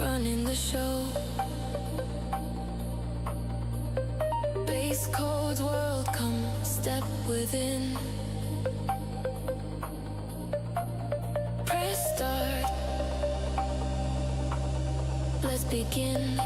running the show. Base codes, world, come step within. Press start. Let's begin.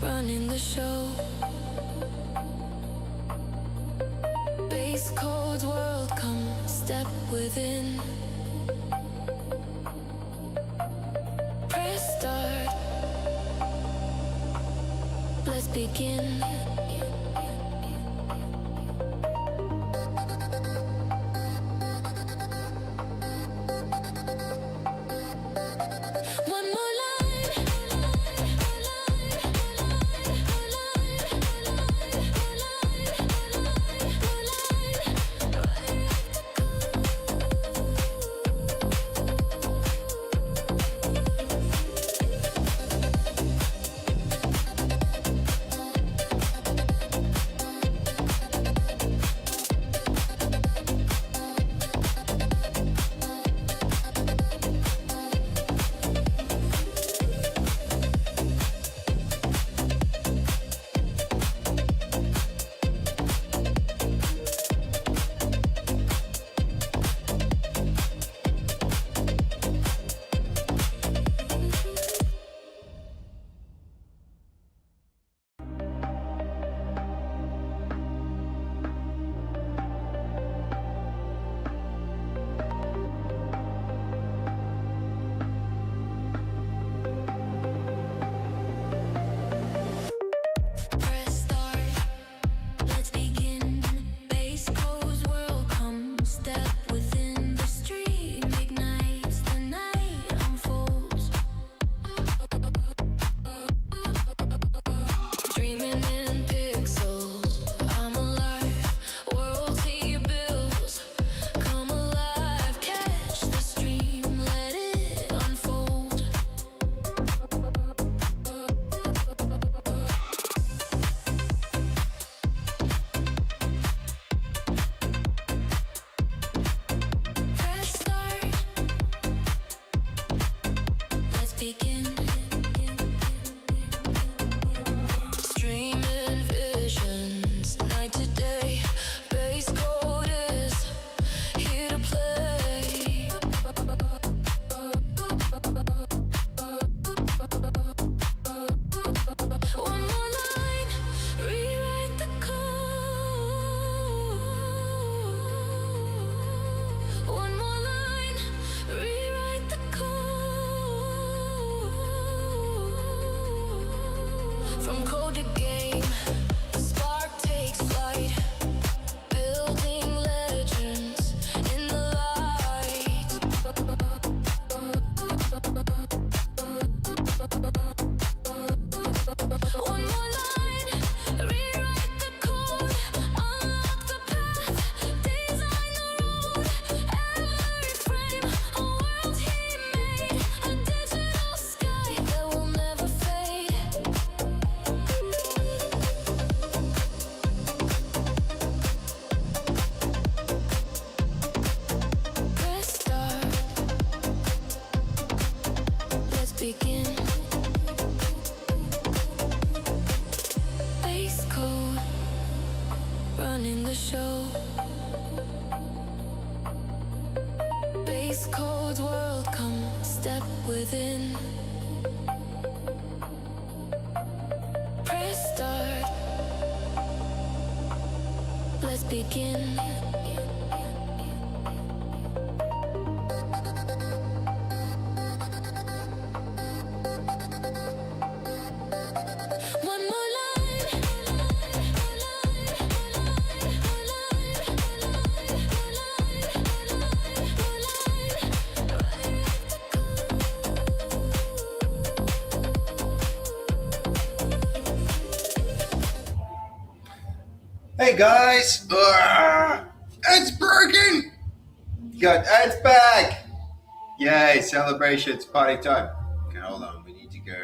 Running the show. Base codes, world, come step within. Press start. Let's begin. begin. Streaming visions, night to day. Base code is here to play. One more line, rewrite the code. One more line, rewrite the code. From code to game, the spark takes flight. Building legends in the light. One more line, rewrite the code. Unlock the path, design the road. Every frame, a world he made. A digital sky that will never fade. Press start. Let's begin. Base code, running the show. Base code's world, come step within. Press start. Let's begin. One more line. Hey guys, it's broken. Got Ed's back. Yay! Celebrations, party time. Okay, hold on. We need to go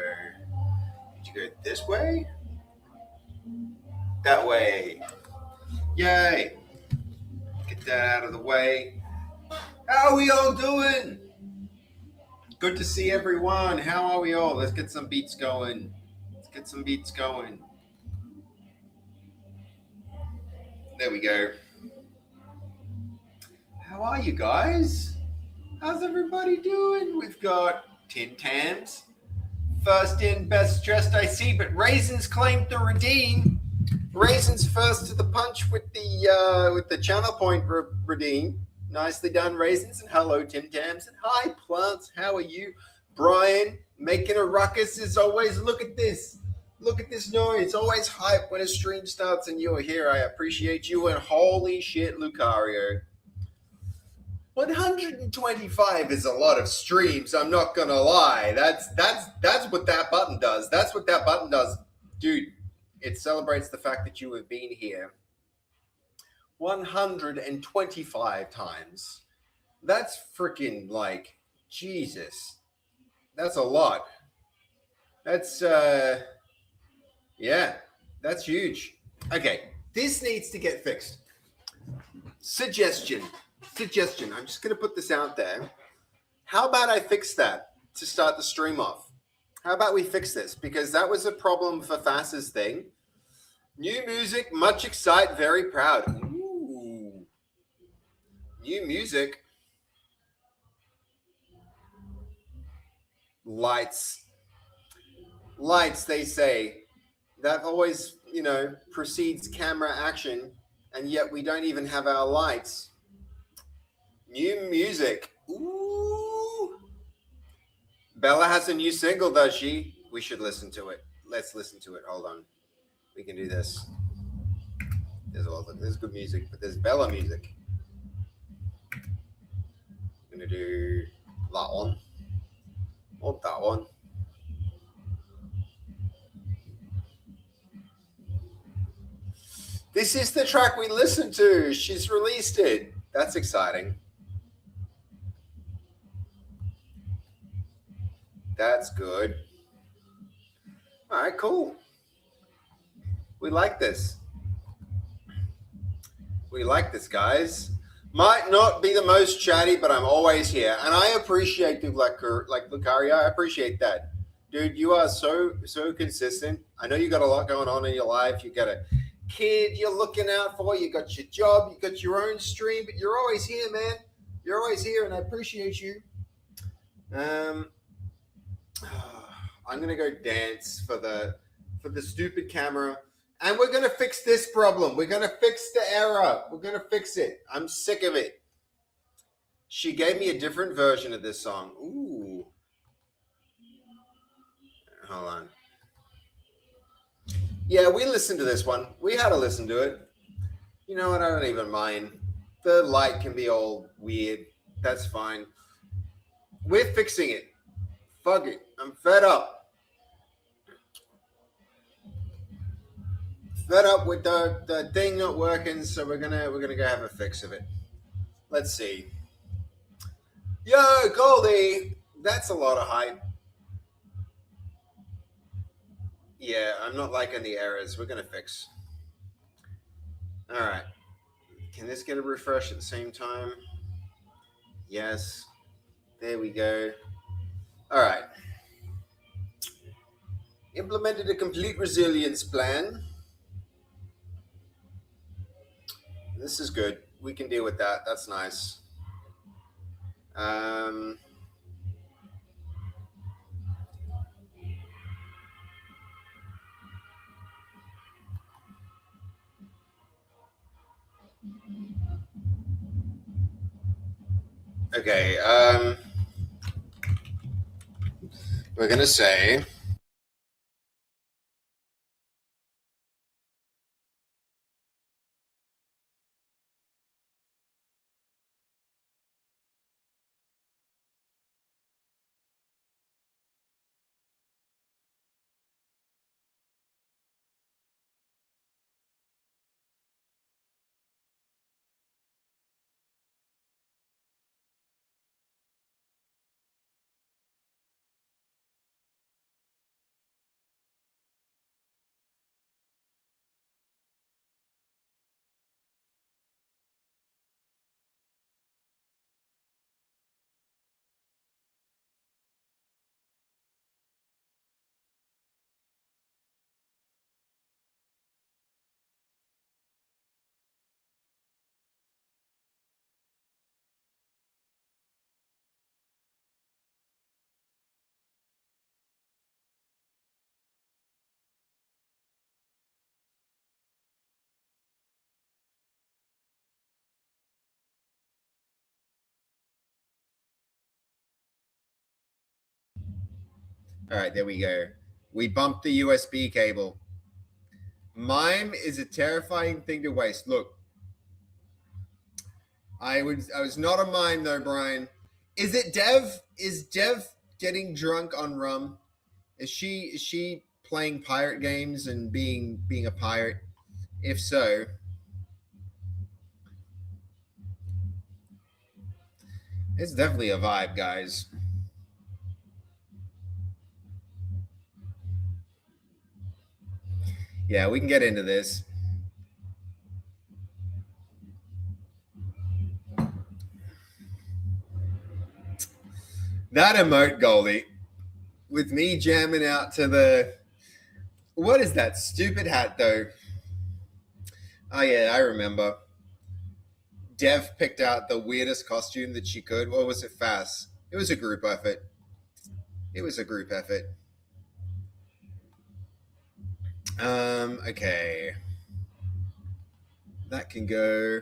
this way. That way. Yay! Get that out of the way. How are we all doing? Good to see everyone. How are we all? Let's get some beats going. There we go. How are you guys? How's everybody doing? We've got Tim Tams. First in, best dressed I see, but Raisins claimed to redeem. Raisins first to the punch with the channel point redeem. Nicely done, Raisins. And hello, Tim Tams. And hi, Plants. How are you? Brian, making a ruckus as always. Look at this. Look at this noise. Always hype when a stream starts and you're here. I appreciate you. And holy shit, Lucario. 125 is a lot of streams. I'm not going to lie. That's what that button does. That's what that button does. Dude, it celebrates the fact that you have been here 125 times. That's freaking like, Jesus. That's a lot. That's, yeah, that's huge. Okay, this needs to get fixed. Suggestion. I'm just going to put this out there. How about I fix that to start the stream off? How about we fix this? Because that was a problem for Fass's thing. New music, much excite, very proud. Ooh. New music. Lights, they say. That always, precedes camera action, and yet we don't even have our lights. New music. Ooh. Bella has a new single, does she? We should listen to it. Let's listen to it. Hold on. We can do this. There's good music, but there's Bella music. I'm going to do that one. Or that one. This is the track we listened to. She's released it. That's exciting. That's good. All right, cool. We like this. We like this, guys. Might not be the most chatty, but I'm always here, and I appreciate people like Lucario. I appreciate that, dude. You are so consistent. I know you got a lot going on in your life. You got a kid you're looking out for. You got your job. You got your own stream, but you're always here, man. You're always here, and I appreciate you. Um, I'm gonna go dance for the stupid camera. And we're going to fix this problem. We're going to fix the error. We're going to fix it. I'm sick of it. She gave me a different version of this song. Ooh. Hold on. Yeah, we listened to this one. We had to listen to it. You know what? I don't even mind. The light can be all weird. That's fine. We're fixing it. Fuck it. I'm fed up. Fed up with the thing not working, so we're gonna go have a fix of it. Let's see. Yo, Goldie, that's a lot of hype. Yeah, I'm not liking the errors. We're gonna fix. All right. Can this get a refresh at the same time? Yes. There we go. All right. Implemented a complete resilience plan. This is good. We can deal with that. That's nice. Okay. We're gonna say. All right, there we go. We bumped the USB cable. Mime is a terrifying thing to waste. Look, I was not a mime though, Brian. Is it Dev? Is Dev getting drunk on rum? Is she playing pirate games and being a pirate? If so, it's definitely a vibe, guys. Yeah, we can get into this. That emote, Goldie, with me jamming out to the. What is that stupid hat, though? Oh, yeah, I remember. Dev picked out the weirdest costume that she could. What was it, Fast? It was a group effort. It was a group effort. Okay. That can go.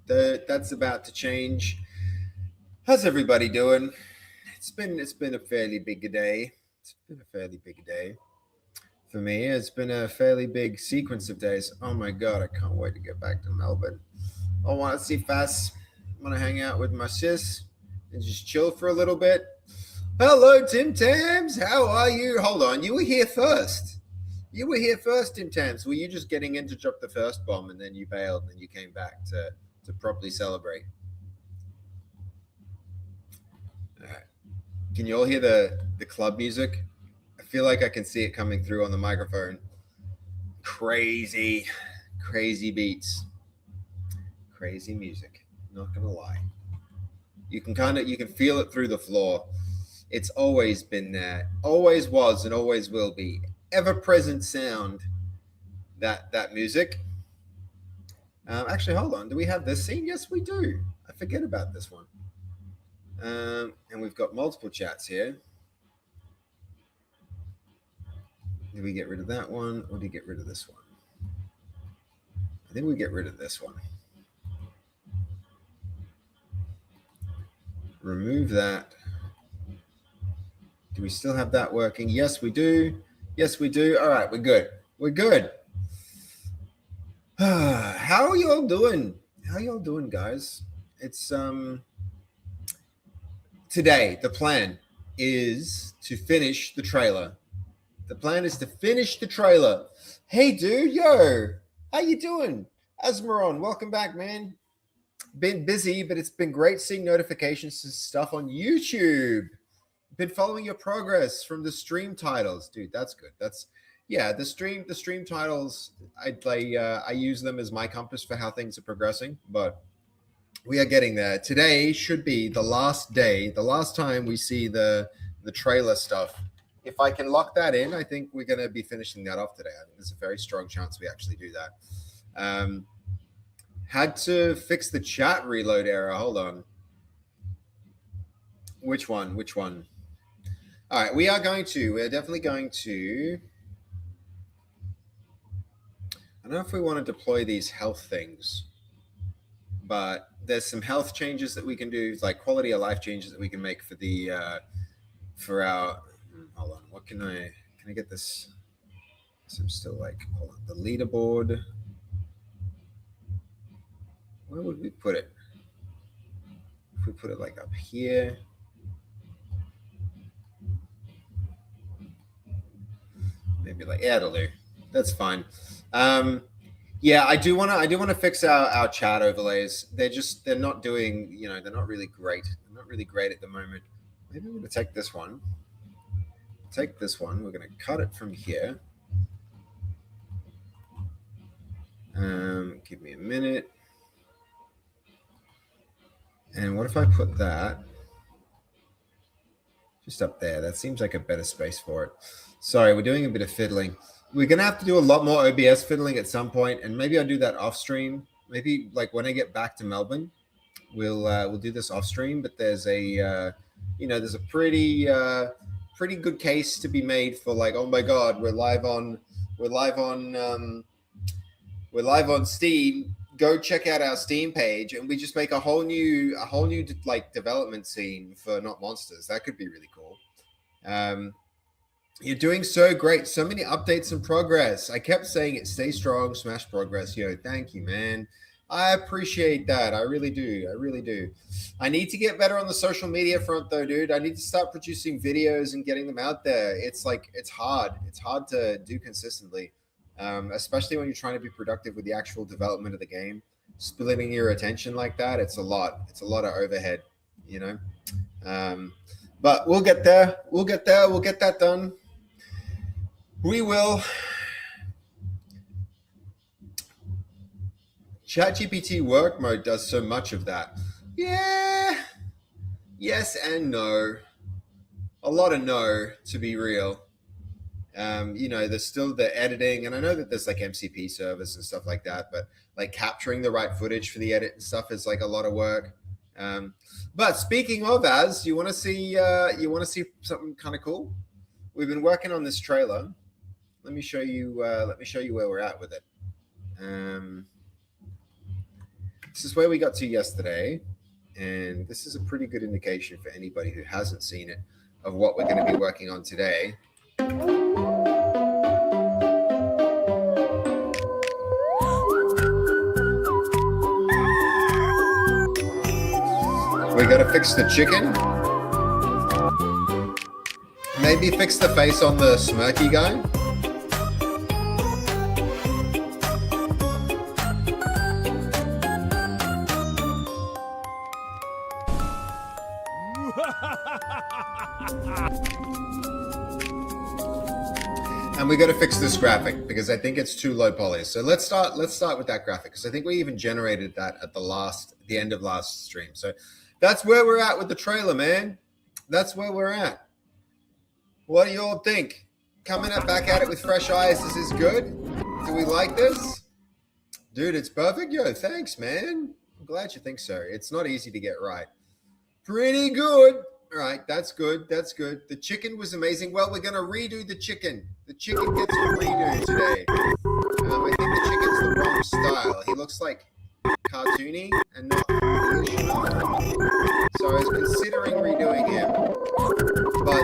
That's about to change. How's everybody doing? It's been a fairly big day. It's been a fairly big day for me. It's been a fairly big sequence of days. Oh my god, I can't wait to get back to Melbourne. I want to see Fast. I want to hang out with my sis and just chill for a little bit. Hello, Tim Tams. How are you? Hold on, you were here first. You were here first, Tim Tams. Were you just getting in to drop the first bomb and then you bailed and you came back to properly celebrate? All right. Can you all hear the club music? I feel like I can see it coming through on the microphone. Crazy, crazy beats. Crazy music. Not gonna lie. You can feel it through the floor. It's always been there, always was, and always will be. Ever-present sound. That music. Actually, hold on. Do we have this scene? Yes, we do. I forget about this one. And we've got multiple chats here. Did we get rid of that one, or did we get rid of this one? I think we get rid of this one. Remove that. Do we still have that working? Yes, we do. Yes, we do. All right, we're good. We're good. How are you all doing? How y'all doing, guys? It's today the plan is to finish the trailer. The plan is to finish the trailer. Hey, dude, yo, how you doing? Asmaron, welcome back, man. Been busy, but it's been great seeing notifications and stuff on YouTube. Been following your progress from the stream titles, dude. That's good. That's the stream titles. I use them as my compass for how things are progressing, but we are getting there. Today should be the last day, the last time we see the trailer stuff. If I can lock that in, I think we're going to be finishing that off today. I think there's a very strong chance we actually do that. Had to fix the chat reload error. Hold on. Which one? All right, we're definitely going to, I don't know if we want to deploy these health things, but there's some health changes that we can do, like quality of life changes that we can make for our, hold on, what can I get this? So I'm still like, hold on, the leaderboard. Where would we put it? If we put it like up here. Maybe like, yeah, it'll do. That's fine. Yeah, I do want to fix our chat overlays. They're not doing, they're not really great. They're not really great at the moment. Maybe we're going to take this one. Take this one. We're going to cut it from here. Give me a minute. And what if I put that just up there? That seems like a better space for it. Sorry, we're doing a bit of fiddling. We're going to have to do a lot more OBS fiddling at some point, and maybe I'll do that off stream. Maybe like when I get back to Melbourne, we'll do this off stream, but there's a there's a pretty good case to be made for like, oh my god, we're live on Steam. Go check out our Steam page, and we just make a whole new like development scene for Not Monsters. That could be really cool. You're doing so great. So many updates and progress. I kept saying it. Stay strong, smash progress. Yo, thank you, man. I appreciate that. I really do. I really do. I need to get better on the social media front, though, dude. I need to start producing videos and getting them out there. It's hard. It's hard to do consistently. Especially when you're trying to be productive with the actual development of the game. Splitting your attention like that, it's a lot. It's a lot of overhead, but we'll get there. We'll get that done. We will. ChatGPT work mode does so much of that. Yeah. Yes and no. A lot of no, to be real. There's still the editing, and I know that there's like MCP servers and stuff like that, but like capturing the right footage for the edit and stuff is like a lot of work. But speaking of, you want to see something kind of cool? We've been working on this trailer. Let me show you where we're at with it. This is where we got to yesterday, and this is a pretty good indication for anybody who hasn't seen it of what we're going to be working on today. We got to fix the chicken. Maybe fix the face on the smirky guy. And we got to fix this graphic because I think it's too low poly. So let's start with that graphic because I think we even generated that at the last the end of last stream. So that's where we're at with the trailer, man. That's where we're at. What do you all think? Coming back at it with fresh eyes. This is good. Do we like this? Dude, it's perfect. Yo, thanks, man. I'm glad you think so. It's not easy to get right. Pretty good. All right, that's good. That's good. The chicken was amazing. Well, we're going to redo the chicken. The chicken gets a redo today. I think the chicken's the wrong style. He looks like cartoony and not English enough. So I was considering redoing him, but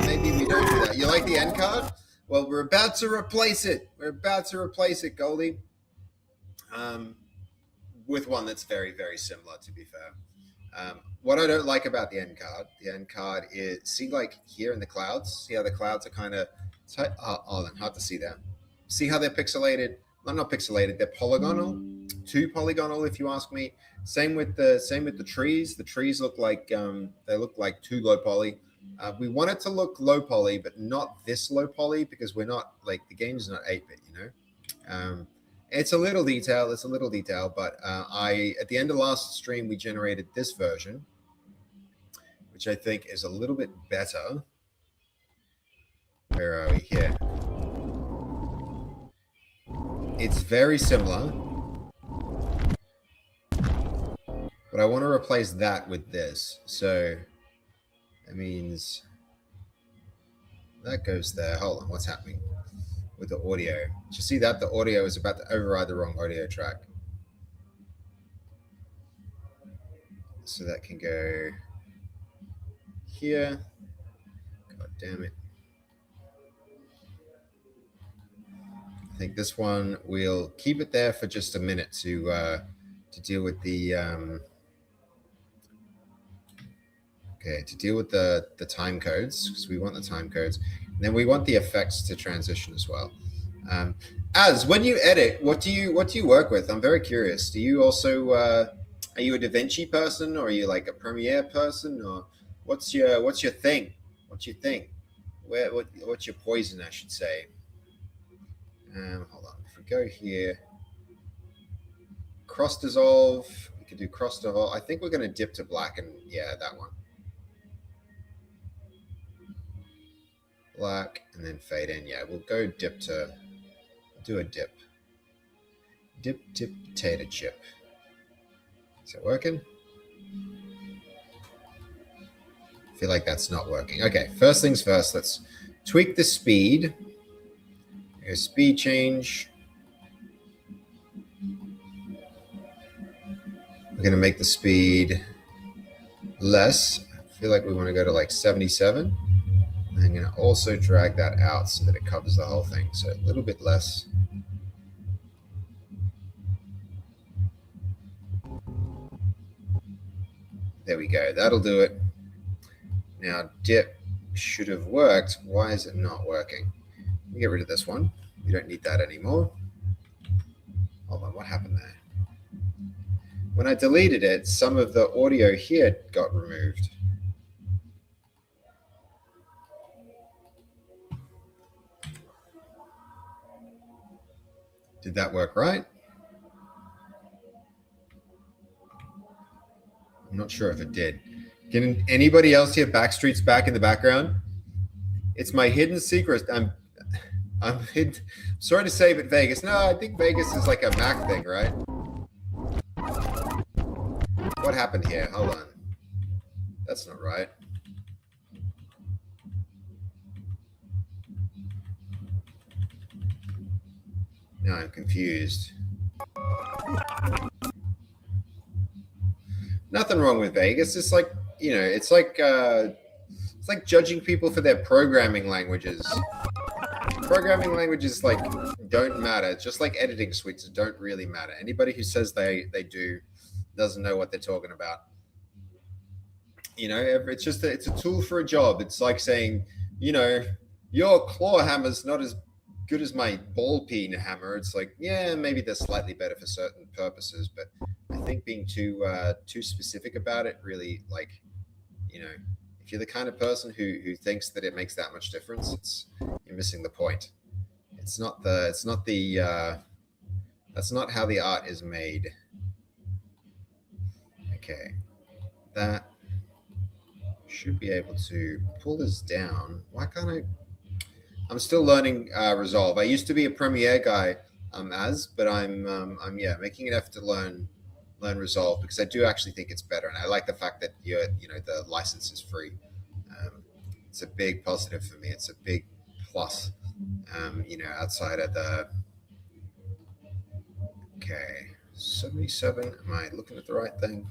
maybe we don't do that. You like the end card? Well, we're about to replace it. We're about to replace it, Goldie, with one that's very, very similar, to be fair. What I don't like about the end card is, see, like here in the clouds, see how the clouds are kind of hard to see that. See how they're pixelated? Well, not pixelated. They're polygonal, too polygonal, if you ask me. Same with the trees. The trees look like they look like too low poly. We want it to look low poly, but not this low poly, because we're not, like, the game's not 8-bit, you know. It's a little detail. But at the end of last stream, we generated this version, which I think is a little bit better. Where are we? Here. It's very similar, but I want to replace that with this. So that means that goes there. Hold on, what's happening with the audio? Did you see that? The audio is about to override the wrong audio track. So that can go here. God damn it. I think this one, we'll keep it there for just a minute to deal with the the time codes, because we want the time codes, and then we want the effects to transition as well. As when you edit, what do you work with? I'm very curious. Do you also are you a DaVinci person, or are you like a Premiere person, or what's your thing? What's your thing? What's your poison, I should say? Hold on. If we go here, cross dissolve, we could do cross dissolve. I think we're going to dip to black, and yeah, that one. Black, and then fade in. Yeah, we'll go dip to, do a dip. Dip, potato chip. Is it working? I feel like that's not working. Okay, first things first, let's tweak the speed. Here's speed change. We're going to make the speed less. I feel like we want to go to like 77. I'm going to also drag that out so that it covers the whole thing. So a little bit less. There we go. That'll do it. Now dip should have worked. Why is it not working? Let me get rid of this one. We don't need that anymore. Hold on, what happened there? When I deleted it, some of the audio here got removed. Did that work right? I'm not sure if it did. Can anybody else hear Backstreet's Back in the background? It's my hidden secret. I'm sorry to say, but Vegas. No, I think Vegas is like a Mac thing, right? What happened here? Hold on. That's not right. Now I'm confused. Nothing wrong with Vegas. It's like, you know, it's like judging people for their programming languages. Programming languages like don't matter. Just like editing suites don't really matter. Anybody who says they do doesn't know what they're talking about. You know, it's just it's a tool for a job. It's like saying, you know, your claw hammer's not as good as my ball peen hammer. It's like, yeah, maybe they're slightly better for certain purposes, but I think being too specific about it really, like, you know, if you're the kind of person who thinks that it makes that much difference, you're missing the point. That's not how the art is made. Okay, that should be able to pull this down. Why can't I? I'm still learning Resolve. I used to be a Premiere guy, but I'm making an effort to learn Resolve because I do actually think it's better, and I like the fact that the license is free. It's a big positive for me. It's a big plus. Outside of the 77. Am I looking at the right thing?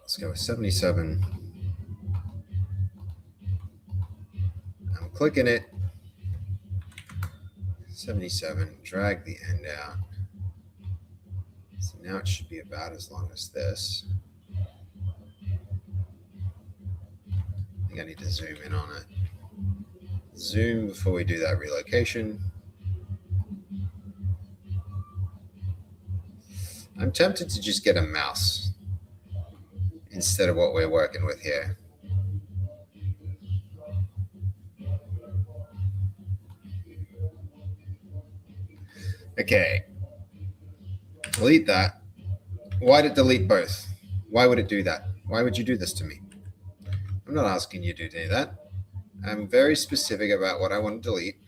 Let's go with 77. I'm clicking it. 77. Drag the end out. So now it should be about as long as this. I think I need to zoom in on it. Zoom before we do that relocation. I'm tempted to just get a mouse instead of what we're working with here. Okay. Delete that. Why did it delete both? Why would it do that? Why would you do this to me? I'm not asking you to do that. I'm very specific about what I want to delete.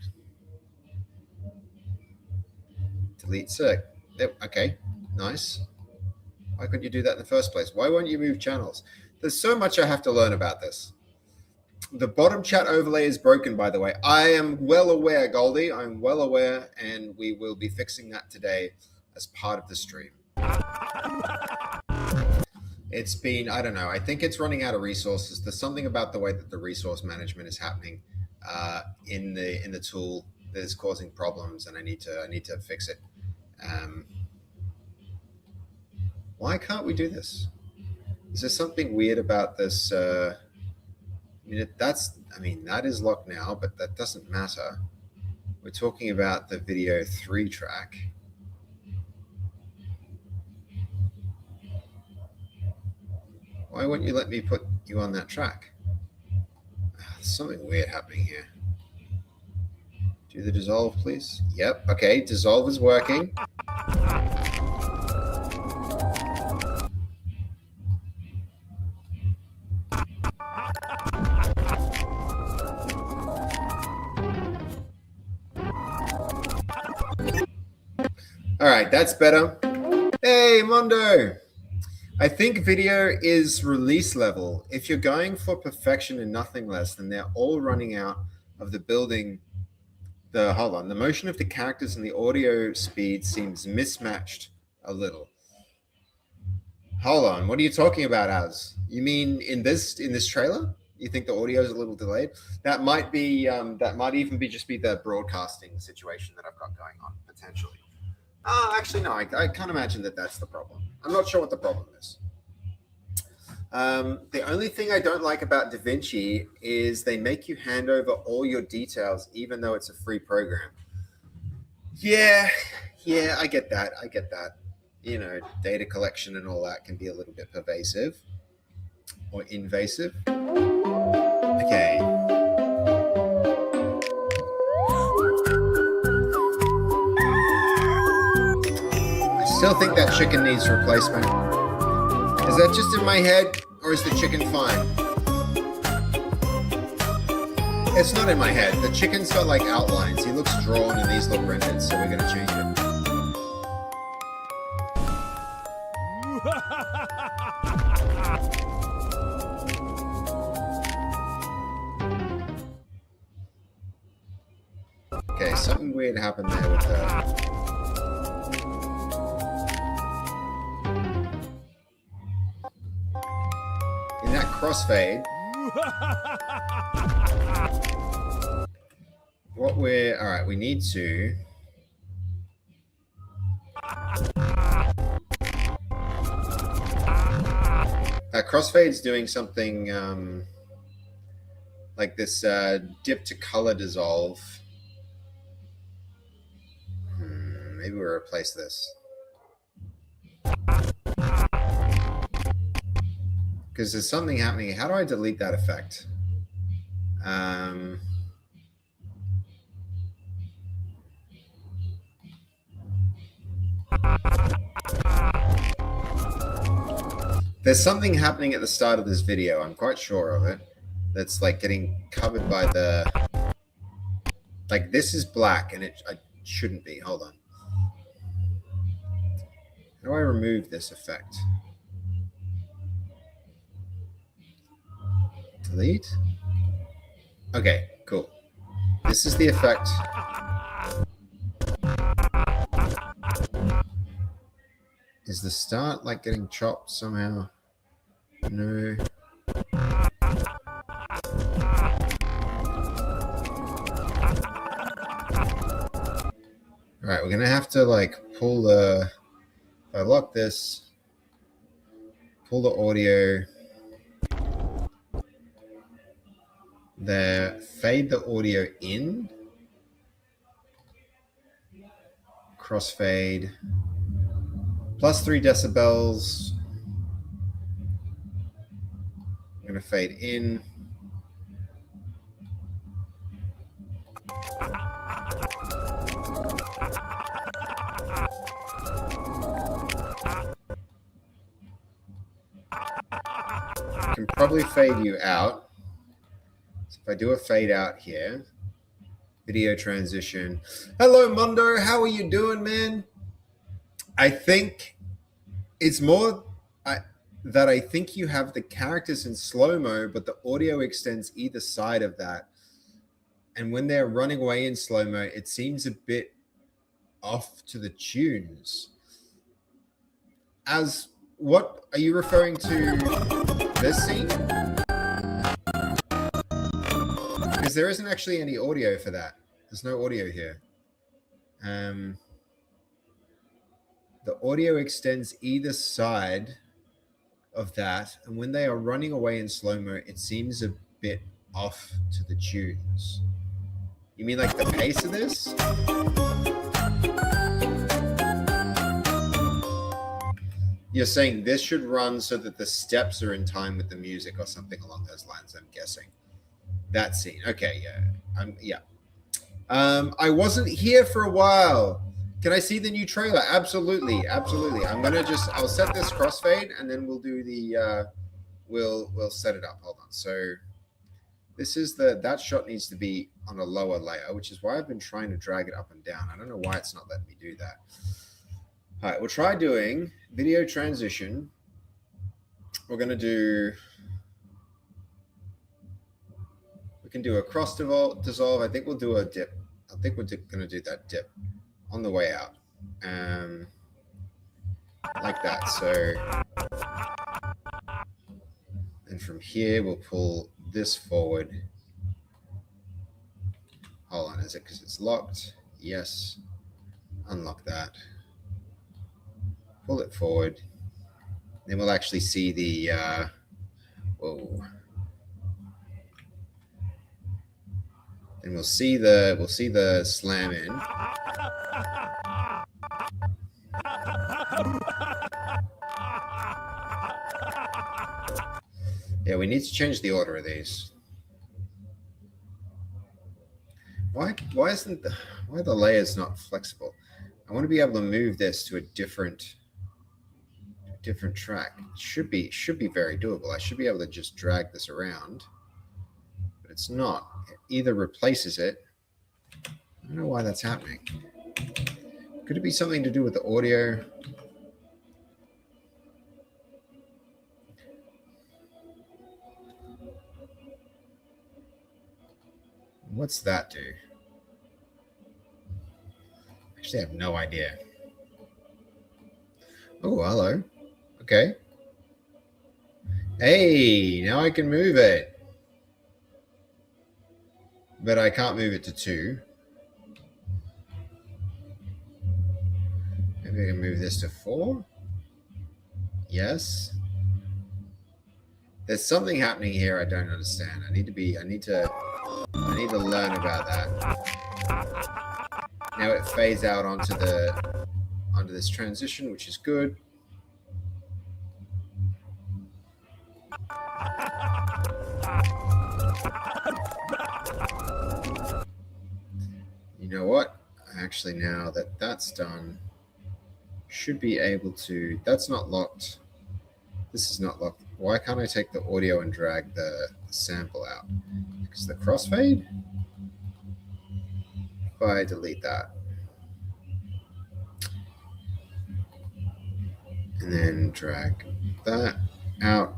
Delete select. Yep, okay, nice. Why couldn't you do that in the first place? Why won't you move channels? There's so much I have to learn about this. The bottom chat overlay is broken, by the way. I am well aware, Goldie. I'm well aware, and we will be fixing that today as part of the stream. It's been, I don't know, I think it's running out of resources. There's something about the way that the resource management is happening in the tool that is causing problems, and I need to fix it. Why can't we do this? Is there something weird about this? That is locked now, but that doesn't matter. We're talking about the video 3 track. Why won't you let me put you on that track? There's something weird happening here. Do the dissolve, please. Yep. Okay. Dissolve is working. All right. That's better. Hey, Mondo. I think video is release level. If you're going for perfection and nothing less, then they're all running out of the building. Hold on. The motion of the characters and the audio speed seems mismatched a little. Hold on. What are you talking about, Az? You mean in this trailer? You think the audio is a little delayed? That might be. That might even be just the broadcasting situation that I've got going on potentially. Actually, no. I can't imagine that that's the problem. I'm not sure what the problem is. The only thing I don't like about DaVinci is they make you hand over all your details, even though it's a free program. Yeah, I get that. Data collection and all that can be a little bit pervasive or invasive. Okay. I still think that chicken needs replacement. Is that just in my head, or is the chicken fine? It's not in my head. The chicken's got like outlines. He looks drawn and these look rendered, so we're going to change it. Okay, something weird happened there with the... in that crossfade, all right, we need to that crossfade's doing something like this dip to color dissolve. Maybe we'll replace this. Because there's something happening. How do I delete that effect? There's something happening at the start of this video. I'm quite sure of it. That's like getting covered by the, like this is black and it shouldn't be. Hold on. How do I remove this effect? Delete. Okay, cool. This is the effect. Is the start like getting chopped somehow? No. All right, we're gonna have to like pull the, if I lock this, pull the audio there, fade the audio in, crossfade, +3 decibels. I'm gonna fade in. Can probably fade you out. So if I do a fade out here, video transition. Hello, Mundo. How are you doing, man? I think it's more that I think you have the characters in slow-mo, but the audio extends either side of that. And when they're running away in slow-mo, it seems a bit off to the tunes. As what are you referring to this scene? Because there isn't actually any audio for that. There's no audio here. The audio extends either side of that, and when they are running away in slow-mo, it seems a bit off to the tunes. You mean like the pace of this? You're saying this should run so that the steps are in time with the music or something along those lines, I'm guessing. That scene. Okay, yeah. I wasn't here for a while. Can I see the new trailer? Absolutely. I'll set this crossfade and then we'll do the we'll set it up. Hold on. So this is that shot needs to be on a lower layer, which is why I've been trying to drag it up and down. I don't know why it's not letting me do that. All right, we'll try doing video transition. We're going to do, we can do a cross dissolve. I think we'll do a dip. I think we're going to do that dip on the way out. Like that. So, and from here, we'll pull this forward. Hold on, is it because it's locked? Yes. Unlock that. Pull it forward. Then we'll actually see the, whoa. Then we'll see the slam in. Yeah, we need to change the order of these. Why are the layers not flexible? I want to be able to move this to a different track. It should be very doable. I should be able to just drag this around, but it's not. It either replaces it. I don't know why that's happening. Could it be something to do with the audio? What's that do? Actually, I have no idea. Oh, hello. Okay. Hey, now I can move it. But I can't move it to 2. Maybe I can move this to 4. Yes. There's something happening here I don't understand. I need to learn about that. Now it fades out onto this transition, which is good. You know what? Actually, now that that's done, should be able to, that's not locked. This is not locked. Why can't I take the audio and drag the sample out? Because the crossfade? If I delete that. And then drag that out.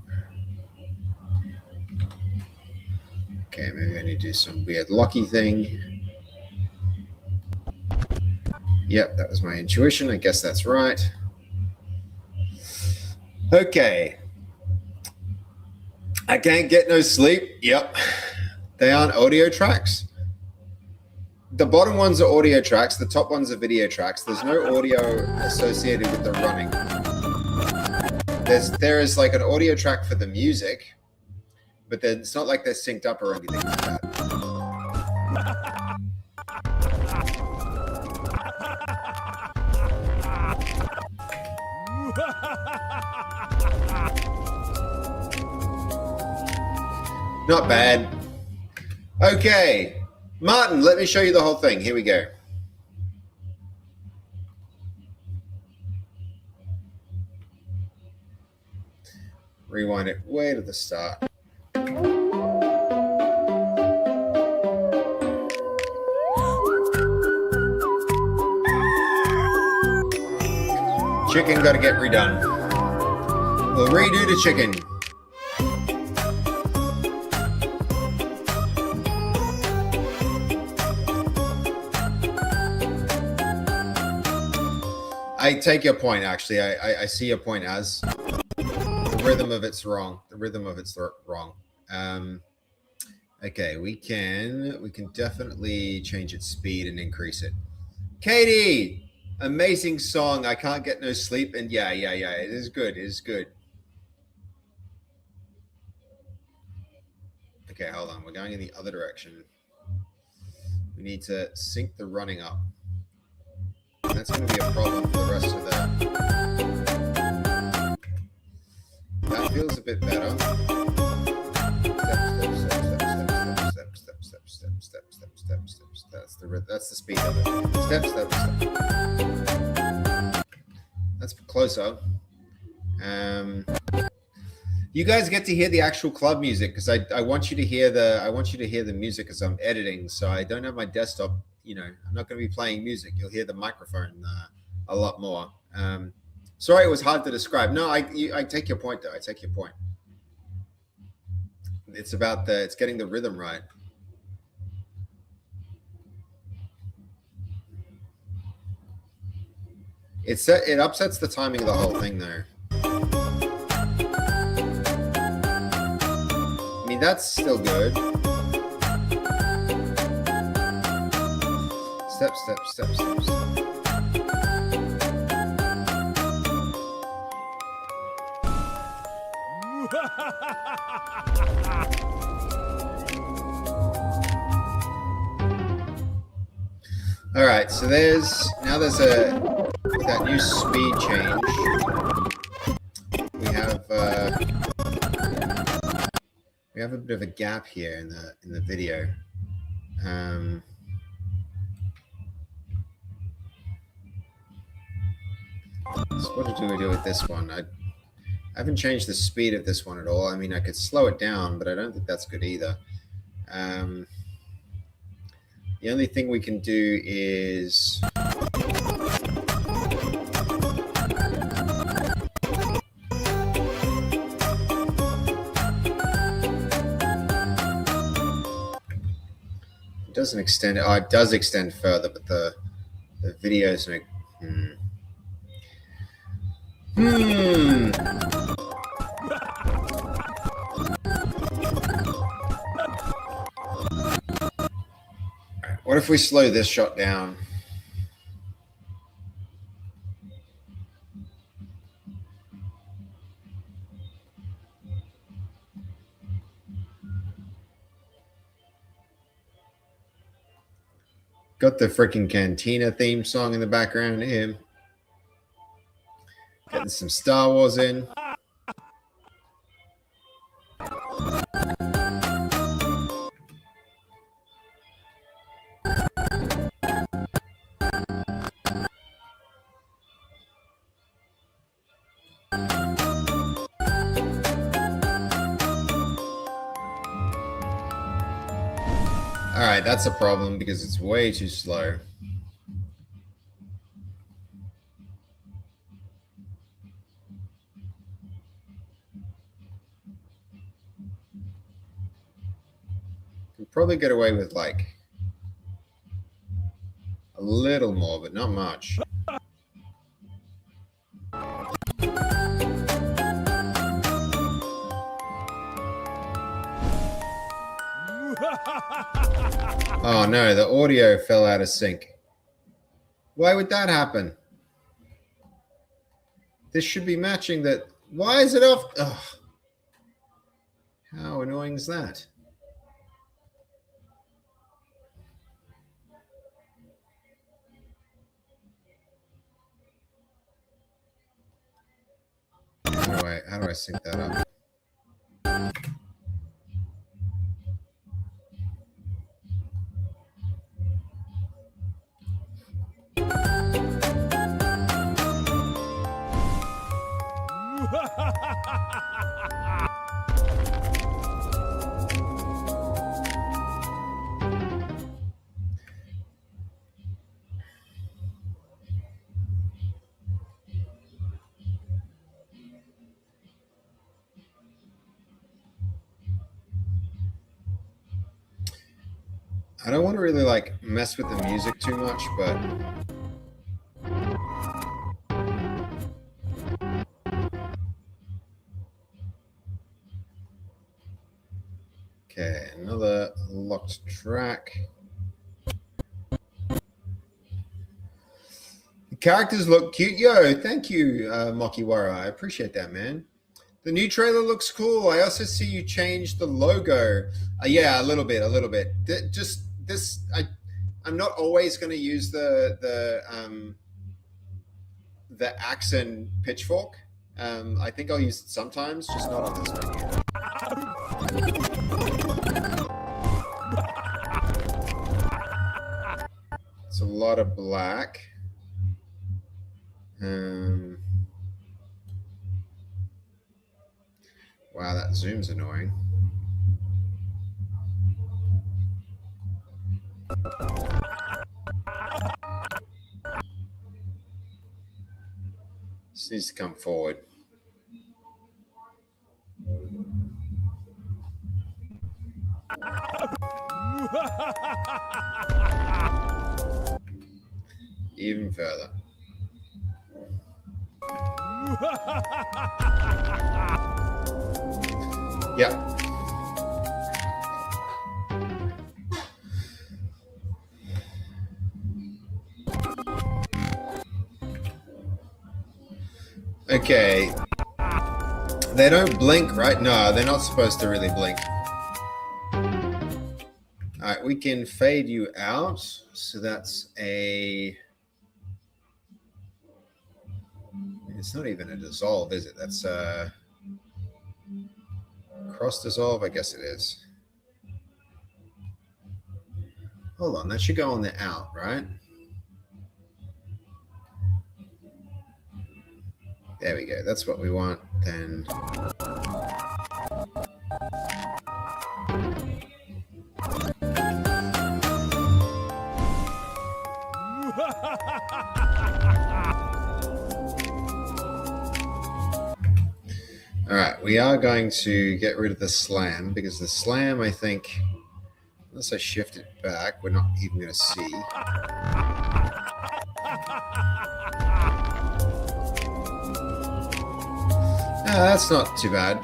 Okay, maybe I need to do some weird locky thing. Yep, that was my intuition. I guess that's right. Okay. I can't get no sleep. Yep. They aren't audio tracks. The bottom ones are audio tracks. The top ones are video tracks. There's no audio associated with the running. There is like an audio track for the music, but then it's not like they're synced up or anything like that. Not bad. Okay, Martin, let me show you the whole thing. Here we go. Rewind it way to the start. Chicken got to get redone. We'll redo the chicken. I take your point, actually. I see your point as the rhythm of it's wrong. The rhythm of it's wrong. Okay, we can definitely change its speed and increase it. Katie, amazing song. I can't get no sleep. And yeah. It is good. It is good. Okay, hold on. We're going in the other direction. We need to sync the running up. And that's going to be a problem for the rest of that. That feels a bit better. Step. That's the speed of it. Step. That's closer. You guys get to hear the actual club music because I want you to hear the music as I'm editing. So I don't have my desktop. You know, I'm not going to be playing music. You'll hear the microphone a lot more. Sorry, it was hard to describe. No, I take your point though. I take your point. It's about it's getting the rhythm right. It upsets the timing of the whole thing though. I mean, that's still good. Step. All right, so there's that new speed change. We have a bit of a gap here in the video. So what do we do with this one? I haven't changed the speed of this one at all. I mean, I could slow it down, but I don't think that's good either. The only thing we can do is it doesn't extend it. Oh, it does extend further, but the videos make What if we slow this shot down? Got the freaking Cantina theme song in the background here. Getting some Star Wars in. All right, that's a problem because it's way too slow. Can probably get away with like a little more, but not much. Oh no, the audio fell out of sync. Why would that happen? This should be matching that. Why is it off? Ugh. How annoying is that? How do I sync that up? I don't want to really like mess with the music too much, but okay, another locked track. The characters look cute. Yo, thank you, Mokiwara. I appreciate that, man. The new trailer looks cool. I also see you changed the logo. Yeah, a little bit. Just this. I'm not always going to use the accent pitchfork. I think I'll use it sometimes, just not on this menu. It's a lot of black. Wow, that zoom's annoying. This needs to come forward. Even further. Yeah. Okay. They don't blink, right? No, they're not supposed to really blink. All right, we can fade you out. So that's a... It's not even a dissolve, is it? That's a cross dissolve, I guess it is. Hold on, that should go on the out, right? There we go. That's what we want. Then all right, we are going to get rid of the slam because the slam, I think, unless I shift it back, we're not even going to see. That's not too bad.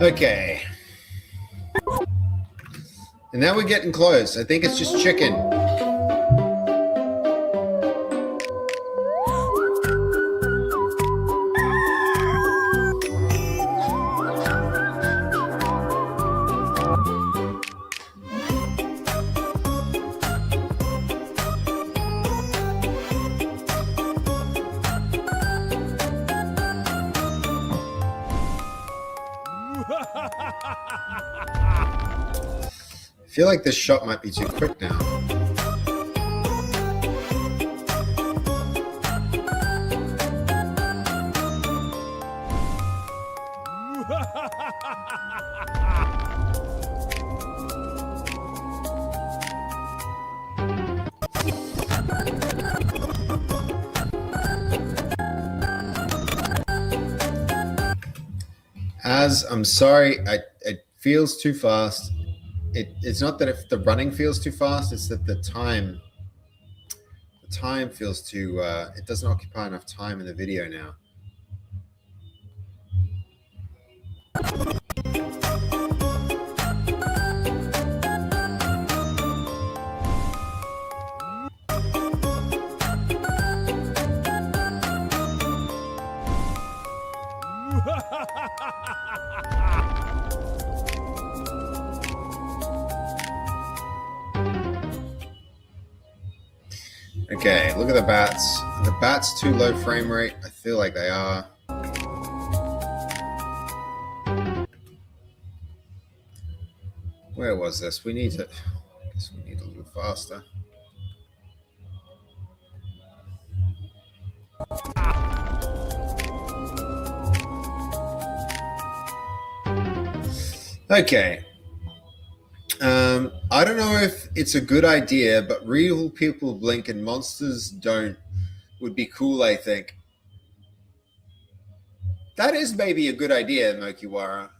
Okay. And now we're getting close. I think it's just chicken. I feel like this shot might be too quick now. I'm sorry, it feels too fast. It's not that if the running feels too fast, it's that the time feels too, it doesn't occupy enough time in the video now. Okay, look at the bats. Are the bats too low frame rate? I feel like they are. Where was this? I guess we need a little faster. Okay. I don't know if it's a good idea, but real people blink and monsters don't would be cool, I think. That is maybe a good idea, Mokiwara.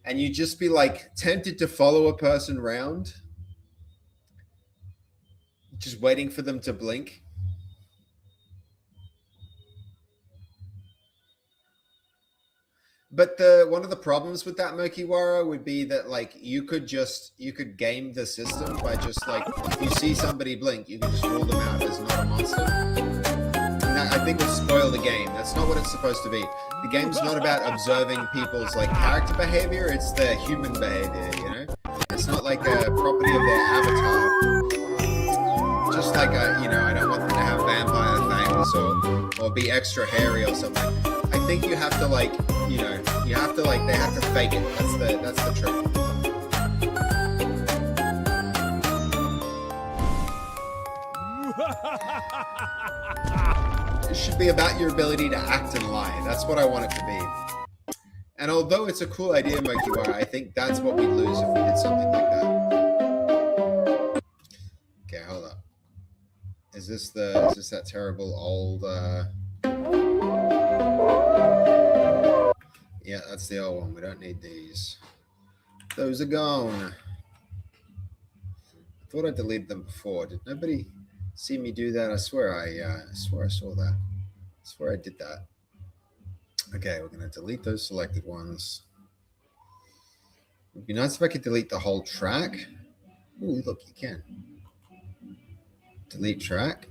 And you just be like tempted to follow a person around, just waiting for them to blink. But one of the problems with that, Mokiwara, would be that like you could game the system by just like if you see somebody blink, you can just rule them out as not a monster. And that, I think, would spoil the game. That's not what it's supposed to be. The game's not about observing people's like character behavior; it's their human behavior. You know, it's not like a property of their avatar. Just like I don't want them to have vampire fangs or be extra hairy or something. I think you have to like, they have to fake it. That's the trick. It should be about your ability to act and lie. That's what I want it to be. And although it's a cool idea, Mokiwara, I think that's what we'd lose if we did something like that. Okay, hold up. Is this that terrible old Yeah, that's the old one. We don't need these. Those are gone. I thought I deleted them before. Did nobody see me do that? I swear I saw that. I swear I did that. Okay, we're gonna delete those selected ones. It'd be nice if I could delete the whole track. Ooh, look, you can. Delete track.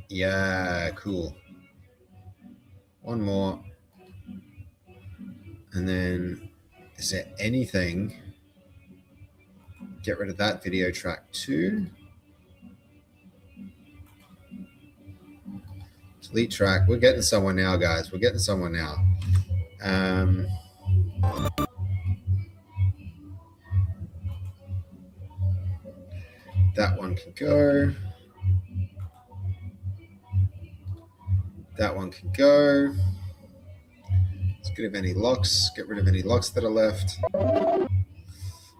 Yeah, cool. One more. And then, is there anything? Get rid of that video track too. Delete track. We're getting somewhere now, guys. We're getting somewhere now. That one can go. That one can go. Let's get rid of any locks. Get rid of any locks that are left.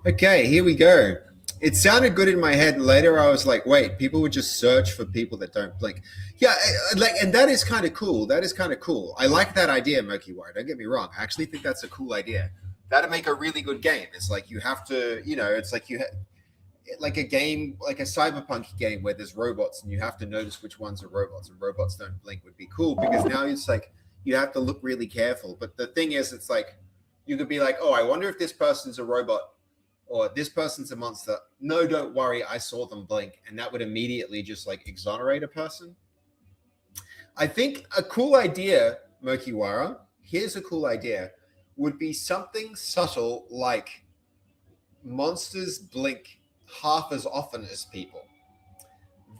Okay, here we go. It sounded good in my head, and later I was like, wait, people would just search for people that don't blink. Yeah, and that is kind of cool. That is kind of cool. I like that idea, Mokiwara. Don't get me wrong. I actually think that's a cool idea. That'd make a really good game. It's like you have to, it's like like a game, like a cyberpunk game where there's robots and you have to notice which ones are robots, and robots don't blink would be cool, because now it's like you have to look really careful. But the thing is, it's like you could be like, oh, I wonder if this person's a robot or this person's a monster. No, don't worry, I saw them blink. And that would immediately just like exonerate a person. I think a cool idea, Mokiwara, here's a cool idea, would be something subtle like monsters blink half as often as people.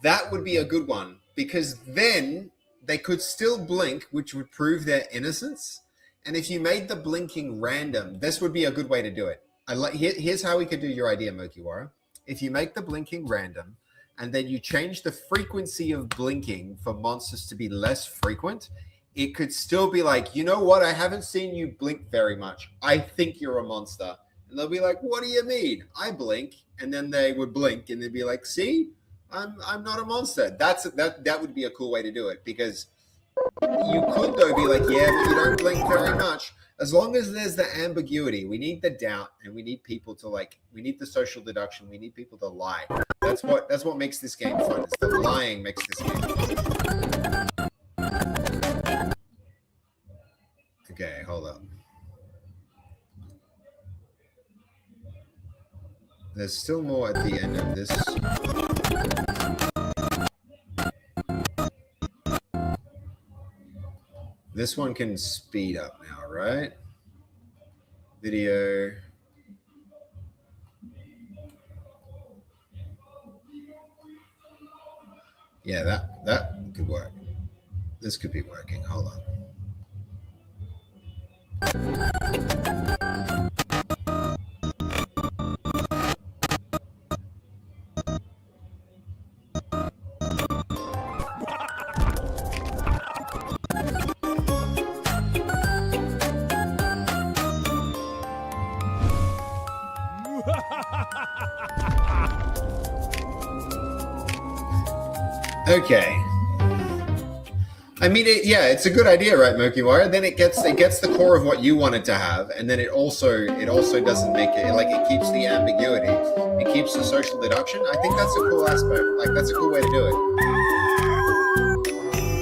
That would be a good one, because then they could still blink, which would prove their innocence. And if you made the blinking random, this would be a good way to do it. Here's how we could do your idea, Mokiwara. If you make the blinking random, and then you change the frequency of blinking for monsters to be less frequent, it could still be like, you know what? I haven't seen you blink very much. I think you're a monster. And they'll be like, what do you mean? I blink. And then they would blink and they'd be like, see, I'm not a monster. That would be a cool way to do it, because you could though be like, yeah, but you don't blink very much. As long as there's the ambiguity, we need the doubt, and we need people to like, we need the social deduction, we need people to lie. That's what makes this game fun. It's the lying makes this game fun. Okay, hold up. There's still more at the end of this. This one can speed up now, right? Video. Yeah, that could work. This could be working. Hold on. Okay. I mean, it's a good idea, right, Mokiwara? Then it gets the core of what you wanted to have, and then it also doesn't make it like, it keeps the ambiguity, it keeps the social deduction. I think that's a cool aspect. Like, that's a cool way to do it.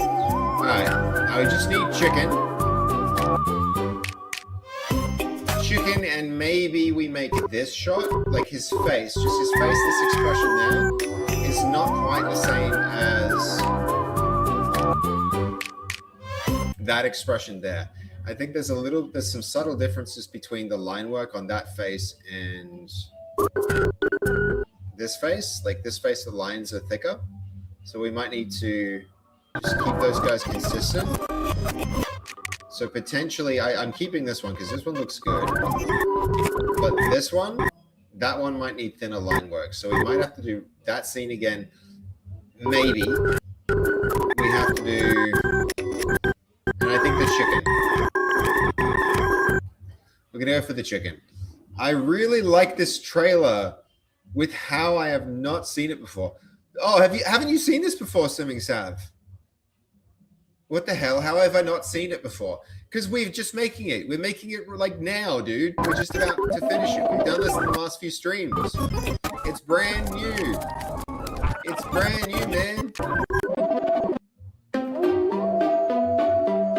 All right, now we just need chicken, and maybe we make this shot, like his face, just his face. This expression there is not quite the same as that expression there. I think there's some subtle differences between the line work on that face and this face. Like this face, the lines are thicker. So we might need to just keep those guys consistent. So potentially, I'm keeping this one because this one looks good. But that one might need thinner line work. So we might have to do that scene again. Maybe we have to do, and I think the chicken. We're gonna go for the chicken. I really like this trailer with how I have not seen it before. Oh, haven't you seen this before, Simming Sav? What the hell? How have I not seen it before? Because we're just making it. We're making it like now, dude. We're just about to finish it. We've done this in the last few streams. It's brand new. It's brand new, man.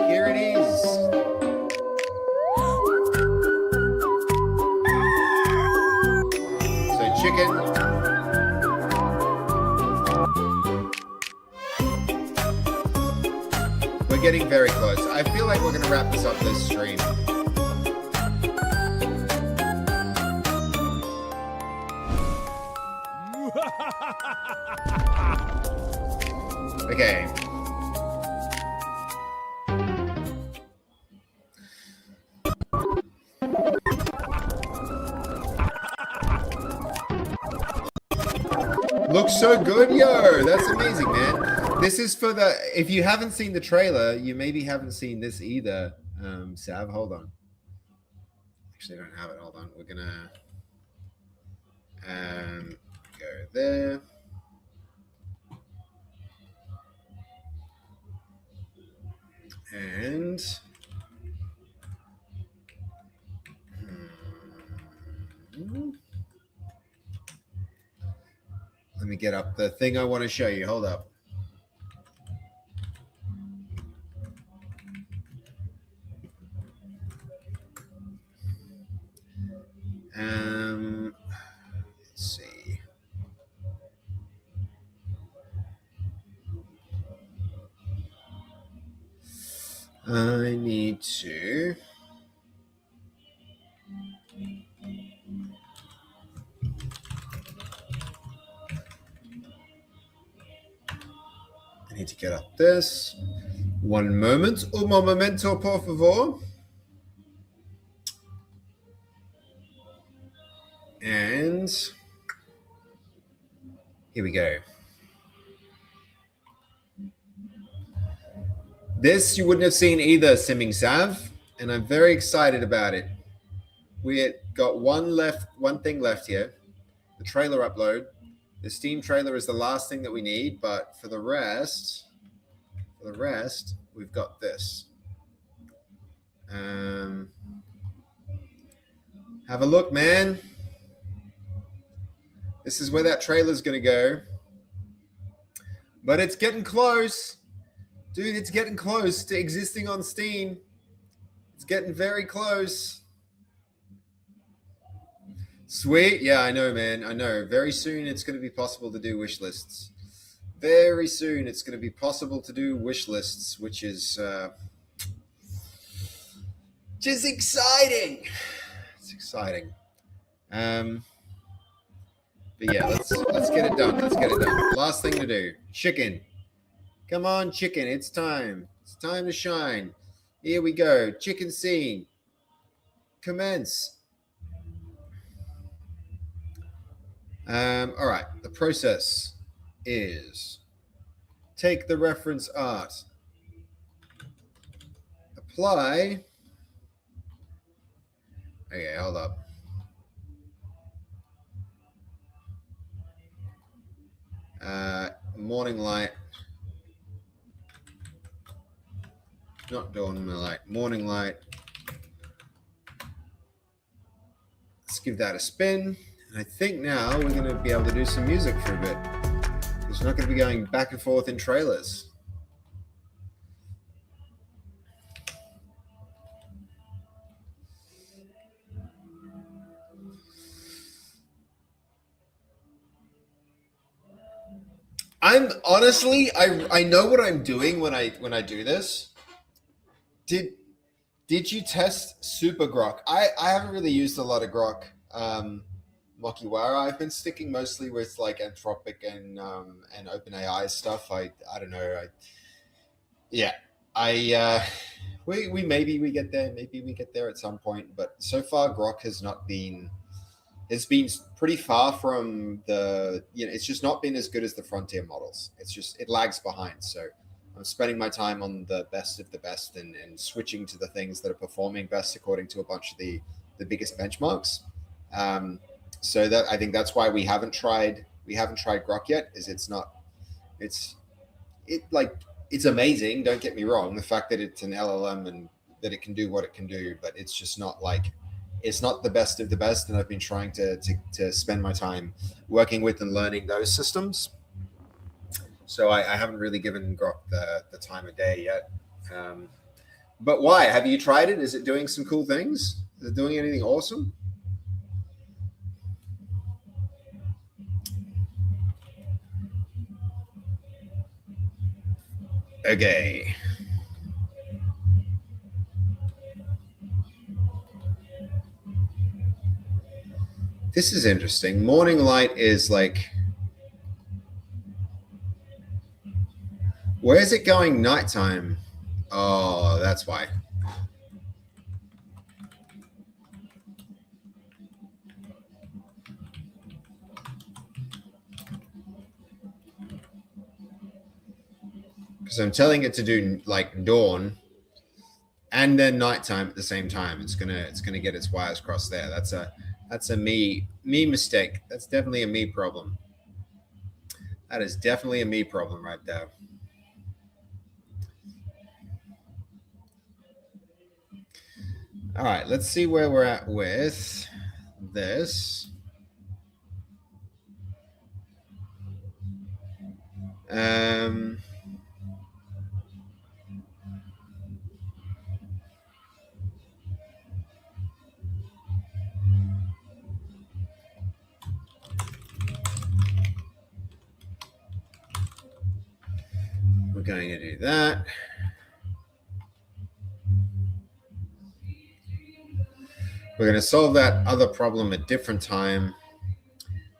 Here it is. So chicken. We're getting very close. I feel like we're going to wrap this up this stream. Okay. Looks so good, yo. That's amazing, man. This is for the, if you haven't seen the trailer, you maybe haven't seen this either. Sav, hold on. Actually, I don't have it. Hold on. We're gonna go there. And let me get up the thing I want to show you. Hold up. Let's see. I need to. I need to get up this. One moment. Un momento, por favor. And here we go. This you wouldn't have seen either, Simming Sav, and I'm very excited about it. We got one thing left here, the trailer upload. The Steam trailer is the last thing that we need, but for the rest, we've got this. Have a look, man. This is where that trailer's going to go. But it's getting close. Dude, it's getting close to existing on Steam. It's getting very close. Sweet. Yeah, I know, man. I know. Very soon it's going to be possible to do wish lists. Very soon it's going to be possible to do wish lists, which is just exciting. It's exciting. But yeah, let's get it done. Let's get it done. Last thing to do. Chicken. Come on, chicken. It's time. It's time to shine. Here we go. Chicken scene. Commence. All right. The process is take the reference art, apply. Okay, hold up. Morning light. Not dawn light. Morning light. Let's give that a spin. And I think now we're going to be able to do some music for a bit. It's not going to be going back and forth in trailers. I'm honestly, I know what I'm doing when I do this. Did you test Super Grok? I haven't really used a lot of Grok. Makiwara. I've been sticking mostly with like Anthropic and OpenAI stuff. I don't know. We maybe we get there. Maybe we get there at some point. But so far, Grok has not been. It's been pretty far from the. It's just not been as good as the frontier models. It lags behind. So I'm spending my time on the best of the best and switching to the things that are performing best according to a bunch of the biggest benchmarks. So that I think that's why we haven't tried Grok yet. It's amazing. Don't get me wrong. The fact that it's an LLM and that it can do what it can do, but it's just not it's not the best of the best. And I've been trying to spend my time working with and learning those systems. So I haven't really given Grok the time of day yet. But why? Have you tried it? Is it doing some cool things? Is it doing anything awesome? Okay. This is interesting. Morning light is like, where is it going nighttime? Oh, that's why. Because I'm telling it to do like dawn and then nighttime at the same time. It's gonna get its wires crossed there. That's a me mistake. That's definitely a me problem. That is definitely a me problem right there. All right, let's see where we're at with this. We're going to do that. We're going to solve that other problem at a different time.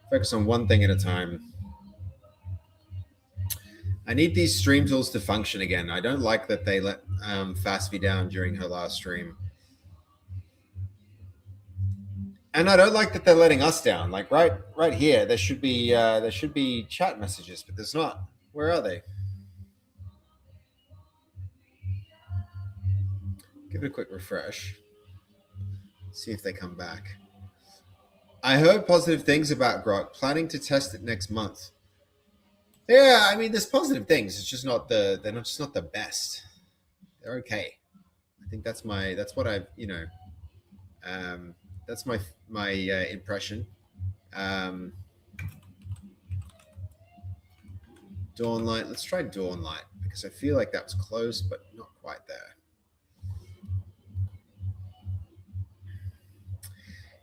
Focus on one thing at a time. I need these stream tools to function again. I don't like that they let Fastby down during her last stream. And I don't like that they're letting us down. Like right here, there should be chat messages, but there's not. Where are they? Give it a quick refresh. See if they come back. I heard positive things about Grok. Planning to test it next month. Yeah, I mean, there's positive things. It's just not they're not just not the best. They're okay. I think that's what I've that's my impression. Dawnlight. Let's try Dawnlight because I feel like that was close, but not quite there.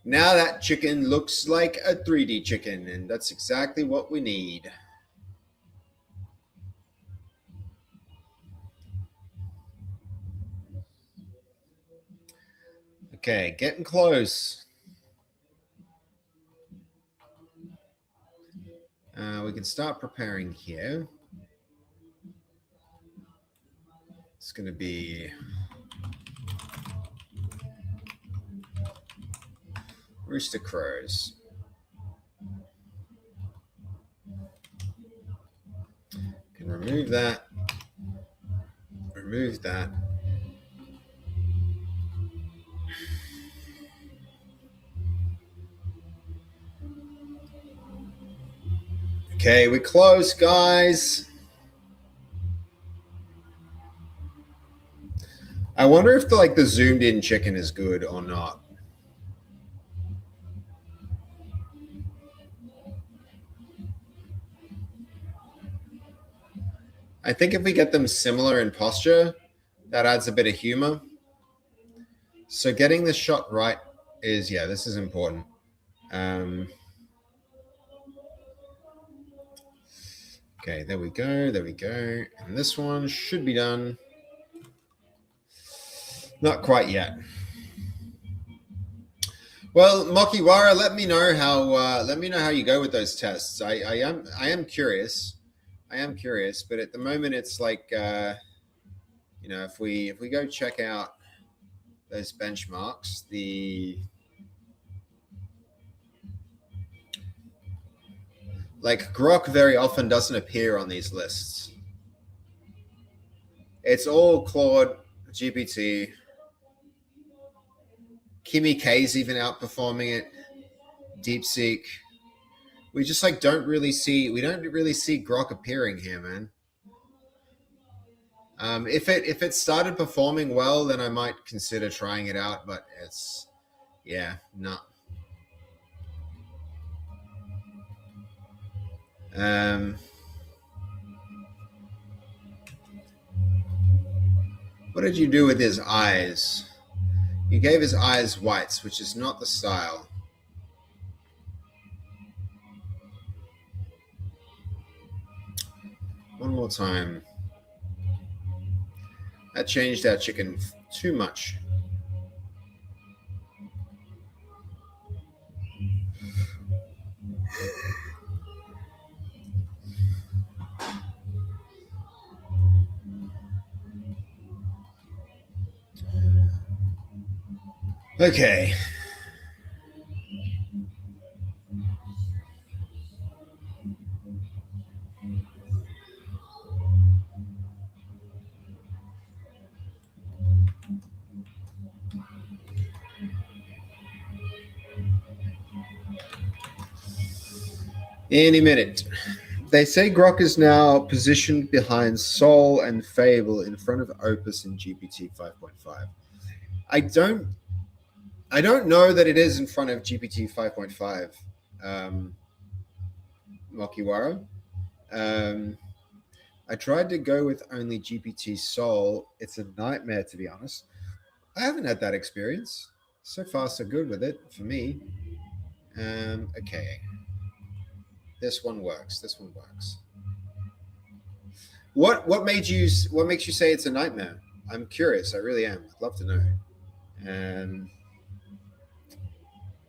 Now that chicken looks like a 3D chicken, and that's exactly what we need. Okay, getting close. We can start preparing here. It's going to be Rooster Crows. Can remove that. Remove that. Okay, we're close, guys. I wonder if the zoomed in chicken is good or not. I think if we get them similar in posture, that adds a bit of humor. So getting the shot right is, yeah, this is important. Okay, there we go. There we go. And this one should be done. Not quite yet. Well, Mokiwara, let me know how you go with those tests. I am curious. I am curious, but at the moment it's like if we go check out those benchmarks, Grok very often doesn't appear on these lists. It's all Claude, GPT. Kimi K's even outperforming it. DeepSeek. We just don't really see Grok appearing here, man. If it started performing well, then I might consider trying it out, but it's no. What did you do with his eyes? You gave his eyes whites, which is not the style. One more time. That changed our chicken too much. Okay. Any minute. They say Grok is now positioned behind Sol and Fable in front of Opus and GPT 5.5. I don't know that it is in front of GPT 5.5, Mokiwara. I tried to go with only GPT Sol. It's a nightmare, to be honest. I haven't had that experience. So far, so good with it for me. Okay. This one works. This one works. What makes you say it's a nightmare? I'm curious. I really am. I'd love to know.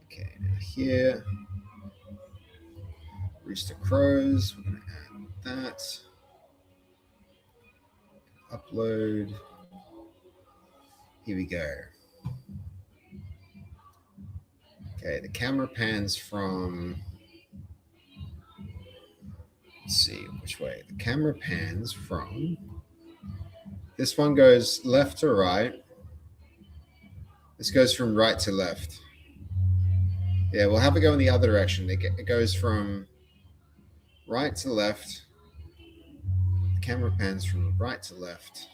Okay, now here, Rooster Crows. We're going to add that. Upload. Here we go. Okay, the camera pans from. Let's see which way. The camera pans from. This one goes left to right. This goes from right to left. Yeah, we'll have it go in the other direction. It goes from right to left. The camera pans from right to left.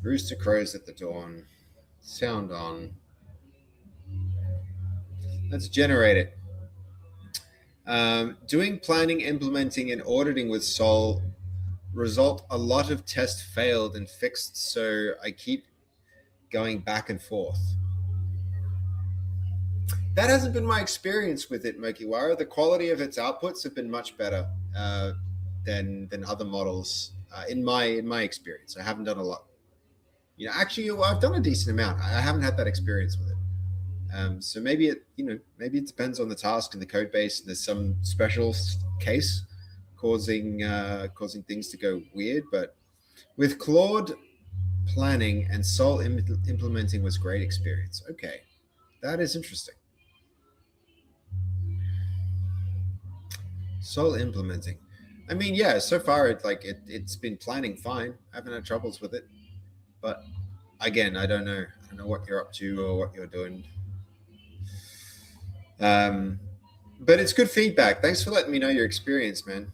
Rooster crows at the dawn. Sound on. Let's generate it. Doing planning, implementing, and auditing with Sol result a lot of tests failed and fixed, so I keep going back and forth. That hasn't been my experience with it, Mokiwara. The quality of its outputs have been much better than other models in my experience. I haven't done a lot. Actually, I've done a decent amount. I haven't had that experience with it. So maybe it depends on the task and the code base. There's some special case causing things to go weird, but with Claude, planning and Sol implementing was great experience. Okay, that is interesting. Sol implementing. I mean, yeah, so far it's been planning fine. I haven't had troubles with it, but again, I don't know what you're up to or what you're doing. But it's good feedback. Thanks for letting me know your experience, man.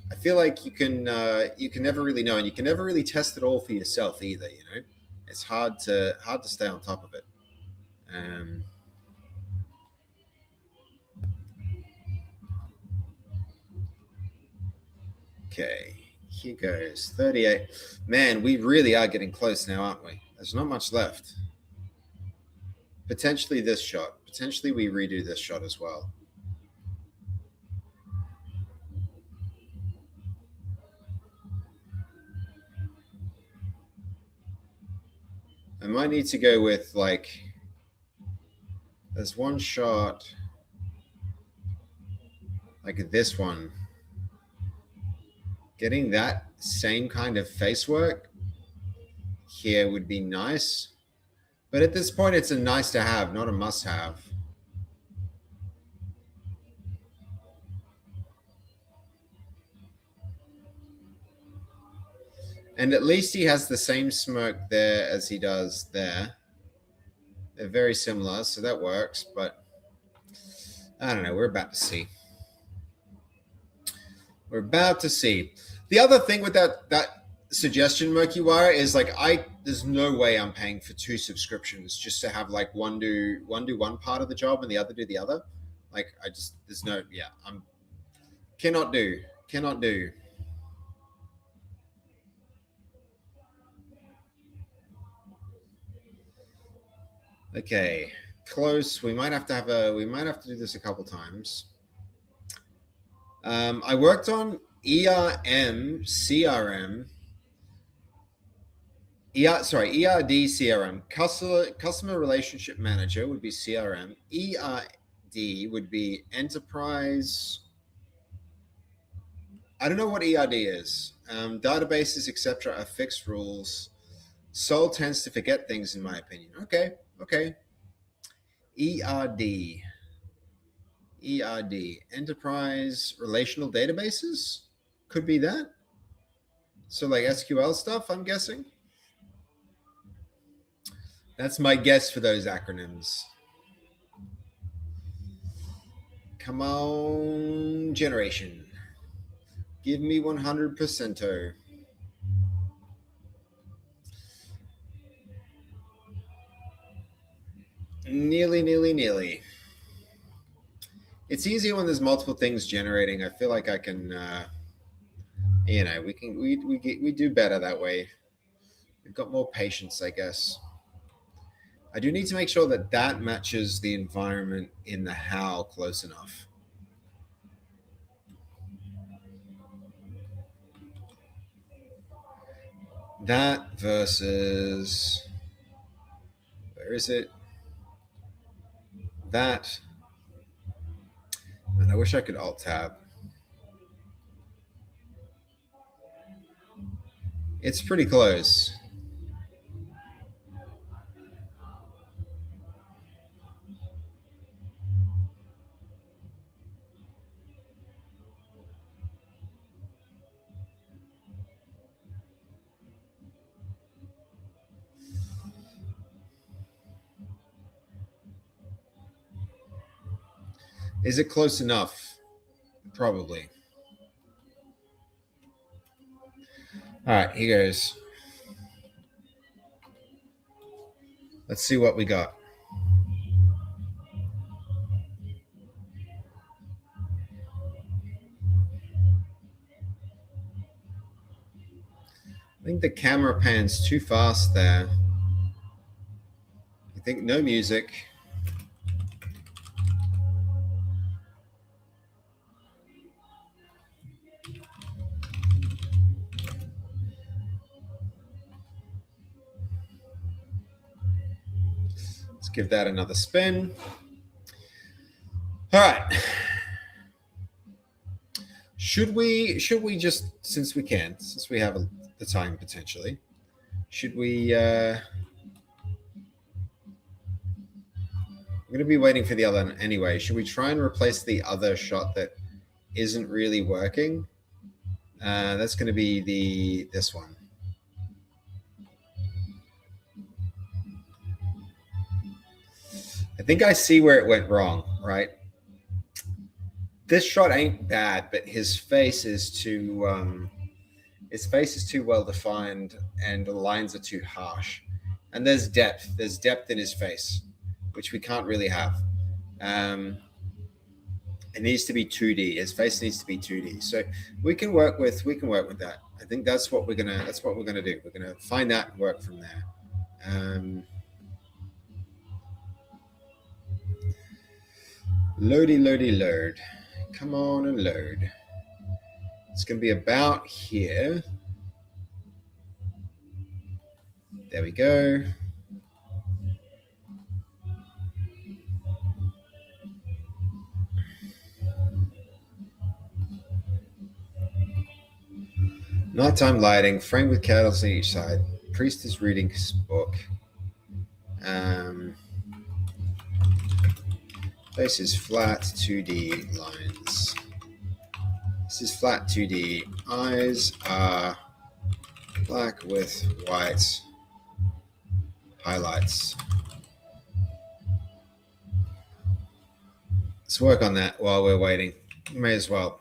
I feel like you can never really know, and you can never really test it all for yourself either. It's hard to stay on top of it. Okay, here goes 38. Man, we really are getting close now, aren't we? There's not much left. Potentially this shot. Potentially we redo this shot as well. I might need to go with there's one shot like this one. Getting that same kind of face work here would be nice. But at this point, it's a nice to have, not a must have. And at least he has the same smirk there as he does there. They're very similar, so that works. But I don't know. We're about to see. We're about to see. The other thing with that suggestion, Mokiwara, is there's no way I'm paying for 2 subscriptions just to have one do one part of the job and the other do the other. There's no, yeah, cannot do. Okay, close. We might have to do this a couple times. I worked on ERD CRM. Customer Relationship Manager would be CRM. ERD would be Enterprise. I don't know what ERD is. Databases, etc., are fixed rules. Sol tends to forget things, in my opinion. Okay. ERD, Enterprise Relational Databases, could be that. So SQL stuff, I'm guessing. That's my guess for those acronyms. Come on, generation. Give me 100%. Nearly. It's easier when there's multiple things generating. I feel like I can, we do better that way. We've got more patience, I guess. I do need to make sure that matches the environment in the how close enough. That versus, where is it? That, and I wish I could alt tab. It's pretty close. Is it close enough? Probably. All right, here goes. Let's see what we got. I think the camera pans too fast there. I think no music. Let's give that another spin. All right. Should we just, since we have the time potentially, should we I'm going to be waiting for the other one anyway. Should we try and replace the other shot that isn't really working? That's going to be this one. I think I see where it went wrong, right? This shot ain't bad, but his face is too well defined, and the lines are too harsh. And there's depth. There's depth in his face, which we can't really have. It needs to be 2D. His face needs to be 2D. So we can work with that. I think that's what we're gonna do. We're gonna find that and work from there. Load. Come on and load. It's going to be about here. There we go. Nighttime lighting, framed with candles on each side. Priest is reading his book. Face is flat 2D lines. This is flat 2D. Eyes are black with white highlights. Let's work on that while we're waiting. May as well.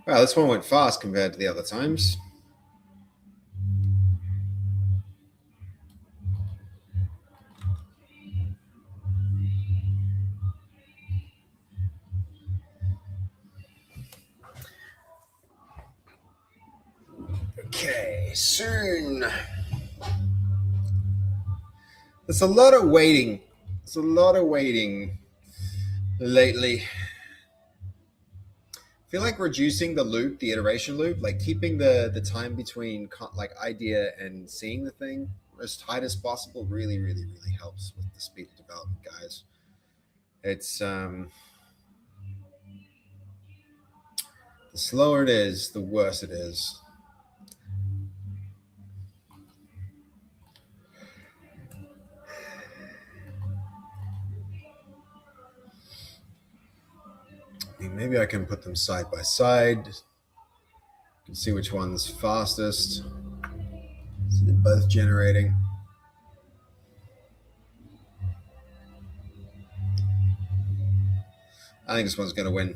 Wow, this one went fast compared to the other times. Okay, soon. There's a lot of waiting. Lately. I feel like reducing the loop, the iteration loop, like keeping the time between like idea and seeing the thing as tight as possible really helps with the speed of development, guys. It's the slower it is, the worse it is. Maybe I can put them side by side. You can see which one's fastest. So they're both generating. I think this one's going to win.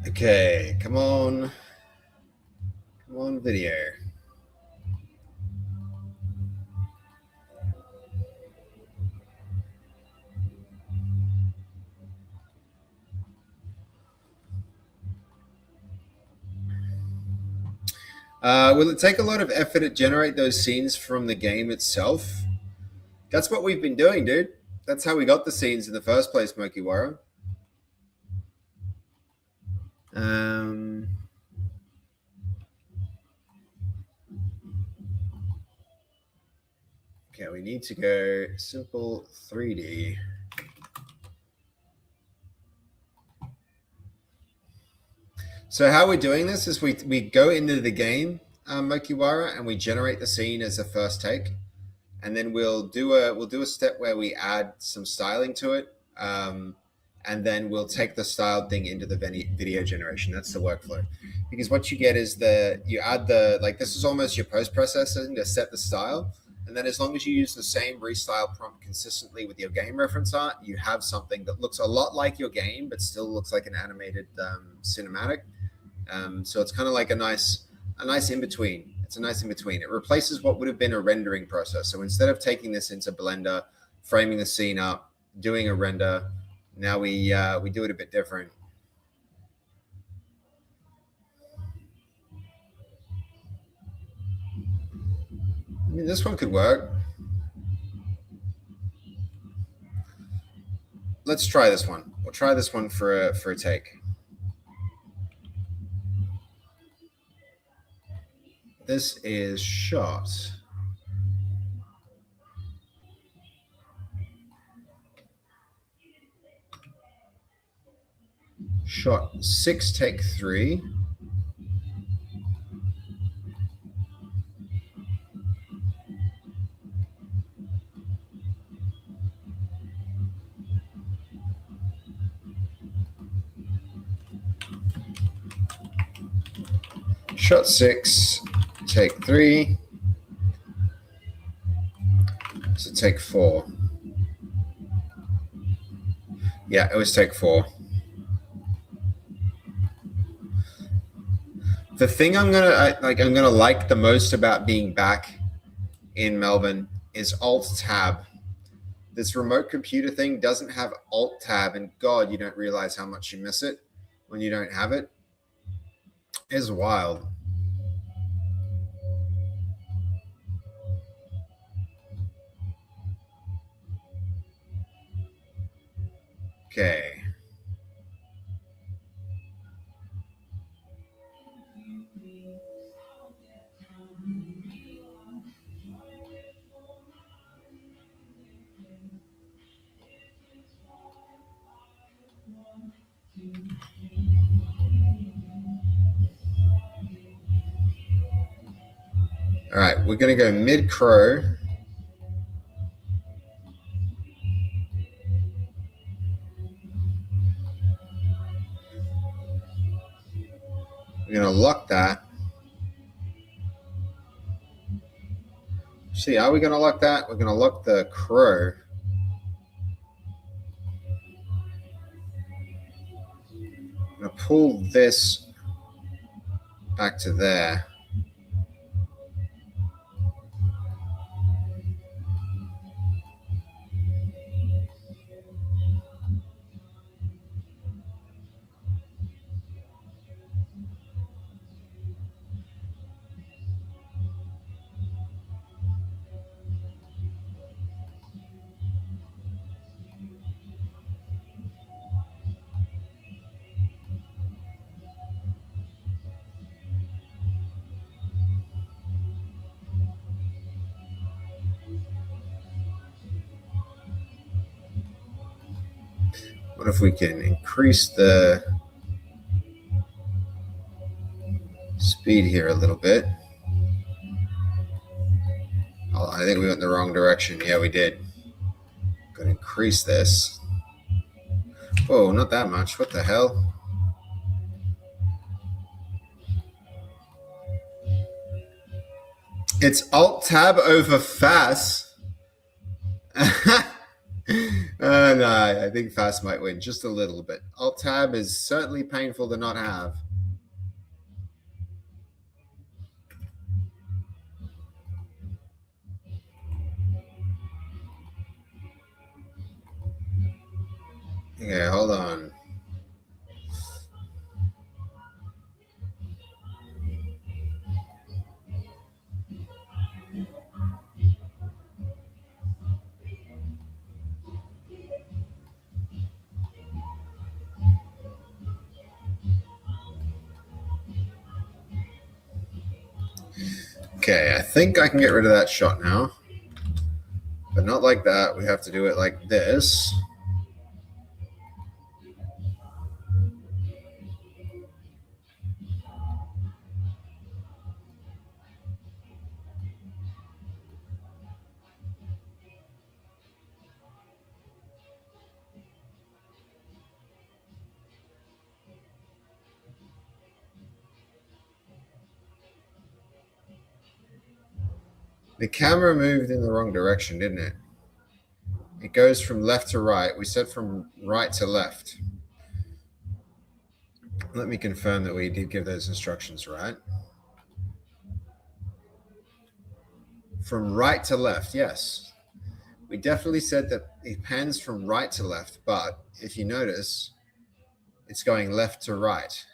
Okay, come on. Come on, video. Will it take a lot of effort to generate those scenes from the game itself? That's what we've been doing, dude. That's how we got the scenes in the first place, Mokiwara. Okay, we need to go simple 3D. So how we're doing this is we go into the game, Mokiwara, and we generate the scene as a first take, and then we'll do a step where we add some styling to it, and and then we'll take the styled thing into the video generation. That's the workflow. Because what you get is you add this is almost your post processing to set the style. And then as long as you use the same restyle prompt consistently with your game reference art, you have something that looks a lot like your game, but still looks like an animated cinematic. So it's kind of like a nice in between. It's a nice in between. It replaces what would have been a rendering process. So instead of taking this into Blender, framing the scene up, doing a render, now we do it a bit different. I mean, this one could work. Let's try this one. We'll try this one for a take. This is shot. Shot 6, take 3. Shot 6, take 3. So take 4. Yeah, it was take 4. The thing I'm gonna like the most about being back in Melbourne is Alt Tab. This remote computer thing doesn't have Alt Tab, and God, you don't realize how much you miss it when you don't have it. It's wild. Okay. All right, we're going to go mid-crow. We're going to lock that. See, are we going to lock that? We're going to lock the crow. I'm going to pull this back to there. What if we can increase the speed here a little bit? Oh, I think we went in the wrong direction. Yeah, we did. Gonna increase this. Whoa, not that much. What the hell? It's Alt Tab over Fast. No, I think Fast might win just a little bit. Alt Tab is certainly painful to not have. Okay, hold on. Okay, I think I can get rid of that shot now. But not like that. We have to do it like this. The camera moved in the wrong direction, didn't it? It goes from left to right. We said from right to left. Let me confirm that we did give those instructions right. From right to left, yes. We definitely said that it pans from right to left, but if you notice, it's going left to right.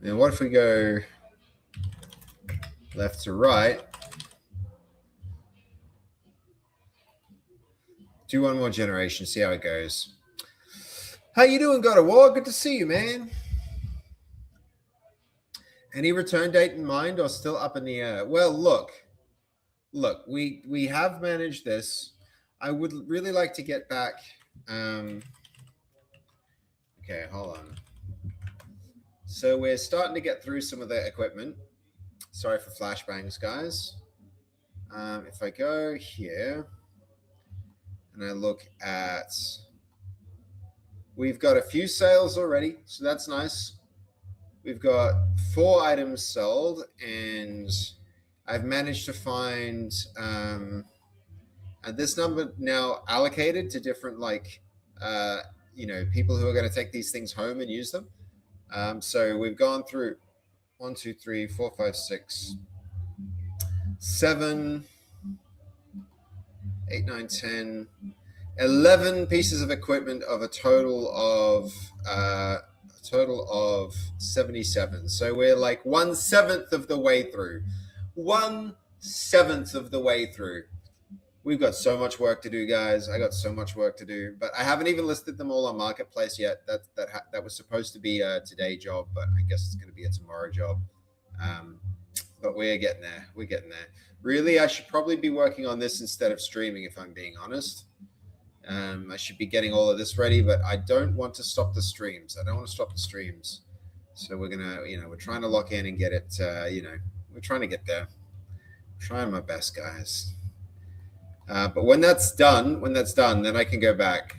And what if we go left to right? Do one more generation, see how it goes. How you doing, God of War? Good to see you, man. Any return date in mind or still up in the air? Well, look, we have managed this. I would really like to get back. Okay, hold on. So we're starting to get through some of the equipment. Sorry for flashbangs, guys. If I go here and I look at, we've got a few sales already, so that's nice. We've got 4 items sold, and I've managed to find this number now allocated to different, like, people who are going to take these things home and use them. So we've gone through 1, 2, 3, 4, 5, 6, 7, 8, 9, 10, 11 pieces of equipment of a total of 77. So we're like 1/7 of the way through. 1/7 of the way through. We've got so much work to do, guys. I got so much work to do, but I haven't even listed them all on Marketplace yet. That was supposed to be a today job, but I guess it's going to be a tomorrow job. But we're getting there. We're getting there. Really, I should probably be working on this instead of streaming, if I'm being honest. I should be getting all of this ready, but I don't want to stop the streams. I don't want to stop the streams. So we're gonna, we're trying to lock in and get it. We're trying to get there. I'm trying my best, guys. But when that's done, then I can go back.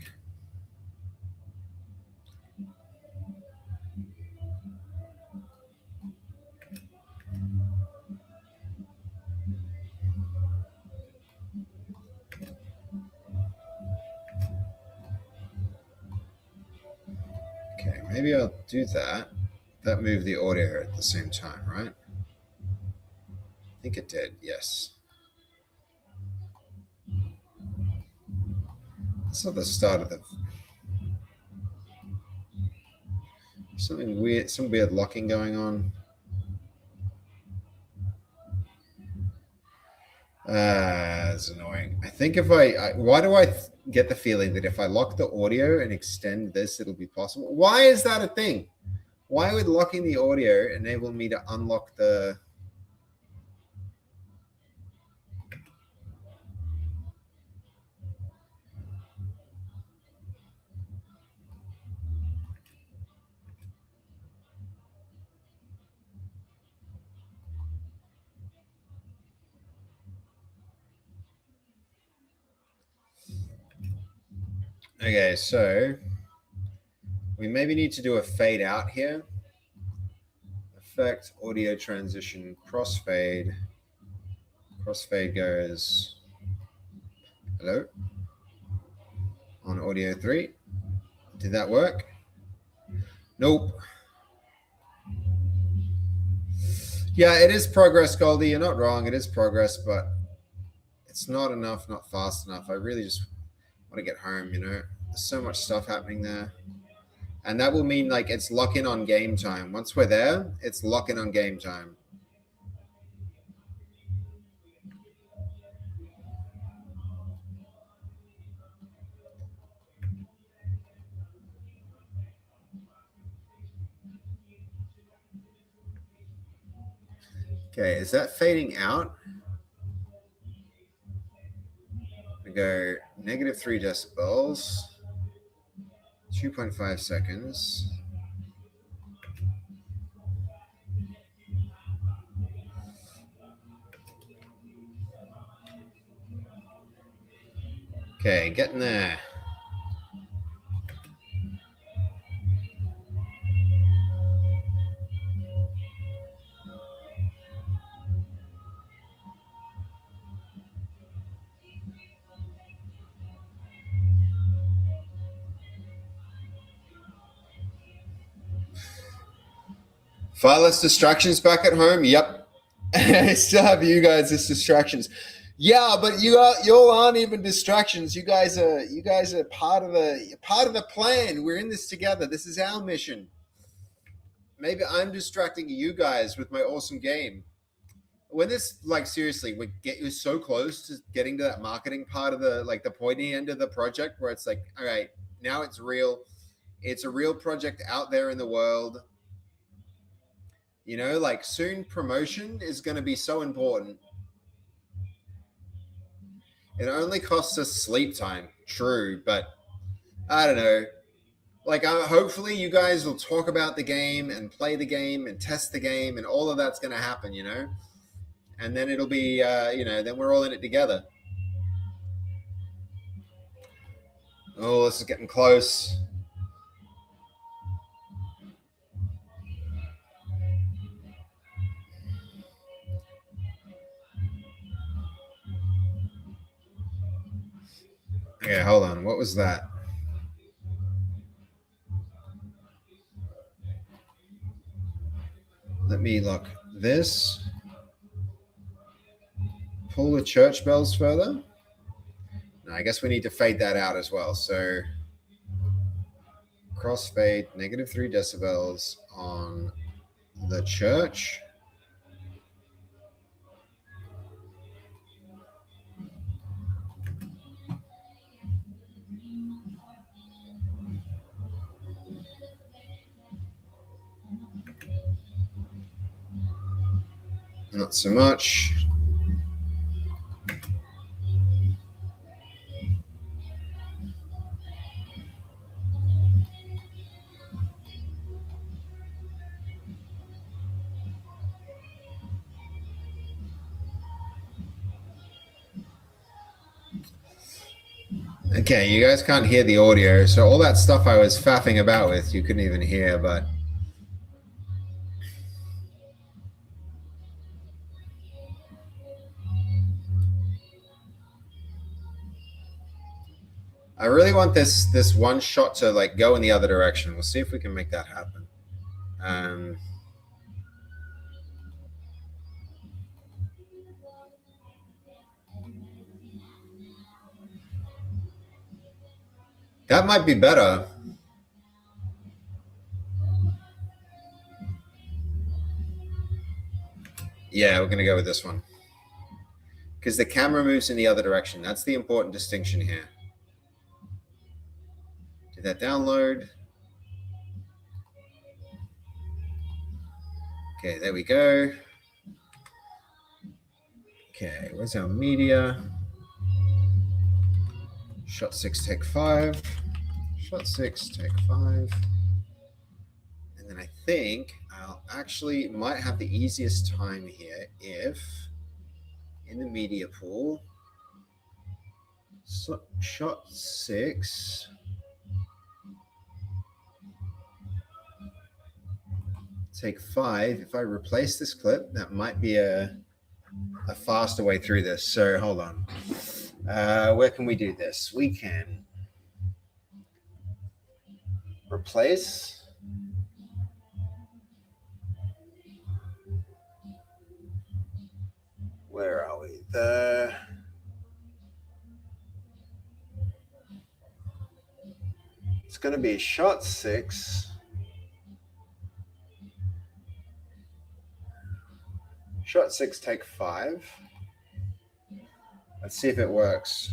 Okay, maybe I'll do that. That moved the audio at the same time, right? I think it did, yes. That's not the start of the... Something weird, some weird locking going on. It's annoying. I think if why do I get the feeling that if I lock the audio and extend this, it'll be possible? Why is that a thing? Why would locking the audio enable me to unlock the... Okay, so we maybe need to do a fade out here. Effect, audio transition, crossfade. Crossfade goes, hello, on audio 3. Did that work? Nope. Yeah, it is progress, Goldie. You're not wrong. It is progress, but it's not enough, not fast enough. I really just want to get home, There's so much stuff happening there. And that will mean, like, it's lock-in on game time. Once we're there, it's lock-in on game time. Okay, is that fading out? We go -3 decibels. 2.5 seconds. Okay, getting there. Far less distractions back at home. Yep. I still have you guys as distractions. Yeah, but you all aren't even distractions. You guys are part of the plan. We're in this together. This is our mission. Maybe I'm distracting you guys with my awesome game. When this, like, seriously, we get you so close to getting to that marketing part of the, like, the pointy end of the project where it's like, all right, now it's real. It's a real project out there in the world. You know, like, soon promotion is going to be so important. It only costs us sleep time, true, but I don't know. Like, hopefully you guys will talk about the game and play the game and test the game, and all of that's going to happen, you know? And then it'll be, then we're all in it together. Oh, this is getting close. Okay, hold on. What was that? Let me look. This. Pull the church bells further. No, I guess we need to fade that out as well. So crossfade -3 decibels on the church. Not so much. Okay, you guys can't hear the audio, so all that stuff I was faffing about with, you couldn't even hear, but I really want this one shot to, like, go in the other direction. We'll see if we can make that happen. That might be better. Yeah, we're going to go with this one. Because the camera moves in the other direction. That's the important distinction here. Did that download? Okay, there we go. Okay, where's our media? Shot 6, take 5. Shot 6, take 5. And then I think I'll actually might have the easiest time here if in the media pool, so shot 6. Take 5. If I replace this clip, that might be a faster way through this. So hold on. Where can we do this? We can replace. Where are we? It's going to be shot 6. Shot 6, take 5. Let's see if it works.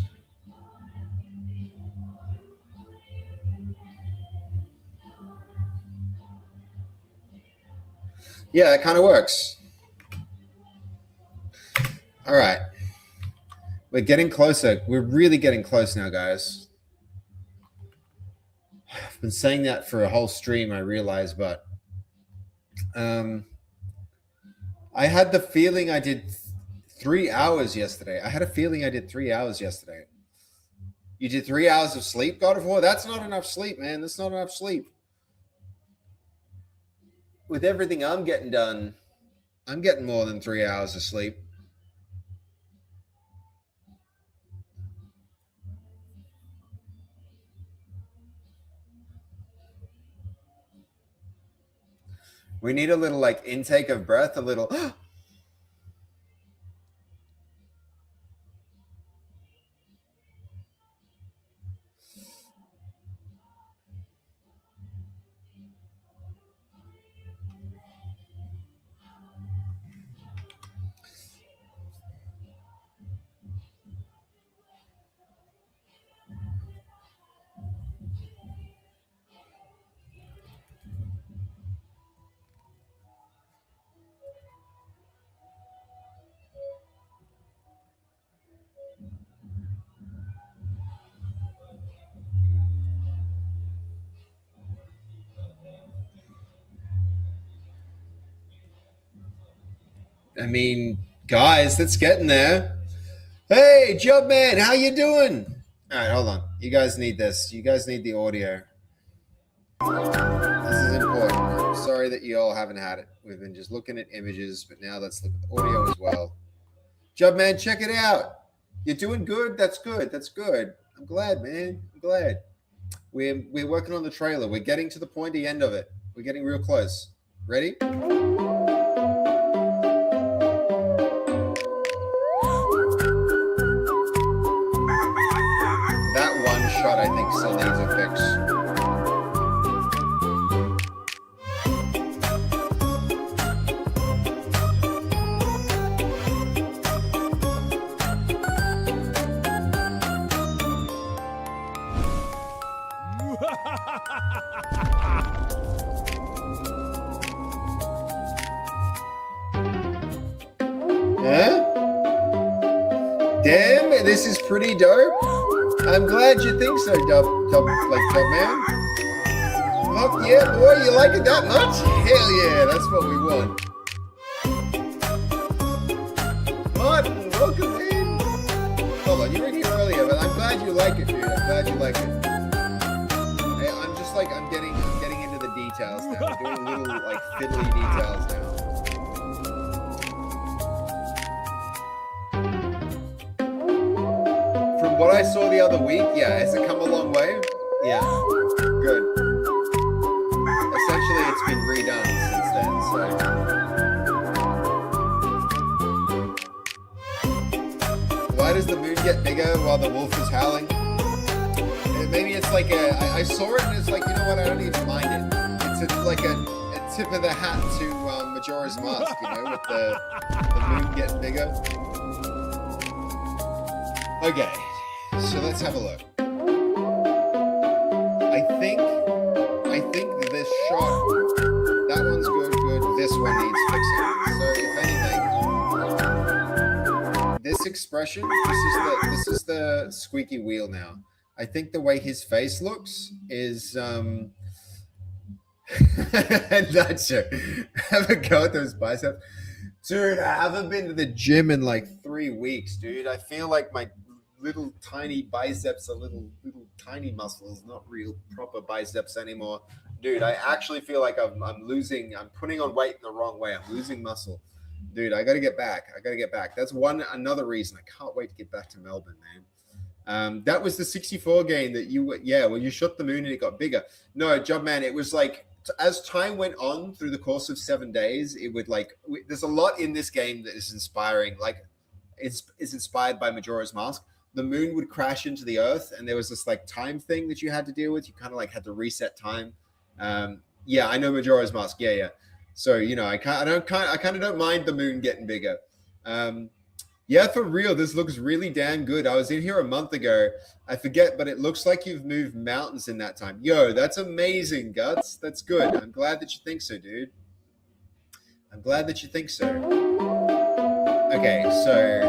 Yeah, it kind of works. All right. We're getting closer. We're really getting close now, guys. I've been saying that for a whole stream, I realize, but I had the feeling I did 3 hours yesterday. I had a feeling I did 3 hours yesterday. You did 3 hours of sleep, God of War? That's not enough sleep, man. That's not enough sleep. With everything I'm getting done, I'm getting more than 3 hours of sleep. We need a little like intake of breath, a little. I mean, guys, that's getting there. Hey, Jubman, how you doing? All right, hold on. You guys need this. You guys need the audio. This is important. I'm sorry that you all haven't had it. We've been just looking at images, but now let's look at the audio as well. Jubman, check it out. You're doing good. That's good. That's good. I'm glad, man. I'm glad. We're working on the trailer. We're getting to the pointy end of it. We're getting real close. Ready? That one shot, I think, still needs a fix. Huh? Damn, this is pretty dope. I'm glad you think so, Dubman. Fuck yeah, boy, you like it that much? Hell yeah, that's what we want. Martin, welcome in. Hold on, you were here earlier, but I'm glad you like it, dude. I'm glad you like it. Hey, I'm just like, I'm getting into the details now. I'm doing little like fiddly details now. What I saw the other week, yeah, has it come a long way? Yeah, good. Essentially, it's been redone since then, so. Why does the moon get bigger while the wolf is howling? Maybe it's like I saw it and it's like, you know what, I don't even mind it. It's like a tip of the hat to Majora's Mask, you know, with the moon getting bigger. Okay. So let's have a look. I think this shot, that one's good. This one needs fixing. So if anything, this expression, this is the squeaky wheel now. I think the way his face looks is not sure. Have a go at those biceps. Dude, I haven't been to the gym in like 3 weeks, dude. I feel like my little tiny biceps are little tiny muscles, not real proper biceps anymore. Dude, I actually feel like I'm putting on weight in the wrong way. I'm losing muscle. Dude, I got to get back. That's another reason. I can't wait to get back to Melbourne, man. That was the 64 game that you shot the moon and it got bigger. No, Jubman, it was like, as time went on through the course of 7 days, it would like, there's a lot in this game that is inspiring. Like, it's inspired by Majora's Mask. The moon would crash into the earth and there was this like time thing that you had to deal with. You kind of like had to reset time. Yeah, I know Majora's Mask. Yeah. So, you know, I kind of don't mind the moon getting bigger. Yeah, for real, this looks really damn good. I was in here a month ago. I forget, but it looks like you've moved mountains in that time. Yo, that's amazing, Guts. That's good. I'm glad that you think so, dude. I'm glad that you think so. Okay, so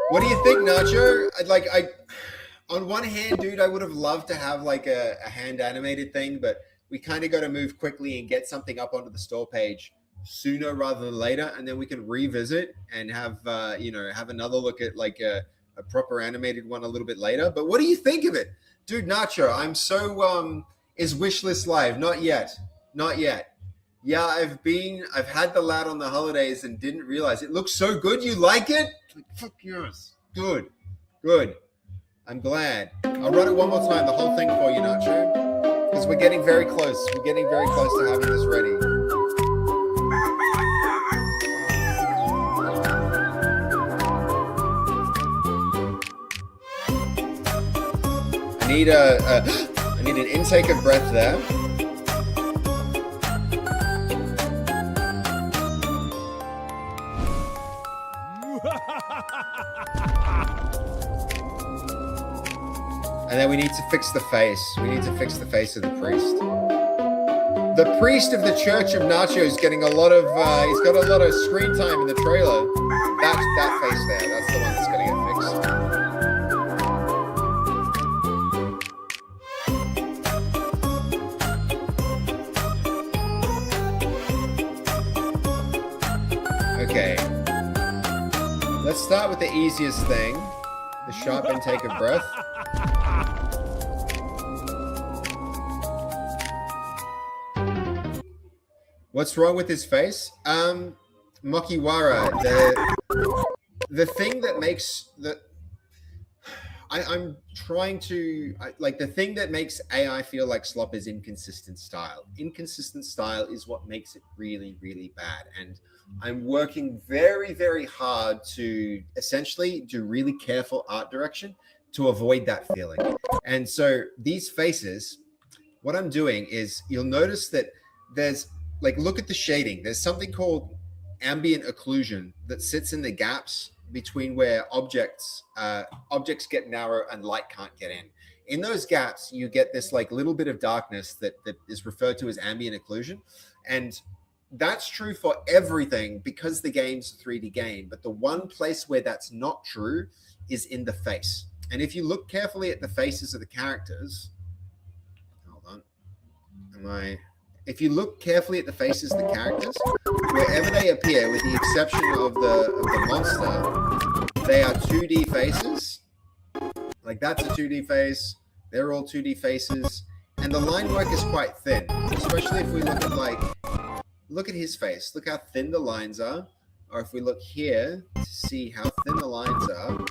what do you think, Nacho? On one hand, dude, I would have loved to have like a hand animated thing, but we kind of got to move quickly and get something up onto the store page sooner rather than later, and then we can revisit and have have another look at like a proper animated one a little bit later. But what do you think of it, dude? Nacho, I'm so is Wishlist live? Not yet. Yeah, I've had the lad on the holidays and didn't realize it looks so good. You like it? Fuck yours. Good. I'm glad. I'll run it one more time, the whole thing for you, Nacho, because we're getting very close. We're getting very close to having this ready. I need an intake of breath there. And then we need to fix the face. We need to fix the face of the priest. The priest of the Church of Nacho is getting a lot of, he's got a lot of screen time in the trailer. That face there, that's the one that's going to get fixed. Okay. Let's start with the easiest thing, the sharp intake of breath. What's wrong with his face? Mokiwara, the thing that makes the I'm trying to like the thing that makes AI feel like slop is inconsistent style. Inconsistent style is what makes it really, really bad. And I'm working very, very hard to essentially do really careful art direction to avoid that feeling. And so these faces, what I'm doing is you'll notice that there's like, look at the shading. There's something called ambient occlusion that sits in the gaps between where objects get narrow and light can't get in. In those gaps, you get this like little bit of darkness that is referred to as ambient occlusion. And that's true for everything because the game's a 3D game. But the one place where that's not true is in the face. And if you look carefully at the faces of the characters, hold on, if you look carefully at the faces of the characters, wherever they appear, with the exception of the monster, they are 2D faces. Like that's a 2D face. They're all 2D faces. And the line work is quite thin, especially if we look at his face. Look how thin the lines are. Or if we look here to see how thin the lines are,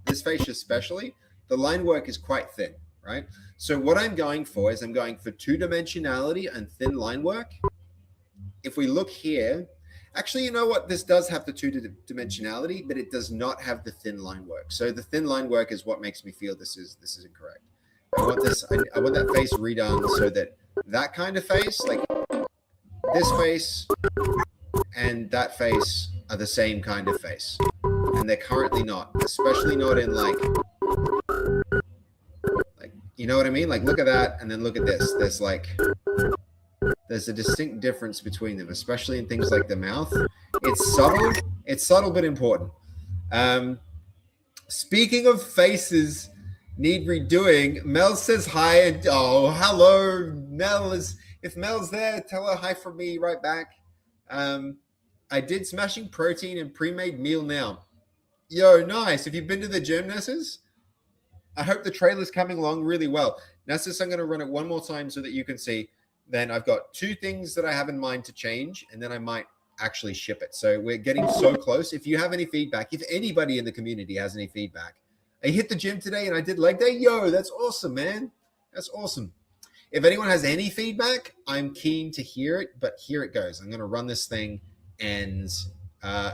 this face especially, the line work is quite thin, right? So what I'm going for is I'm going for two-dimensionality and thin line work. If we look here, actually, you know what? This does have the two-dimensionality, but it does not have the thin line work. So the thin line work is what makes me feel this is incorrect. I want that face redone so that kind of face, like this face and that face, are the same kind of face. And they're currently not, especially not in like, you know what I mean? Like, look at that, and then look at this. There's a distinct difference between them, especially in things like the mouth. It's subtle, but important. Speaking of faces need redoing, Mel says hi, and oh, hello, Mel. If Mel's there, tell her hi from me right back. I did Smashing Protein and pre-made meal now. Yo, nice. Have you been to the gym, Nessus? I hope the trailer's coming along really well. Nessus, I'm going to run it one more time so that you can see. Then I've got two things that I have in mind to change, and then I might actually ship it. So we're getting so close. If you have any feedback, if anybody in the community has any feedback, I hit the gym today and I did leg day. Yo, that's awesome, man. That's awesome. If anyone has any feedback, I'm keen to hear it, but here it goes. I'm going to run this thing and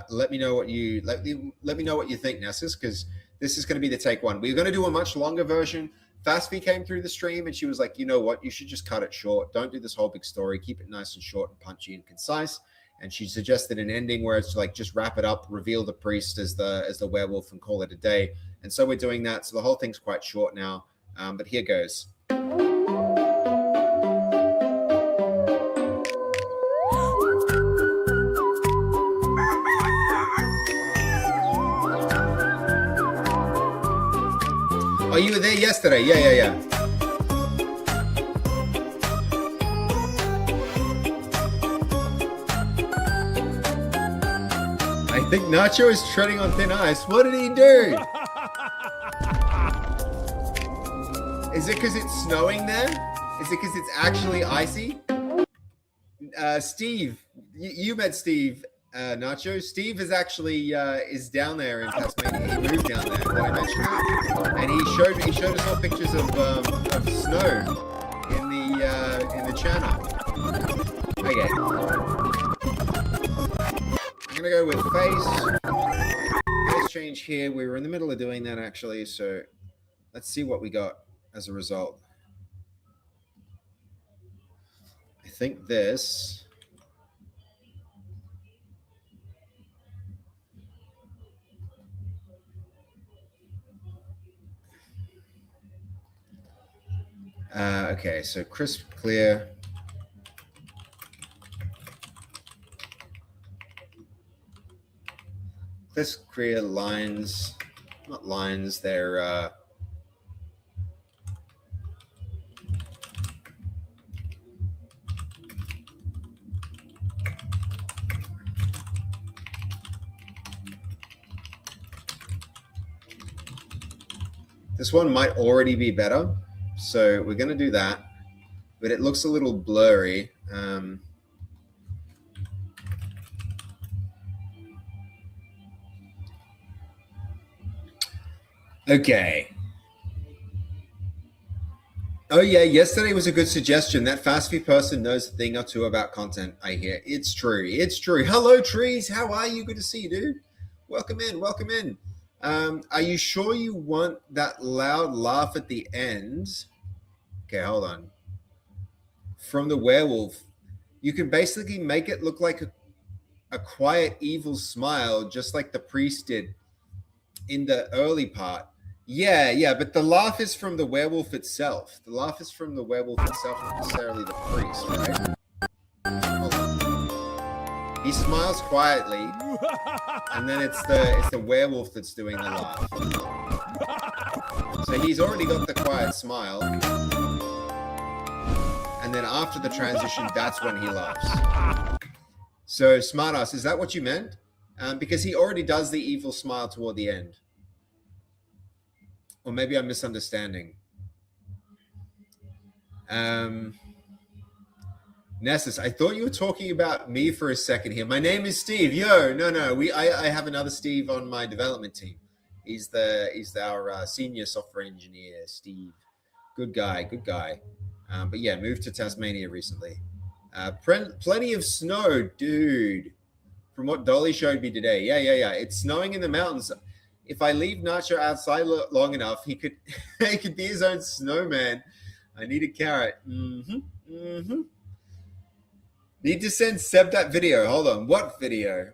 let me know what you think, Nessus, because this is going to be the take one. We're going to do a much longer version. Fastfee came through the stream and she was like, you know what? You should just cut it short. Don't do this whole big story. Keep it nice and short and punchy and concise. And she suggested an ending where it's like, just wrap it up, reveal the priest as the werewolf and call it a day. And so we're doing that. So the whole thing's quite short now. But here goes. Oh, you were there yesterday. Yeah. I think Nacho is treading on thin ice. What did he do? Is it because it's snowing there? Is it because it's actually icy? Steve, you met Steve, Nacho. Steve is actually is down there in Tasmania. He moved down there. Did I mention it? And he showed us all pictures of snow in the channel. Okay. I'm gonna go with face change here. We were in the middle of doing that actually, so let's see what we got as a result. I think this. Okay, so crisp, clear. Crisp, clear lines, not lines, they're this one might already be better. So we're going to do that, but it looks a little blurry. Okay. Oh yeah, yesterday was a good suggestion. That Fastfy person knows a thing or two about content, I hear. It's true. It's true. Hello, Trees. How are you? Good to see you, dude. Welcome in. Welcome in. Are you sure you want that loud laugh at the end? Okay, hold on. From the werewolf, you can basically make it look like a quiet, evil smile, just like the priest did in the early part. Yeah, but the laugh is from the werewolf itself. The laugh is from the werewolf itself, not necessarily the priest, right? Hold on. He smiles quietly, and then it's the werewolf that's doing the laugh. So he's already got the quiet smile, and then after the transition, that's when he laughs. So Smartass, is that what you meant? Because he already does the evil smile toward the end. Or maybe I'm misunderstanding. Nessus, I thought you were talking about me for a second here. My name is Steve. Yo, no. I have another Steve on my development team. He's our senior software engineer, Steve. Good guy. But yeah, moved to Tasmania recently. Plenty of snow, dude. From what Dolly showed me today. Yeah. It's snowing in the mountains. If I leave Nacho outside long enough, he could be his own snowman. I need a carrot. Need to send Seb that video. Hold on. What video?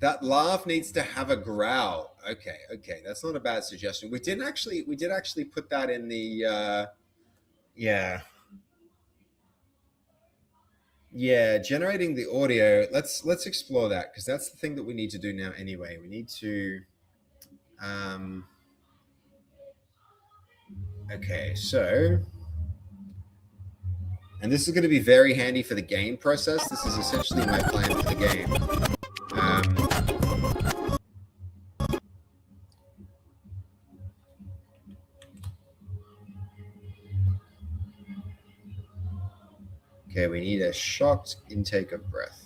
That laugh needs to have a growl. Okay. That's not a bad suggestion. We did actually put that in the Yeah, generating the audio. Let's explore that, because that's the thing that we need to do now anyway. We need to okay, so, and this is going to be very handy for the game process. This is essentially my plan for the game. Okay, we need a shocked intake of breath.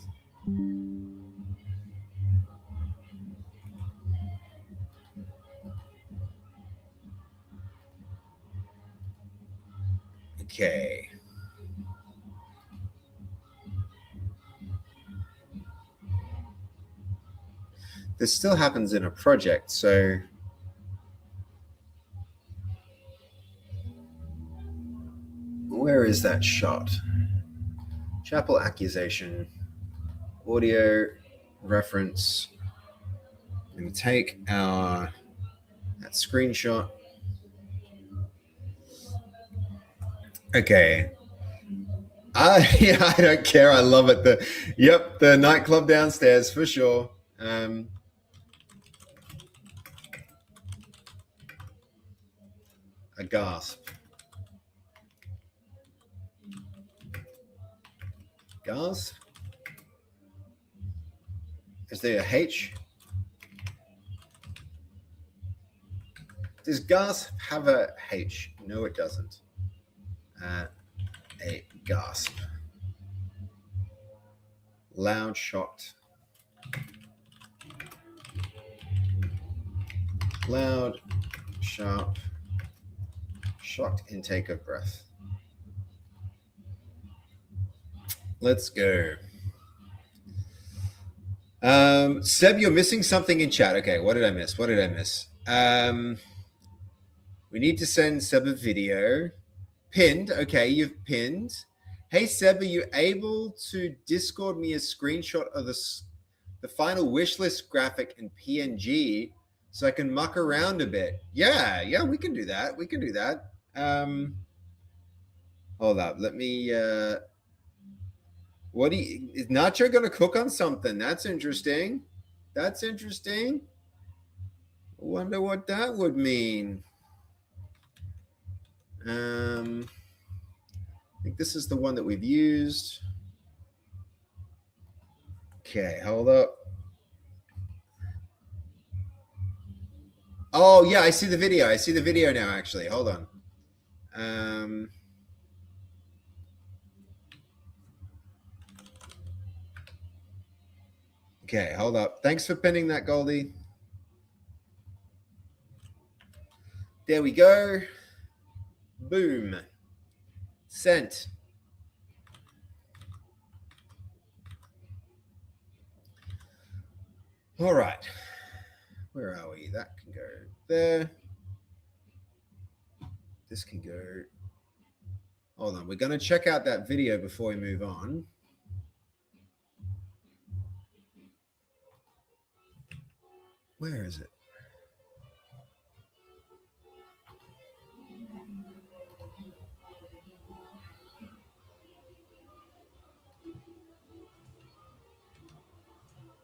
Okay. This still happens in a project, so where is that shot? Chapel accusation, audio reference. I'm going to take that screenshot. Okay. I don't care. I love it. The nightclub downstairs for sure. A gasp. Gasp. Is there a H? Does gasp have a H? No, it doesn't. A gasp. Loud, shocked. Loud, sharp, shocked intake of breath. Let's go. Seb, you're missing something in chat. Okay, what did I miss? We need to send Seb a video. Pinned. Okay, you've pinned. Hey, Seb, are you able to Discord me a screenshot of the final wish list graphic in PNG so I can muck around a bit? Yeah, we can do that. Hold up. Let me... is Nacho going to cook on something? That's interesting. I wonder what that would mean. I think this is the one that we've used. Okay, hold up. Oh, yeah, I see the video. Now, actually. Hold on. Okay, hold up. Thanks for pinning that, Goldie. There we go. Boom. Sent. All right. Where are we? That can go there. This can go. Hold on. We're going to check out that video before we move on. Where is it?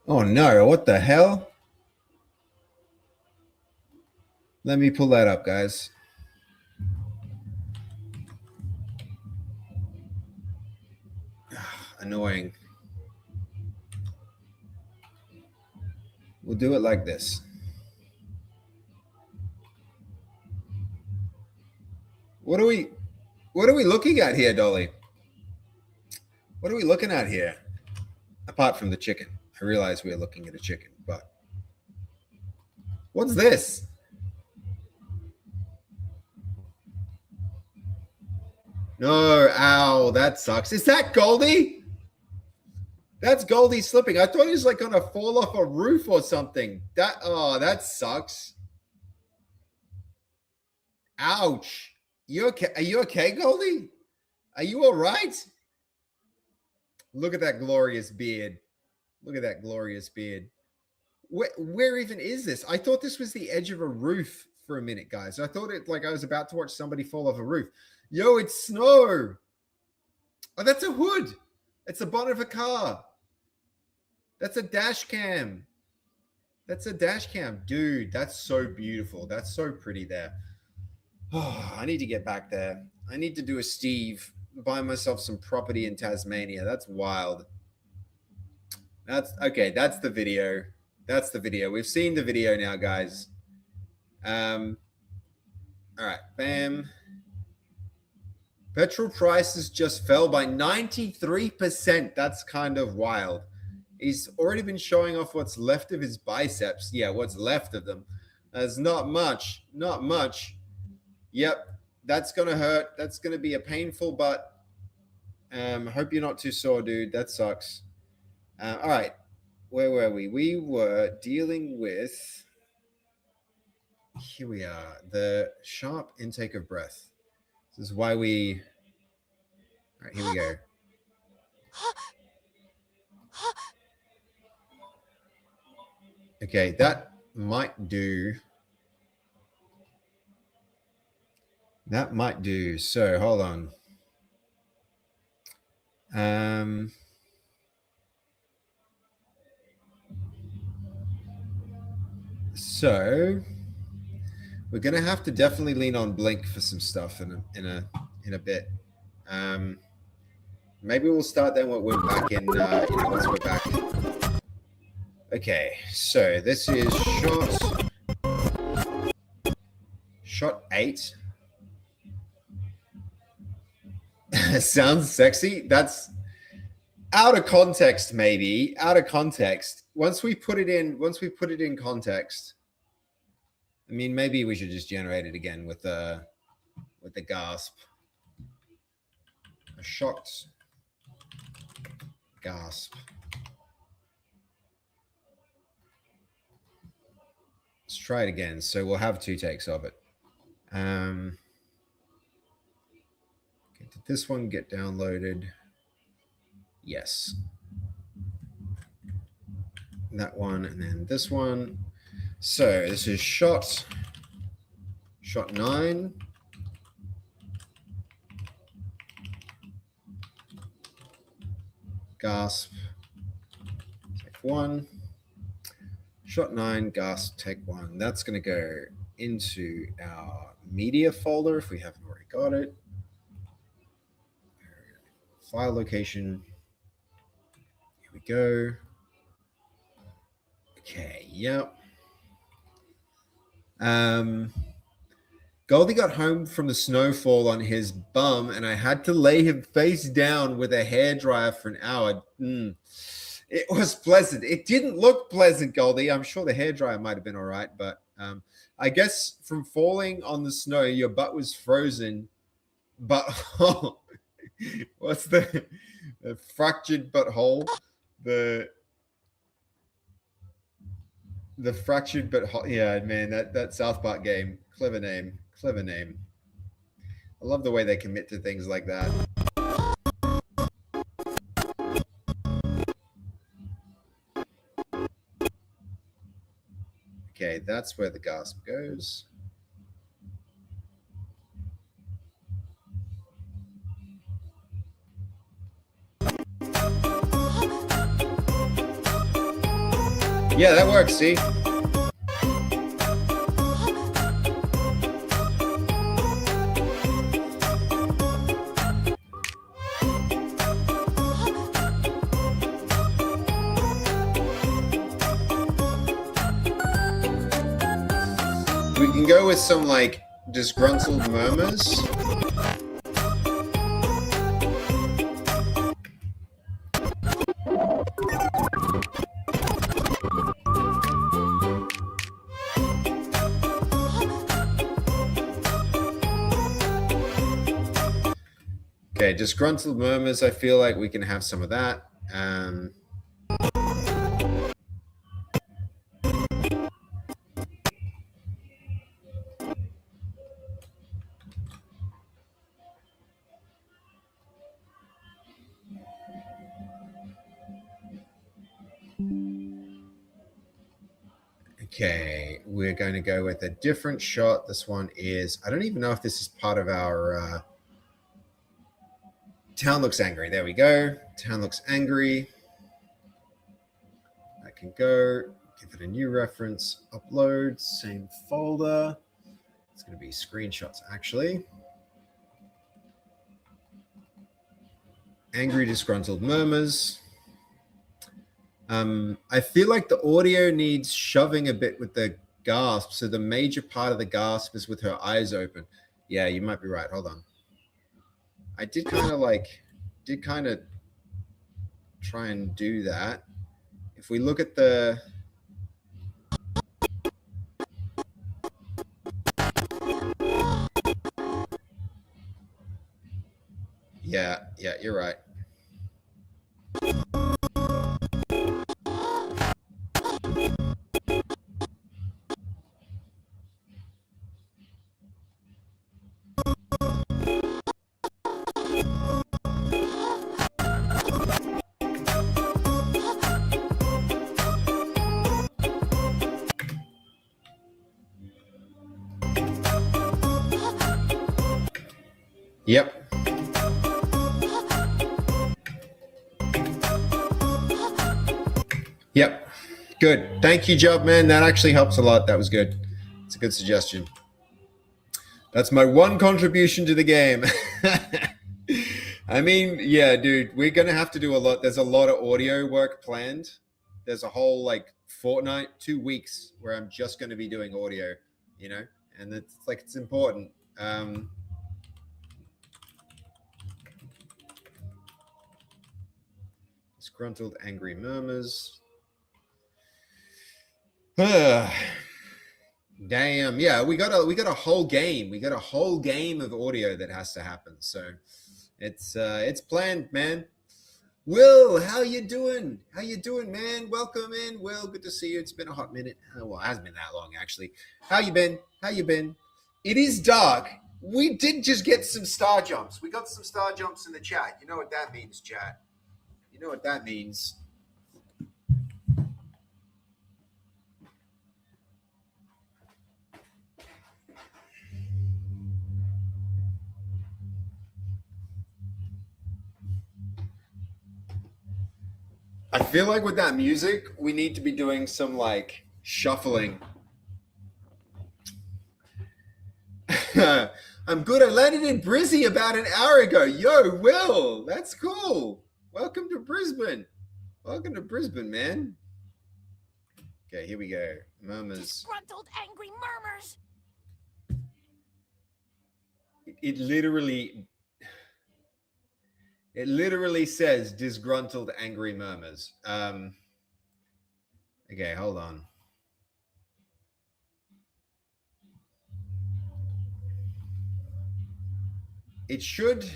Oh no, what the hell? Let me pull that up, guys. Annoying. We'll do it like this. What are we looking at here, Dolly? What are we looking at here? Apart from the chicken. I realize we're looking at a chicken, but what's this? No, ow, that sucks. Is that Goldie? That's Goldie slipping. I thought he was like gonna fall off a roof or something. That sucks. Ouch. You okay? Are you okay, Goldie? Are you all right? Look at that glorious beard. Where even is this? I thought this was the edge of a roof for a minute, guys. I thought it like I was about to watch somebody fall off a roof. Yo, it's snow. Oh, that's a hood. It's the bonnet of a car. That's a dash cam. Dude, that's so beautiful. That's so pretty there. Oh, I need to get back there. I need to do a Steve, buy myself some property in Tasmania. That's wild. That's okay. That's the video. We've seen the video now, guys. All right, bam. Petrol prices just fell by 93%. That's kind of wild. He's already been showing off what's left of his biceps. Yeah, what's left of them. There's not much. Yep, that's going to hurt. That's going to be a painful butt. Hope you're not too sore, dude. That sucks. All right, where were we? We were dealing with, here we are, the sharp intake of breath. This is why we, all right, here we go. Okay, that might do. So hold on. So We're gonna have to definitely lean on Blink for some stuff in a bit. Maybe we'll start then when we're back in. Once we're back. Okay, so this is shot 8. Sounds sexy. That's out of context, maybe out of context. Once we put it in context, I mean, maybe we should just generate it again with the gasp. A shocked gasp. Let's try it again. So we'll have 2 takes of it. Okay, did this one get downloaded? Yes. That one, and then this one. So this is shot 9. Gasp, take 1. Shot 9, gasp, take 1. That's going to go into our media folder if we haven't already got it. File location. Here we go. Okay, yep. Goldie got home from the snowfall on his bum, and I had to lay him face down with a hairdryer for an hour. It was pleasant. It didn't look pleasant, Goldie. I'm sure the hairdryer might have been all right, but I guess from falling on the snow, your butt was frozen. But what's the fractured butthole? The fractured butthole. Yeah, man, that South Park game. Clever name. Clever name. I love the way they commit to things like that. Okay, that's where the gasp goes. Yeah, that works, see? We can go with some like disgruntled murmurs. Okay, disgruntled murmurs. I feel like we can have some of that. Okay, we're going to go with a different shot. This one is, I don't even know if this is part of our Town Looks Angry. There we go. Town Looks Angry. I can go, give it a new reference, upload, same folder. It's going to be screenshots, actually. Angry Disgruntled Murmurs. I feel like the audio needs shoving a bit with the gasp. So the major part of the gasp is with her eyes open. Yeah, you might be right. Hold on. I did kind of try and do that. If we look at the yeah, you're right. Yep. Yep. Good. Thank you, Job, man. That actually helps a lot. That was good. It's a good suggestion. That's my one contribution to the game. I mean, yeah, dude, we're going to have to do a lot. There's a lot of audio work planned. There's a whole like fortnight, 2 weeks where I'm just going to be doing audio, you know, and it's like, it's important. Disgruntled, angry murmurs. Damn, yeah, we got a whole game. We got a whole game of audio that has to happen. So it's planned, man. Will, how you doing? How you doing, man? Welcome in, Will. Good to see you. It's been a hot minute. Well, it hasn't been that long, actually. How you been? How you been? It is dark. We did just get some star jumps. We got some star jumps in the chat. You know what that means, chat. You know what that means. I feel like with that music, we need to be doing some like shuffling. I'm good. I landed in Brizzy about an hour ago. Yo, Will, that's cool. Welcome to Brisbane. Welcome to Brisbane, man. Okay, here we go. Murmurs. Disgruntled, angry murmurs. It literally says disgruntled, angry murmurs. Okay, hold on. It should.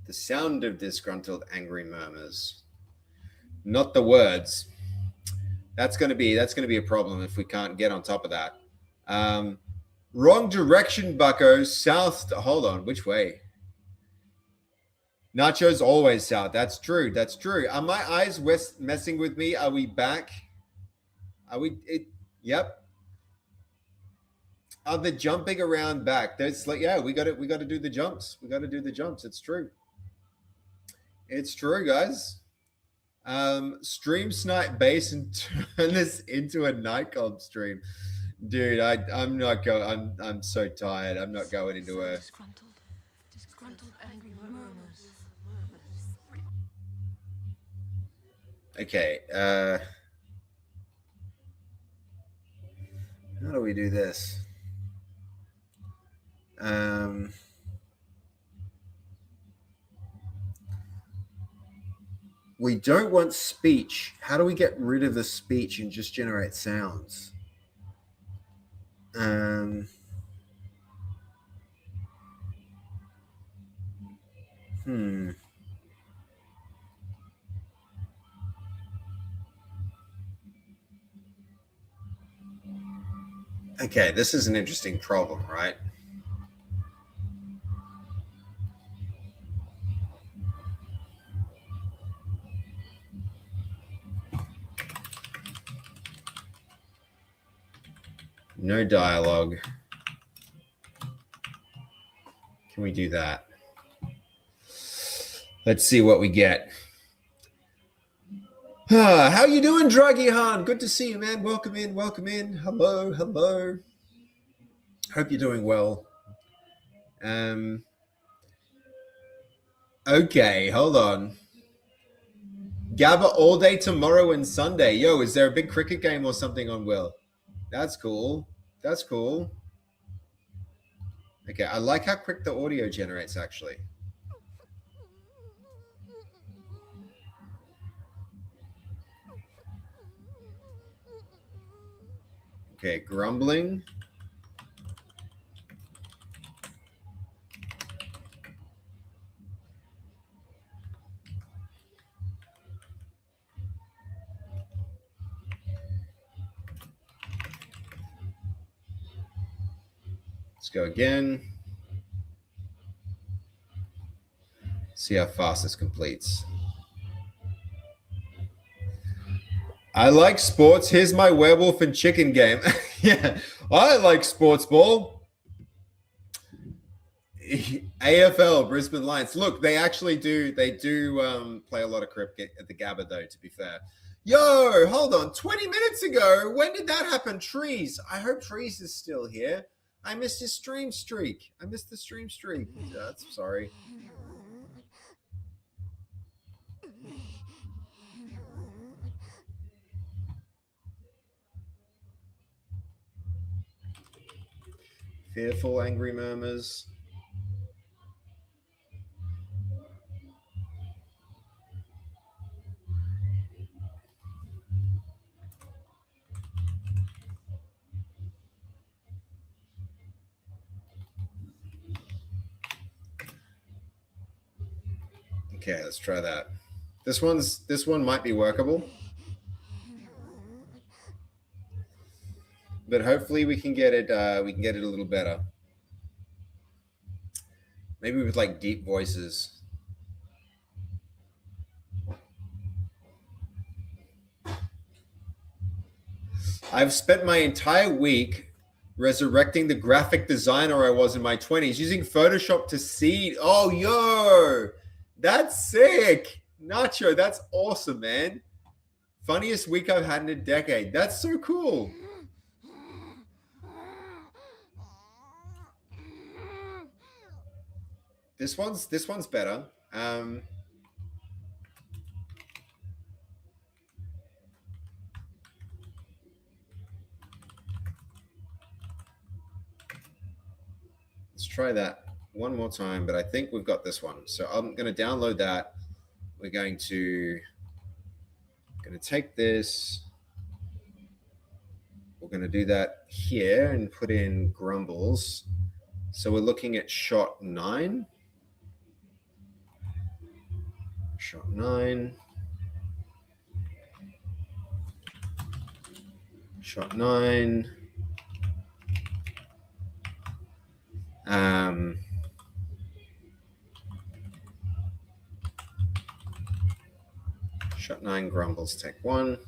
The sound of disgruntled, angry murmurs, not the words. That's going to be a problem if we can't get on top of that. Wrong direction, bucko. South. Hold on. Which way? Nacho's always south. That's true. That's true. Are my eyes messing with me? Are we back? Are we? Yep. Are the jumping around back? There's like, yeah, we got to do the jumps. We got to do the jumps. It's true. It's true, guys. Stream snipe base and turn this into a nightclub stream. Dude, I'm not going. I'm so tired. I'm not going into a. Disgruntled, angry murmurs. Okay. How do we do this? We don't want speech. How do we get rid of the speech and just generate sounds? Okay, this is an interesting problem, right? No dialogue. Can we do that? Let's see what we get. How you doing, Druggy Han? Good to see you, man. Welcome in. Welcome in. Hello. Hello. Hope you're doing well. Okay, hold on. Gabba all day tomorrow and Sunday. Yo, is there a big cricket game or something on Will? That's cool. That's cool. Okay, I like how quick the audio generates, actually. Okay, grumbling. Let's go again. See how fast this completes. I like sports. Here's my werewolf and chicken game. Yeah, I like sports ball. AFL, Brisbane Lions. Look, they actually do. They do play a lot of cricket at the Gabba, though, to be fair. Yo, hold on. 20 minutes ago. When did that happen? Trees. I hope Trees is still here. I missed his stream streak. I missed the stream streak. That's sorry. Fearful, angry murmurs. Okay, let's try that. This one might be workable. But hopefully we can get it a little better. Maybe with like deep voices. I've spent my entire week resurrecting the graphic designer I was in my 20s using Photoshop to seed. Oh, yo, that's sick. Nacho, that's awesome, man. Funniest week I've had in a decade. That's so cool. This one's better. Let's try that one more time, but I think we've got this one. So I'm going to download that. We're going to take this. We're going to do that here and put in grumbles. So we're looking at shot 9. Shot 9. Shot 9. Shot 9 grumbles, take 1.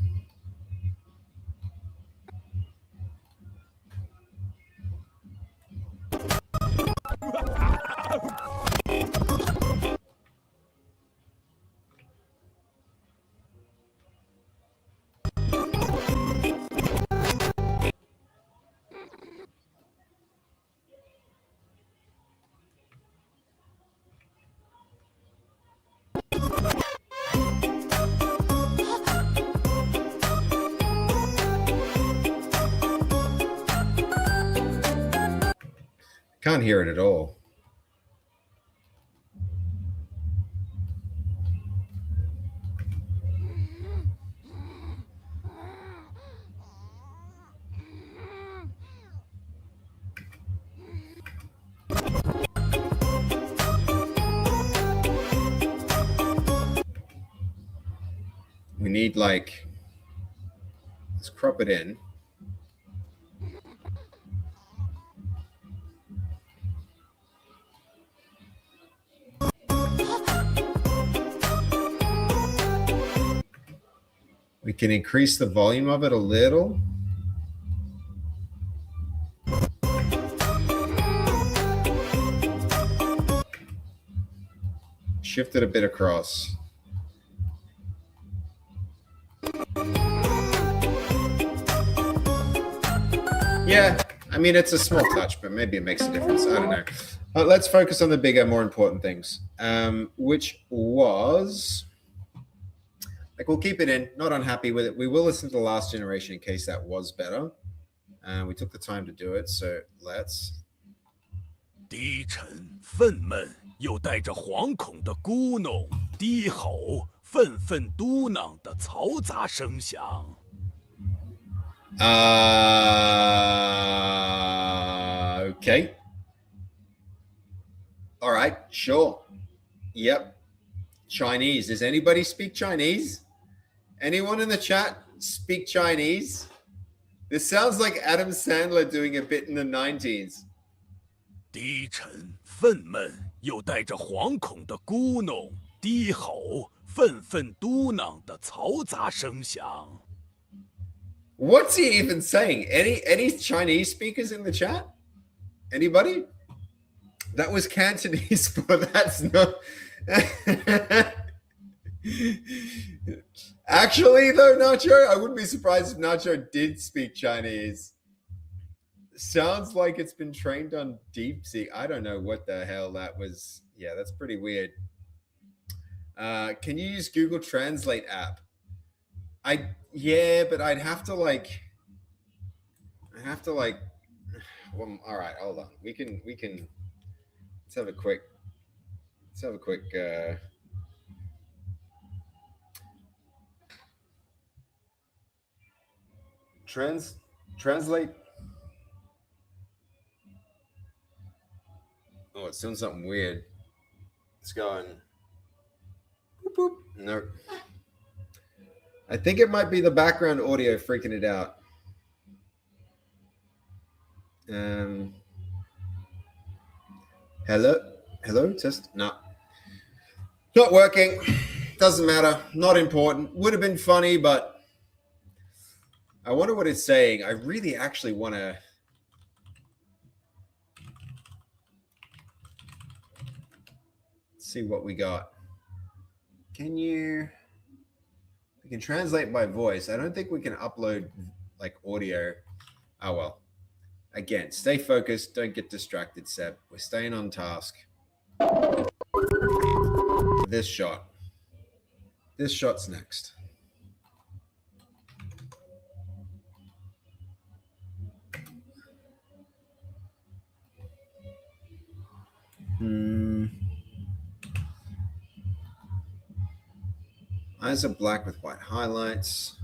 Can't hear it at all. We need like, let's crop it in. We can increase the volume of it a little. Shift it a bit across. Yeah, I mean, it's a small touch, but maybe it makes a difference. I don't know. Let's focus on the bigger, more important things, which was... Like, we'll keep it in, not unhappy with it. We will listen to the last generation in case that was better. We took the time to do it, so let's. 低沉、愤懑又带着惶恐的咕哝、低吼、愤愤嘟囔的嘈杂声响。Okay. All right, sure. Yep. Chinese. Does anybody speak Chinese? Anyone in the chat speak Chinese? This sounds like Adam Sandler doing a bit in the 90s. 低沉、愤懑又带着惶恐的咕哝、低吼、愤愤嘟囔的嘈杂声响。What's he even saying? Any Chinese speakers in the chat? Anybody? That was Cantonese, but that's not. Actually, though, Nacho, I wouldn't be surprised if Nacho did speak Chinese. Sounds like it's been trained on DeepSeek. I don't know what the hell that was. Yeah, that's pretty weird. Can you use Google Translate app? Yeah, but I'd have to like. Well, all right, hold on. We can. Let's have a quick. Translate. Oh, it's doing something weird. It's going. Boop, boop. No. I think it might be the background audio freaking it out. Hello, test. No. Not working. Doesn't matter. Not important. Would have been funny, but I wonder what it's saying. I really actually want to. See what we got. We can translate by voice. I don't think we can upload like audio. Oh well. Again, stay focused. Don't get distracted, Seb. We're staying on task. This shot. This shot's next. Eyes are black with white highlights.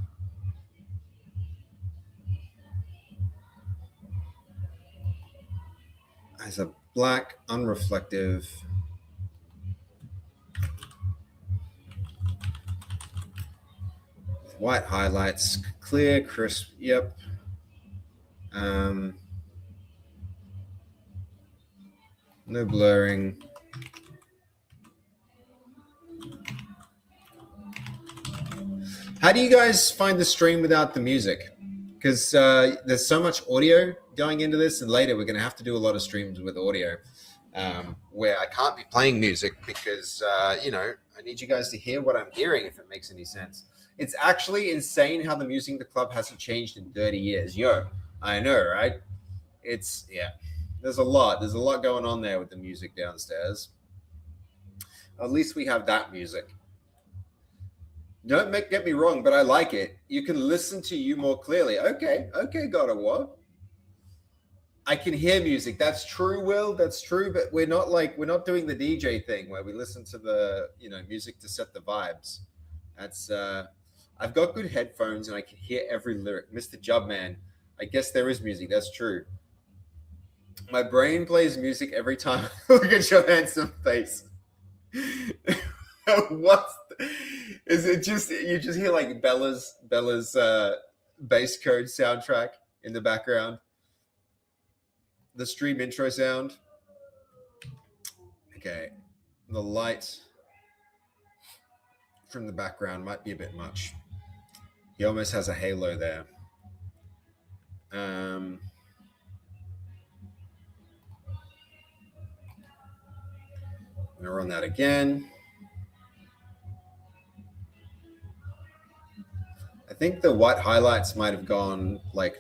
Eyes are black, unreflective. With white highlights, clear, crisp. Yep. No blurring. How do you guys find the stream without the music? Because there's so much audio going into this, and later we're going to have to do a lot of streams with audio where I can't be playing music because, I need you guys to hear what I'm hearing, if it makes any sense. It's actually insane how the music in the club hasn't changed in 30 years. Yo, I know, right? There's a lot going on there with the music downstairs. At least we have that music. Don't get me wrong, but I like it. You can listen to you more clearly. Okay, God of War. I can hear music. That's true, Will. That's true, but we're not doing the DJ thing where we listen to the, music to set the vibes. That's I've got good headphones and I can hear every lyric. Mr. Jubman, I guess there is music. That's true. My brain plays music every time I look at your handsome face. Is it just you just hear like Bella's bass code soundtrack in the background? The stream intro sound. Okay. The light from the background might be a bit much. He almost has a halo there. We'll run that again. I think the white highlights might have gone like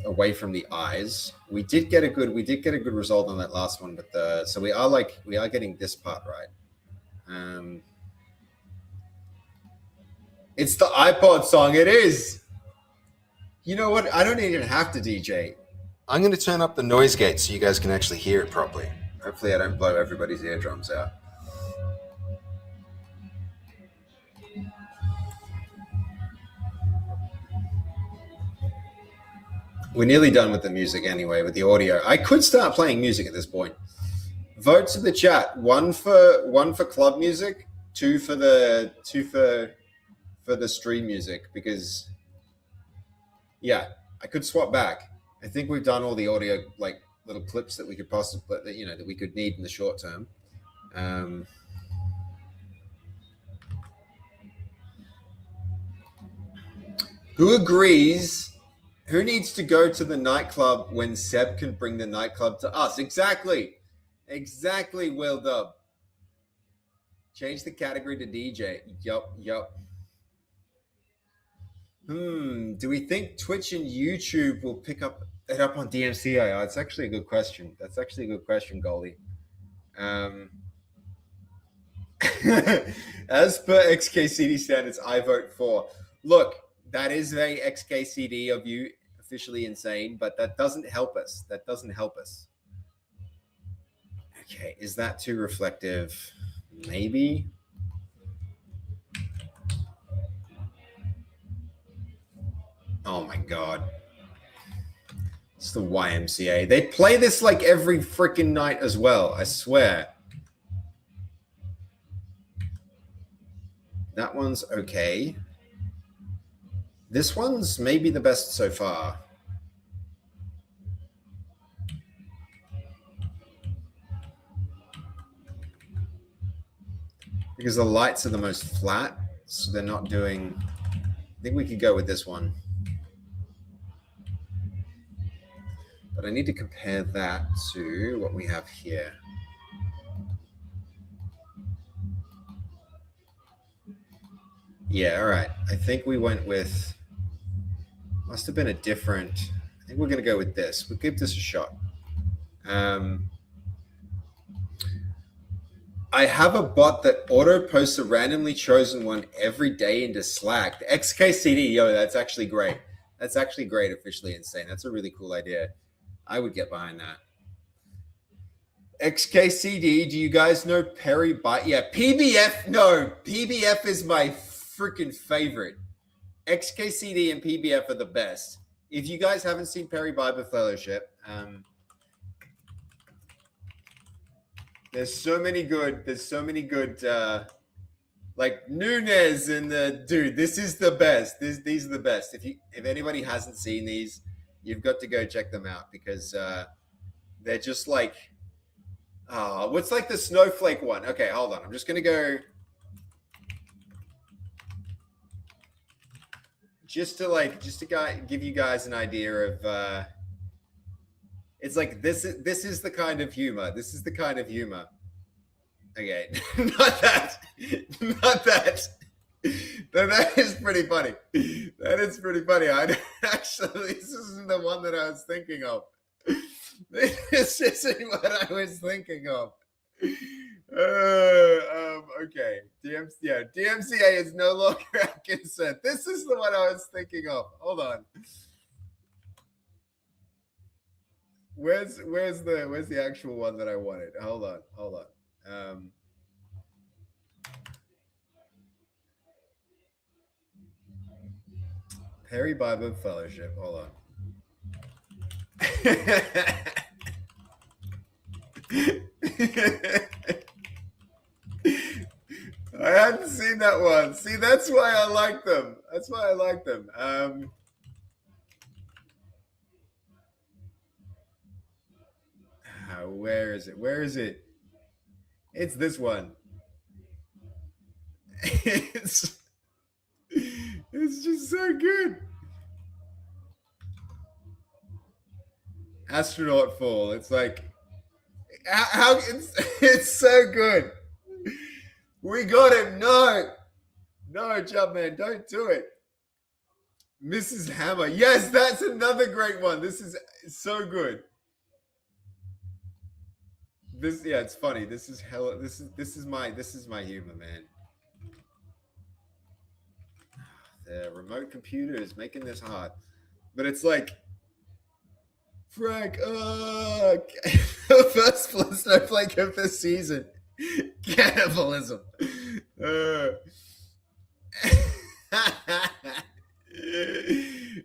away from the eyes. We did get a good result on that last one, but so we are getting this part right. It's the iPod song. It is. You know what? I don't even have to DJ. I'm going to turn up the noise gate so you guys can actually hear it properly. Hopefully I don't blow everybody's eardrums out. We're nearly done with the music anyway, with the audio. I could start playing music at this point. Votes in the chat. One for club music, two for the stream music, because I could swap back. I think we've done all the audio, like little clips that we could possibly, that we could need in the short term. Who agrees? Who needs to go to the nightclub when Seb can bring the nightclub to us? Exactly, Will Dub. Change the category to DJ. Yup. Do we think Twitch and YouTube will pick up it up on DMCA? Oh, it's actually a good question. That's actually a good question, Goldie. As per XKCD standards, I vote for. Look, that is very XKCD of you, officially insane, but that doesn't help us. That doesn't help us. Okay, is that too reflective? Maybe. Oh my God. It's the YMCA. They play this like every freaking night as well, I swear. That one's okay. This one's maybe the best so far. Because the lights are the most flat, so they're not doing... I think we could go with this one. But I need to compare that to what we have here. Yeah, all right. I think we went with... Must have been a different... I think we're going to go with this. We'll give this a shot. I have a bot that auto posts a randomly chosen one every day into Slack. The XKCD, yo, that's actually great. That's actually great, officially insane. That's a really cool idea. I would get behind that. XKCD, do you guys know Perry By? Yeah, PBF, no. PBF is my freaking favorite. XKCD and PBF are the best. If you guys haven't seen Perry Bible Fellowship, there's so many good, like Nunez and the dude, this is the best. These are the best. If anybody hasn't seen these, you've got to go check them out because they're just like, what's like the snowflake one? Okay, hold on. I'm just going to go just to give you guys an idea of, it's like, this is the kind of humor. This is the kind of humor. Okay, not that. That is pretty funny. That is pretty funny. Actually, this isn't the one that I was thinking of. This isn't what I was thinking of. Okay. DMCA is no longer at consent. This is the one I was thinking of. Hold on. Where's the actual one that I wanted? Hold on. Perry Bible Fellowship. Hold on. I hadn't seen that one. See, that's why I like them. Where is it? It's this one. It's just so good. Astronaut Fall. It's like, how it's so good. We got him. No, Jumpman, don't do it. Mrs. Hammer. Yes, that's another great one. This is so good. It's funny. This is my humor, man. The remote computer is making this hard, but it's like, Frank, first snowflake of the season, cannibalism.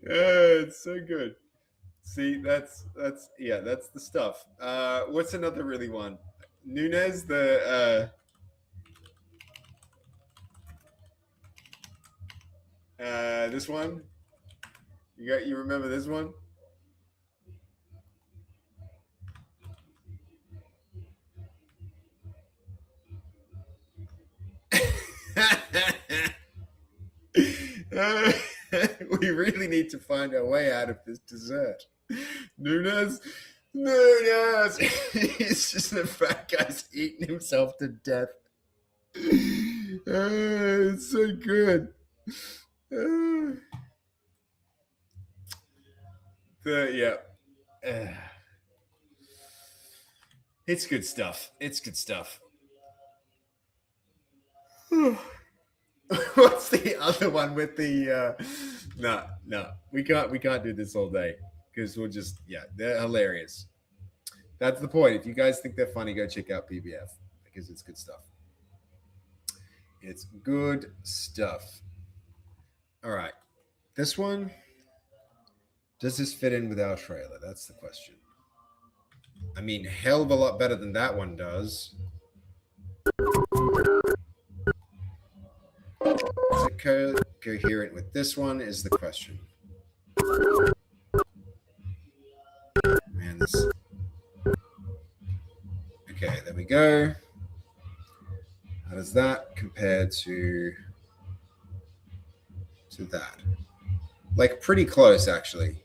It's so good. See, that's the stuff. What's another really one? Nunez, this one. You remember this one? We really need to find our way out of this dessert. Nunez. He's just a fat guy's eating himself to death. It's so good. Yeah. It's good stuff. It's good stuff. What's the other one with the no, we can't do this all day because we'll just they're hilarious. That's the point. If you guys think they're funny, go check out PBF because it's good stuff. It's good stuff. All right. This one, does this fit in with our trailer? That's the question. I mean, hell of a lot better than that one does. Is it coherent with this one is the question. Man, this... Okay, there we go. How does that compare to that? Like pretty close, actually.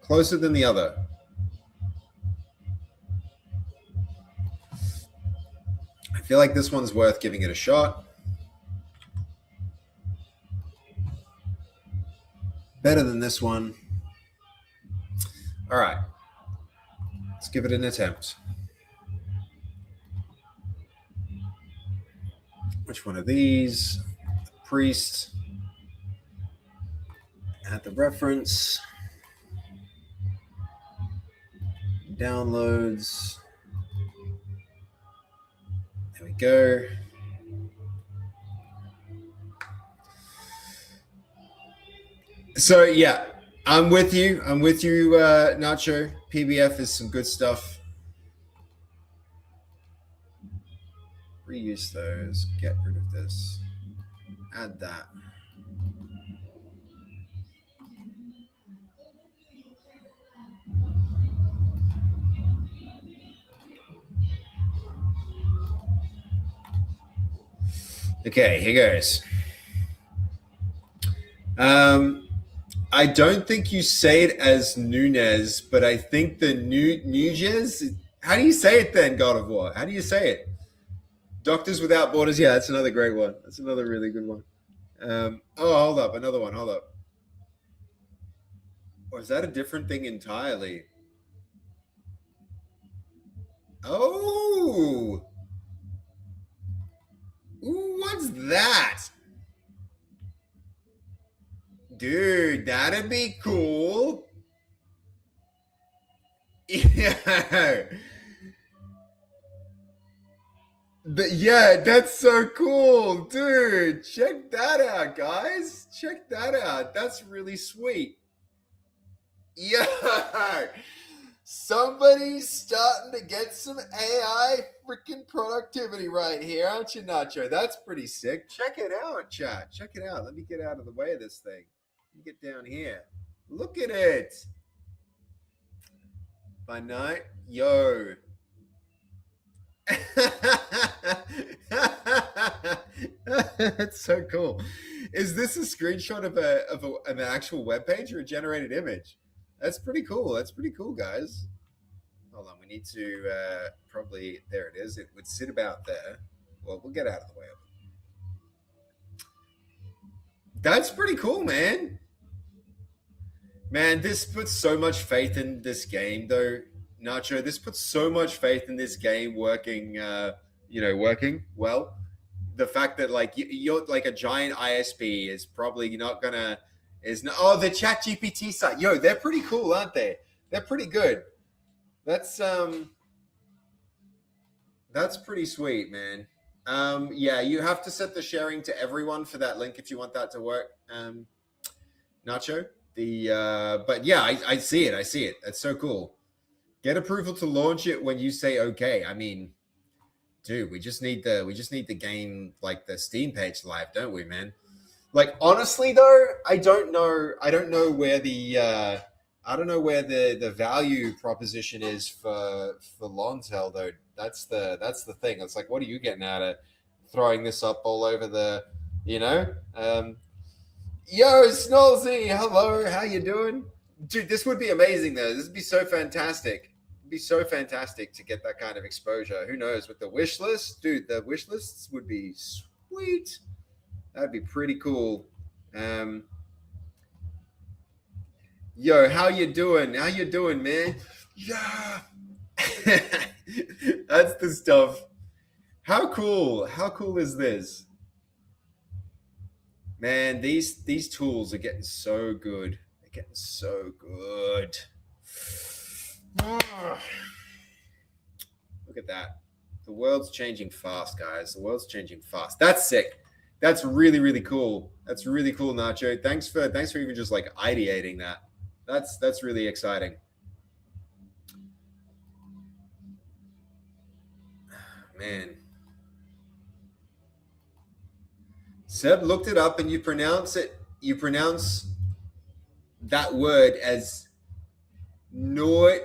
Closer than the other. I feel like this one's worth giving it a shot. Better than this one. All right. Let's give it an attempt. Which one of these? The priest. Add the reference. Downloads. There we go. So yeah, I'm with you, Nacho. PBF is some good stuff. Reuse those, get rid of this, add that. Okay, here goes. I don't think you say it as Nunez, but I think the Nunez. How do you say it then, God of War? How do you say it? Doctors Without Borders. Yeah, that's another great one. That's another really good one. Hold up. Another one. Hold up. Or is that a different thing entirely? Oh. Ooh, what's that? Dude, that'd be cool. Yeah. Yeah, that's so cool. Dude, check that out, guys. Check that out. That's really sweet. Yeah. Somebody's starting to get some AI freaking productivity right here, aren't you, Nacho? That's pretty sick. Check it out, chat. Check it out. Let me get out of the way of this thing. Let me get down here. Look at it. By night, yo. That's so cool. Is this a screenshot of an actual web page or a generated image? That's pretty cool. That's pretty cool, guys. Hold on. We need to probably... There it is. It would sit about there. Well, we'll get out of the way of it. That's pretty cool, man. Man, this puts so much faith in this game, though, Nacho. This puts so much faith in this game working, working well. The fact that, like, you're like a giant ISP is probably not going to... the ChatGPT site. Yo, they're pretty cool, aren't they? They're pretty good. That's pretty sweet, man. Yeah, you have to set the sharing to everyone for that link if you want that to work. Nacho. But yeah, I see it. I see it. That's so cool. Get approval to launch it when you say okay. I mean, dude, we just need the game, like the Steam page live, don't we, man? Like, honestly though, I don't know where the value proposition is for Lontel though. That's the thing. It's like, what are you getting out of throwing this up all over the, Yo, Snolzy, hello, how you doing? Dude, this would be amazing though. This would be so fantastic. It'd be so fantastic to get that kind of exposure. Who knows, with the wish list? Dude, the wish lists would be Sweet. That'd be pretty cool. Yo, how you doing? How you doing, man? Yeah. That's the stuff. How cool is this? Man, these tools are getting so good. They're getting so good. Look at that. The world's changing fast, guys. The world's changing fast. That's sick. That's really, really cool. That's really cool, Nacho. Thanks for even just like ideating that. That's really exciting. Man. Seb looked it up and you pronounce that word as Noyes,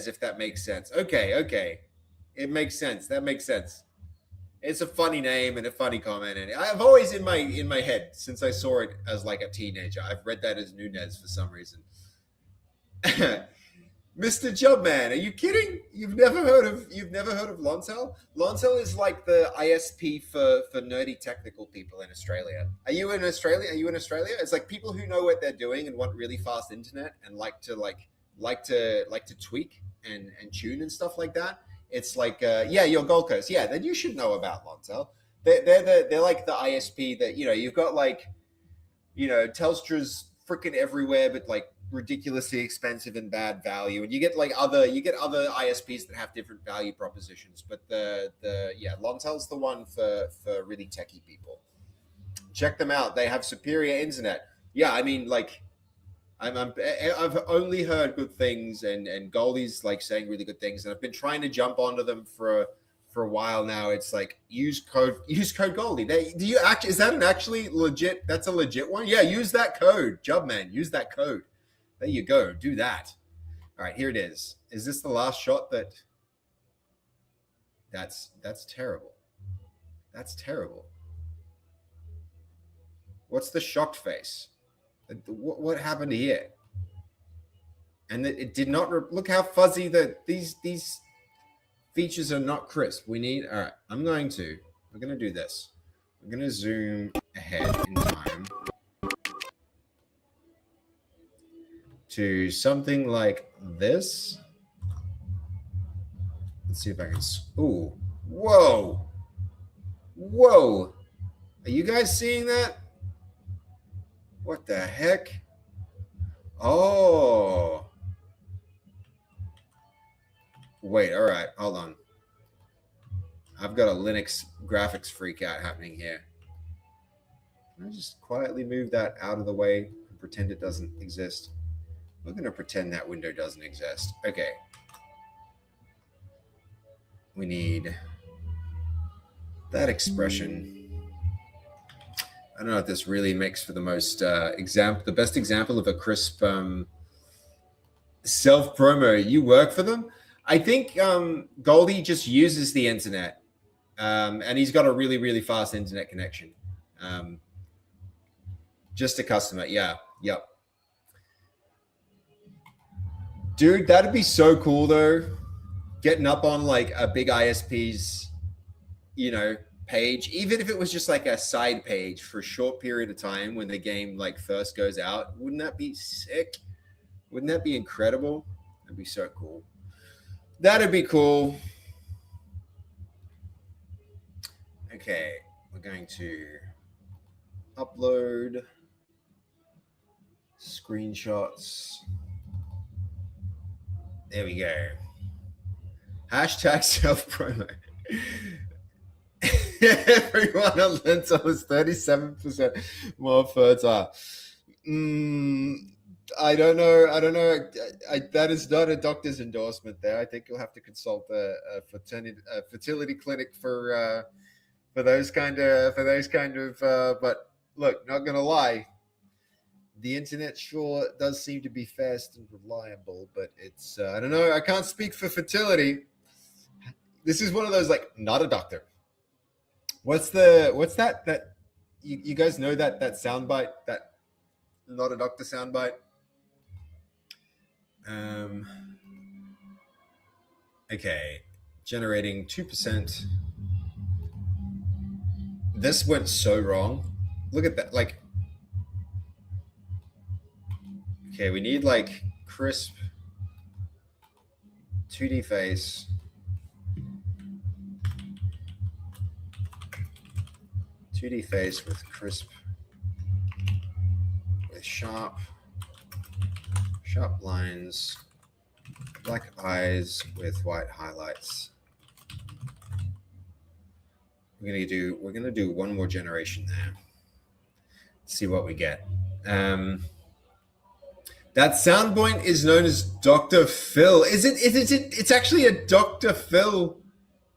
if that makes sense. Okay. It makes sense. That makes sense. It's a funny name and a funny comment, and I've always in my head since I saw it as like a teenager. I've read that as Nunez for some reason. Mr. Jubman, are you kidding? You've never heard of Lontel? Lontel is like the ISP for nerdy technical people in Australia. Are you in Australia? It's like people who know what they're doing and want really fast internet and like to tweak and tune and stuff like that. It's like you're Gold Coast. Yeah, then you should know about Lontel. They're like the ISP that you've got like Telstra's freaking everywhere, but like ridiculously expensive and bad value, and you get other ISPs that have different value propositions, but Lontel's the one for really techie people. Check them out. They have superior internet. Yeah, I mean, like I've only heard good things, and Goldie's like saying really good things, and I've been trying to jump onto them for a while now. It's like use code Goldie. Is that an actually legit? That's a legit one. Yeah, use that code, Jubman. Use that code. There you go. Do that. All right, here it is. Is this the last shot? That's terrible. That's terrible. What's the shocked face? What happened here? And it did not look how fuzzy these features are not crisp. All right, we're going to do this. We're going to zoom ahead in time to something like this. Let's see if I can. Ooh, whoa. Are you guys seeing that? What the heck? Oh. Wait, all right, hold on. I've got a Linux graphics freak out happening here. Can I just quietly move that out of the way and pretend it doesn't exist? We're going to pretend that window doesn't exist. Okay. We need that expression. I don't know if this really makes for the most the best example of a crisp self-promo. You work for them? I think Goldie just uses the internet, and he's got a really, really fast internet connection. Just a customer. Yeah. Yep. Dude, that'd be so cool though. Getting up on like a big ISP's, page, even if it was just like a side page for a short period of time when the game like first goes out. Wouldn't that be sick? Wouldn't that be incredible? That'd be so cool. That'd be cool. Okay, we're going to upload screenshots. There we go. Hashtag self-promo. Everyone on Lentil is 37% more fertile. I don't know. That is not a doctor's endorsement there. I think you'll have to consult a fertility clinic for those kind of. But look, not gonna lie, the internet sure does seem to be fast and reliable, but it's I don't know. I can't speak for fertility. This is one of those like not a doctor. What's that you guys know that soundbite, that not a doctor soundbite? Okay, generating 2%. This went so wrong. Look at that. Like, okay, we need like crisp 2D face. 2D face with crisp, with sharp lines, black eyes with white highlights. We're gonna do one more generation there. See what we get. That sound point is known as Dr. Phil. Is it? It's actually a Dr. Phil.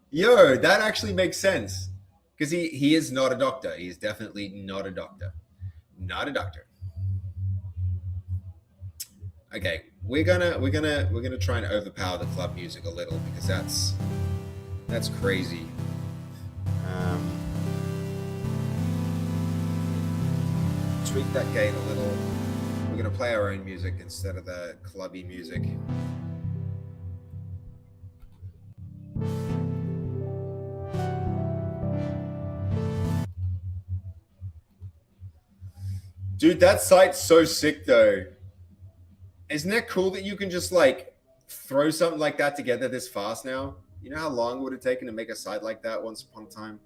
Yo, that actually makes sense. Because he is not a doctor. He's definitely not a doctor. Not a doctor. Okay, we're gonna try and overpower the club music a little because that's crazy. Tweak that gain a little. We're gonna play our own music instead of the clubby music. Dude, that site's so sick though. Isn't that cool that you can just like throw something like that together this fast now? You know how long it would have taken to make a site like that once upon a time?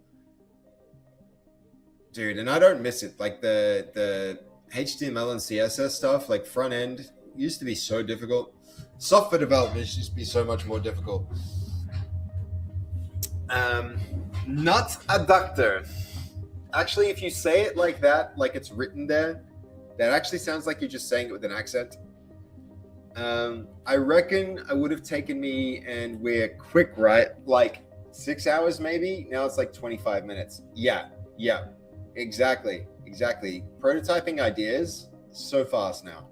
Dude, and I don't miss it. Like the HTML and CSS stuff, like front end, used to be so difficult. Software development used to be so much more difficult. Not a doctor. Actually, if you say it like that, like it's written there, that actually sounds like you're just saying it with an accent. I reckon it would have taken me, and we're quick, right? Like 6 hours maybe. Now it's like 25 minutes. Yeah, exactly. Prototyping ideas so fast now.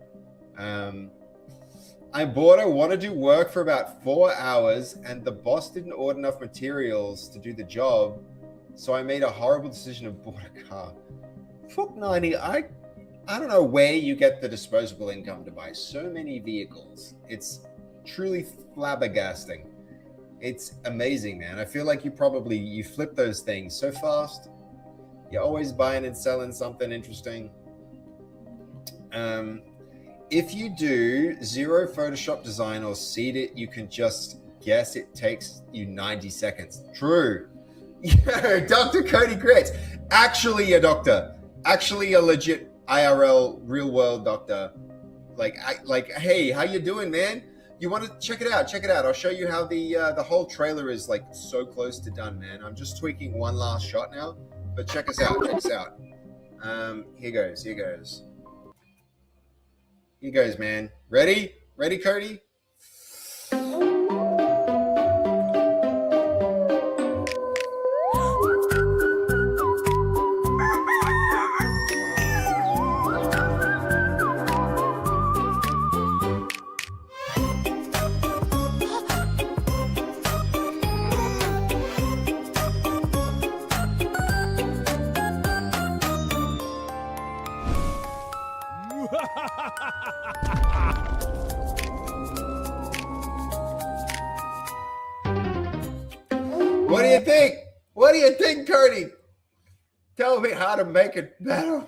I wanted to do work for about 4 hours, and the boss didn't order enough materials to do the job. So I made a horrible decision and bought a car. Fuck 90. I don't know where you get the disposable income to buy so many vehicles. It's truly flabbergasting. It's amazing, man. I feel like you flip those things so fast. You're always buying and selling something interesting. If you do zero Photoshop design or seed it, you can just guess it takes you 90 seconds. True. Yeah, Dr. Cody Gritz, actually a doctor, actually a legit IRL real world doctor. Like, hey, how you doing, man? You want to check it out? Check it out. I'll show you how the whole trailer is like so close to done, man. I'm just tweaking one last shot now, but check us out. Here goes, man. Ready, Cody? What do you think, Cody? Tell me how to make it better.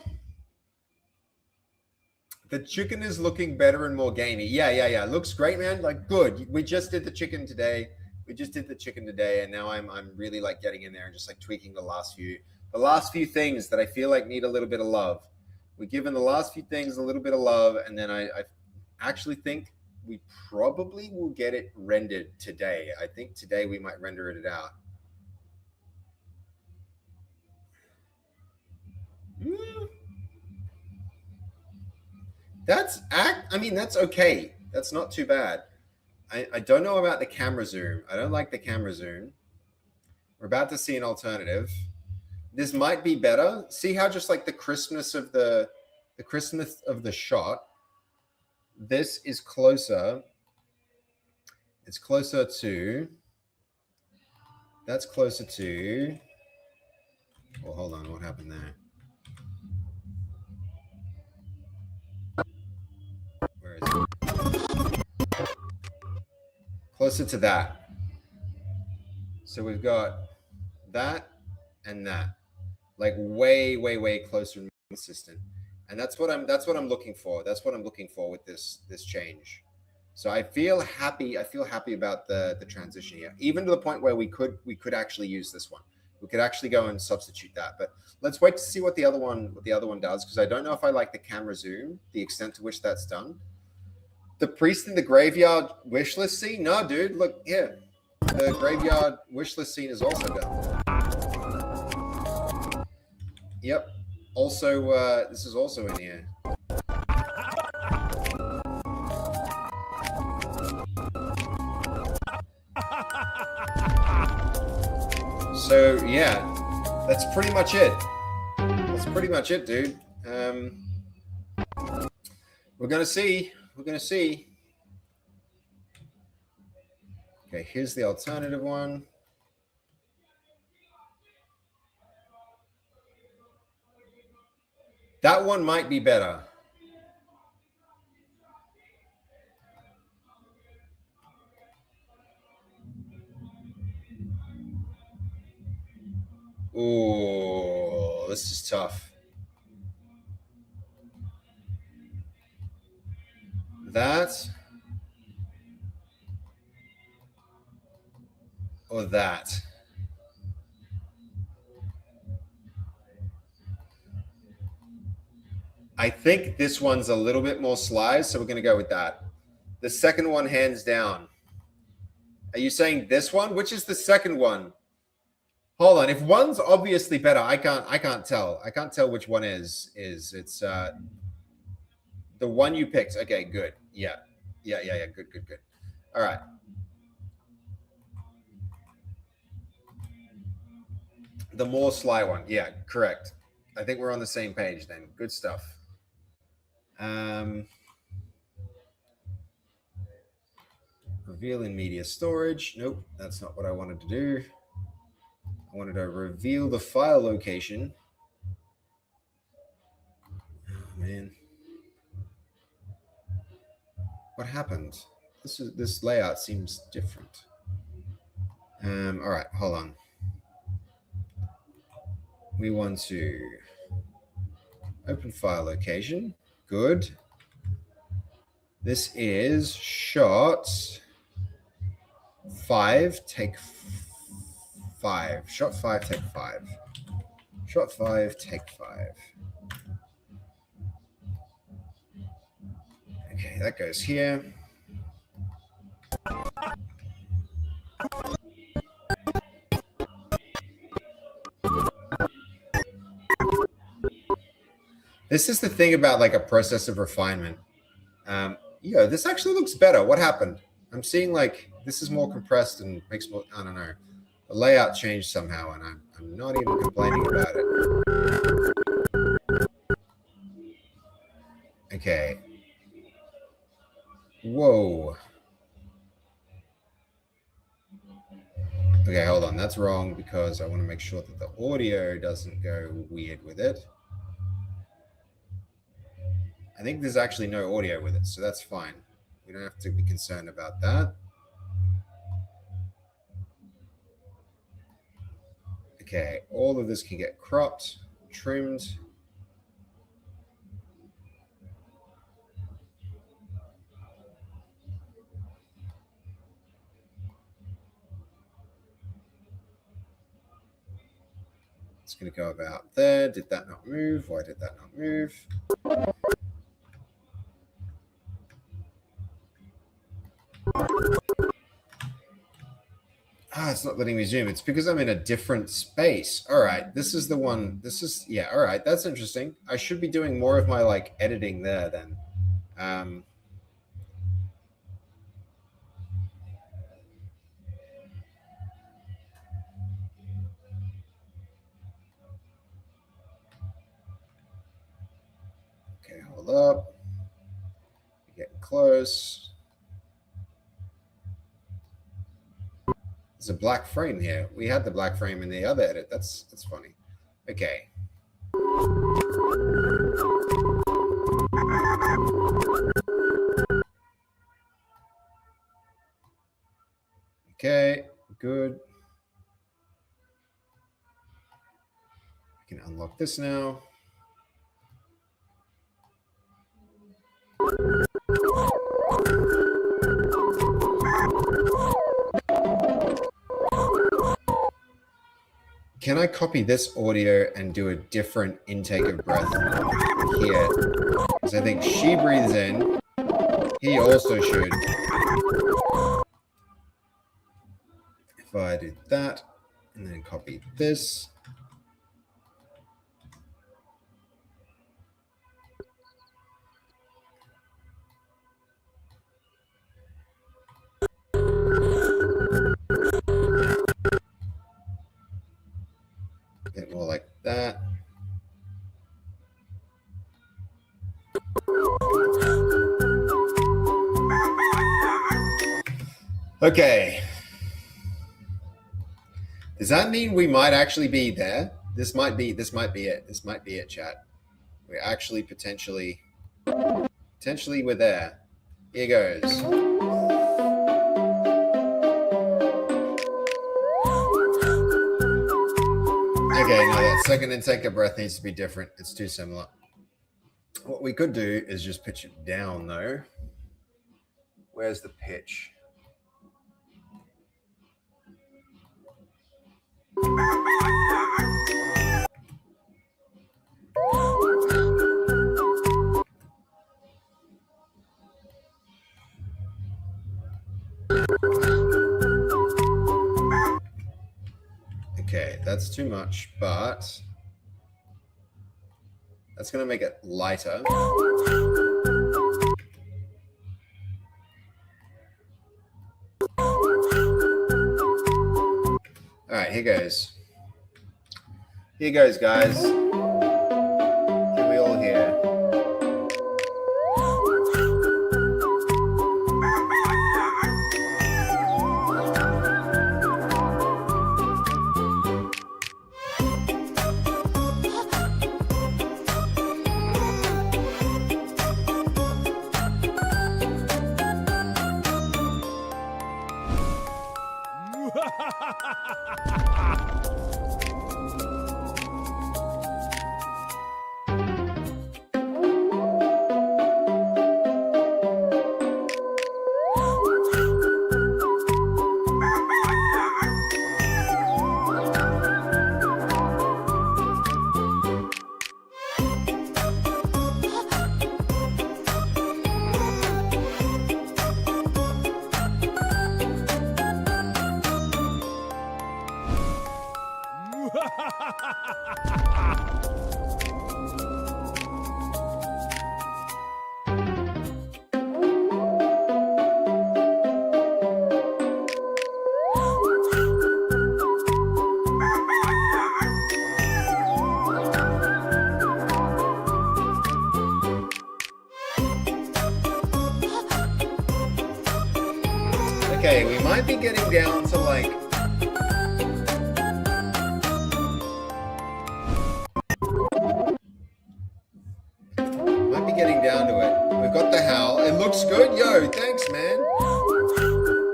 The chicken is looking better and more gamey. Yeah. Looks great, man. Like, good. We just did the chicken today. And now I'm really like getting in there and just like tweaking the last few things that I feel like need a little bit of love. We're giving the last few things a little bit of love, and then I actually think we probably will get it rendered today. I think today we might render it out. That's okay. That's not too bad. I don't know about the camera zoom. I don't like the camera zoom. We're about to see an alternative. This might be better. See how just like the crispness of the shot. This is closer. It's closer to. That's closer to. Well, hold on. What happened there? Where is it? Closer to that. So we've got that and that, like way, way, way closer and consistent. And that's what I'm looking for. That's what I'm looking for with this change. So I feel happy. I feel happy about the transition here, even to the point where we could actually use this one. We could actually go and substitute that. But let's wait to see what the other one does, because I don't know if I like the camera zoom, the extent to which that's done. The priest in the graveyard wish list scene? No, dude, look here. The graveyard wish list scene is also done. Yep. Also, this is also in here. So yeah, that's pretty much it. That's pretty much it, dude. We're gonna see. We're gonna see. Okay, here's the alternative one. That one might be better. Oh, this is tough. That or that? I think this one's a little bit more sly, so we're going to go with that. The second one, hands down. Are you saying this one? Which is the second one? Hold on. If one's obviously better, I can't tell. I can't tell which one is. It's the one you picked. Okay, good. Yeah. Good. All right. The more sly one. Yeah, correct. I think we're on the same page then. Good stuff. Reveal in media storage. Nope, that's not what I wanted to do. I wanted to reveal the file location. Oh, man. What happened? This layout seems different. All right, hold on. We want to open file location. Good. This is shot 5, take 5. Shot 5, take 5. Shot 5, take 5. Okay, that goes here. This is the thing about like a process of refinement. Yeah, this actually looks better. What happened? I'm seeing like this is more compressed and makes more, I don't know. The layout changed somehow, and I'm not even complaining about it. Okay. Whoa. Okay, hold on. That's wrong because I want to make sure that the audio doesn't go weird with it. I think there's actually no audio with it, so that's fine. We don't have to be concerned about that. Okay, all of this can get cropped, trimmed. It's going to go about there. Did that not move? Why did that not move? It's not letting me zoom. It's because I'm in a different space. All right, this is the one. This is, yeah, all right. That's interesting. I should be doing more of my like editing there then. Okay, hold up. Getting close. There's a black frame here. We had the black frame in the other edit. That's funny. Okay. Okay, good. can unlock this now. Can I copy this audio and do a different intake of breath here? Because I think she breathes in. He also should. If I do that and then copy this. A bit more like that. Okay. Does that mean we might actually be there? This might be it. This might be it, chat. We're actually potentially we're there. Here goes. Okay, no, that second intake of breath needs to be different. It's too similar. What we could do is just pitch it down, though. Where's the pitch? Okay, that's too much, but that's going to make it lighter. All right, here goes. Here goes, guys. Can we all hear? Okay, we might be getting down to like We've got the howl. It looks good. Yo, thanks, man.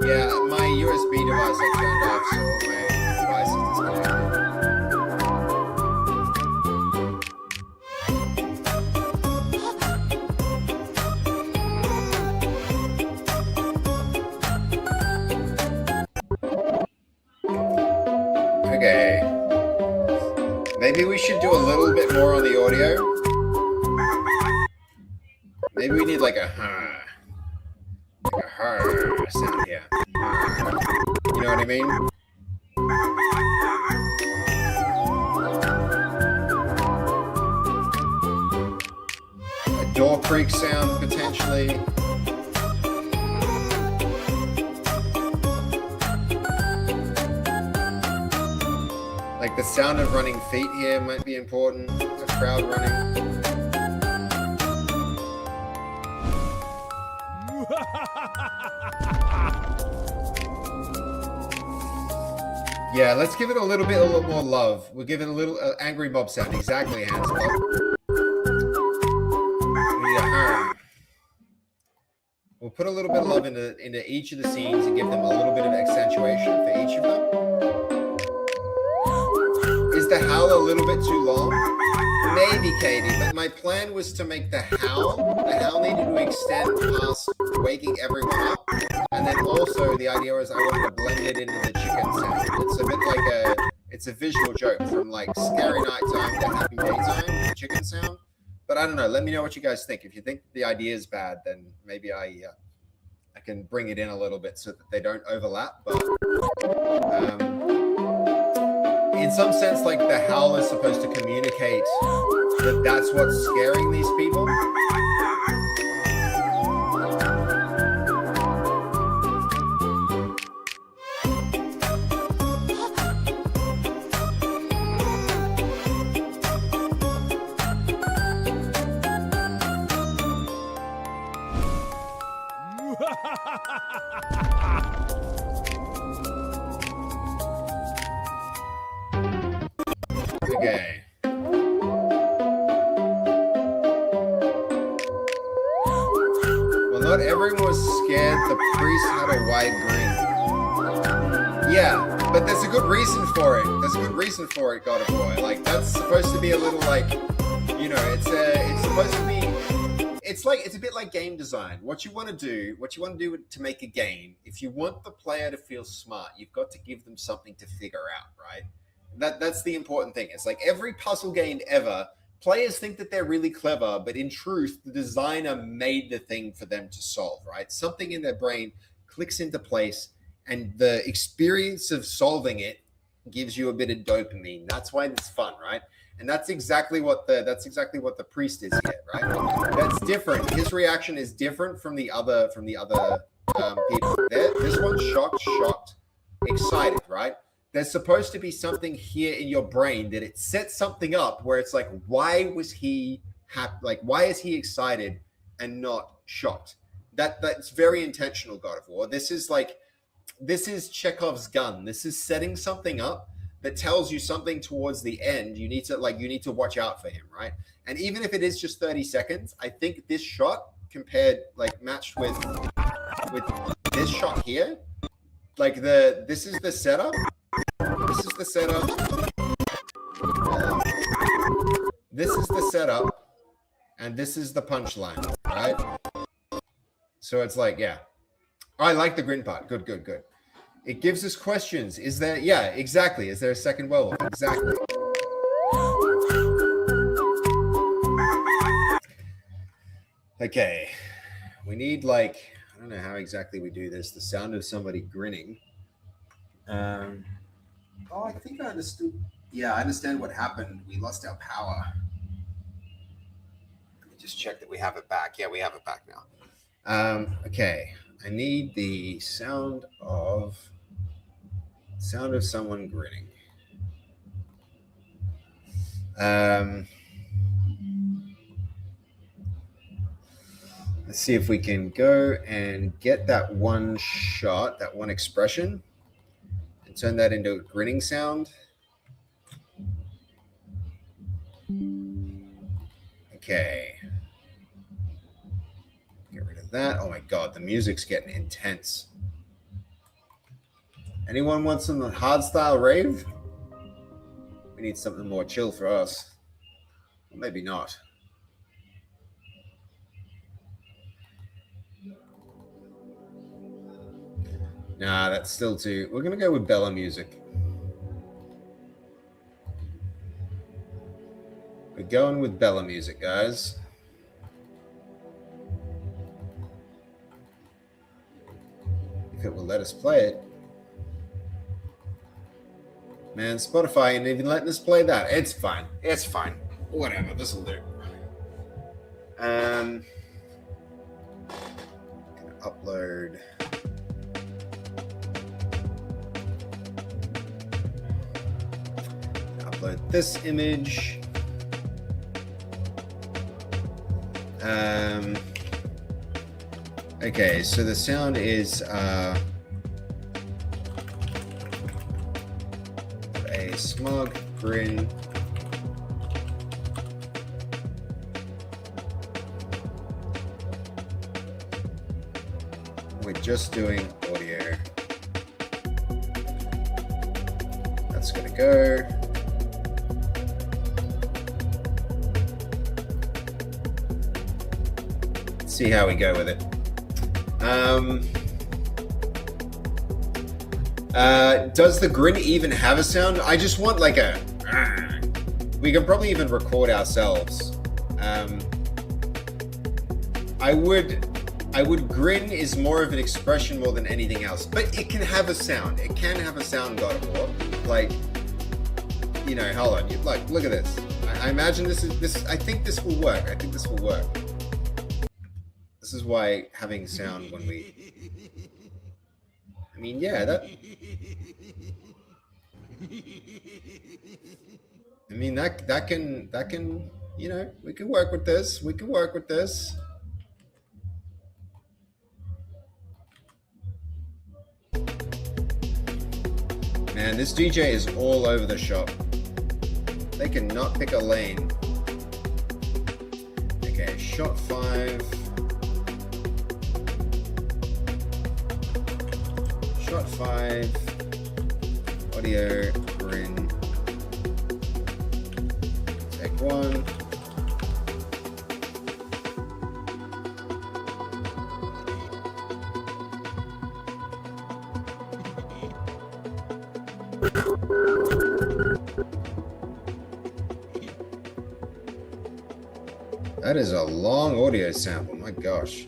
Yeah, my USB device I turned off, so my device is disconnected. Okay. Maybe we should do a little bit more on the audio. Maybe we need like a sound here. You know what I mean? A door creak sound potentially. Like the sound of running feet here might be important. A crowd running. Yeah, let's give it a little more love. We'll give it a little angry mob sound. Exactly, Hansel. We need a We'll put a little bit of love into each of the scenes and give them a little bit of accentuation for each of them. Is the howl a little bit too long? Maybe, Katie, but my plan was to make the howl needed to extend past waking everyone up. And then also the idea was I wanted to blend it into the chicken sound. It's a bit like it's a visual joke from like Scary Night Time to Happy Daytime, the chicken sound. But I don't know. Let me know what you guys think. If you think the idea is bad, then maybe I can bring it in a little bit so that they don't overlap. But in some sense, like the howl is supposed to communicate that that's what's scaring these people. Okay. Well, not everyone was scared. The priest had a wide grin. Yeah, but there's a good reason for it. There's a good reason for it, God of War. Like, that's supposed to be a little like, you know, it's supposed to be. It's a bit like game design. What you want to do to make a game, if you want the player to feel smart, you've got to give them something to figure out, right? That's the important thing. It's like every puzzle game ever, players think that they're really clever, but in truth, the designer made the thing for them to solve, right? Something in their brain clicks into place, and the experience of solving it gives you a bit of dopamine. That's why it's fun, right? And that's exactly what the priest is here, right? That's different. His reaction is different from the other people. This one's shocked, excited, right? There's supposed to be something here in your brain that it sets something up where it's like, why was he happy? Like, why is he excited and not shocked? That's very intentional, God of War. This is Chekhov's gun. This is setting something up that tells you something towards the end. You need to watch out for him, right? And even if it is just 30 seconds, I think this shot matched with this shot here, this is the setup. This is the setup. This is the setup, and this is the punchline, right? So it's like, yeah. I like the grin part. Good. It gives us questions. Is there, yeah, exactly. Is there a second werewolf? Exactly. Okay. We need I don't know how exactly we do this. The sound of somebody grinning. I think I understood. Yeah, I understand what happened. We lost our power. Let me just check that we have it back. Yeah, we have it back now. Okay. I need the sound of someone grinning. Let's see if we can go and get that one shot, that one expression, and turn that into a grinning sound. Okay. Get rid of that. Oh my God, the music's getting intense. Anyone want some hardstyle rave? We need something more chill for us. Well, maybe not. Nah, that's still too... We're going to go with Bella music. We're going with Bella music, guys. If it will let us play it. Man, Spotify ain't even letting us play that. It's fine. It's fine. Whatever. This will do. Gonna upload. Upload this image. Okay, so the sound is a smug grin. We're just doing audio. That's gonna go. see how we go with it. Does the grin even have a sound? I just want like a. We can probably even record ourselves. I would grin is more of an expression more than anything else, but it can have a sound. It can have a sound, God of War. Like, you know, hold on. Like, look at this. I imagine this. I think this will work. I think this will work. This is why having sound when we. I mean, yeah, that. I mean that can, you know, we can work with this. We can work with this. Man, this DJ is all over the shop. They cannot pick a lane. Okay, shot 5. Shot 5. Audio, grin. Take 1. That is a long audio sample, my gosh.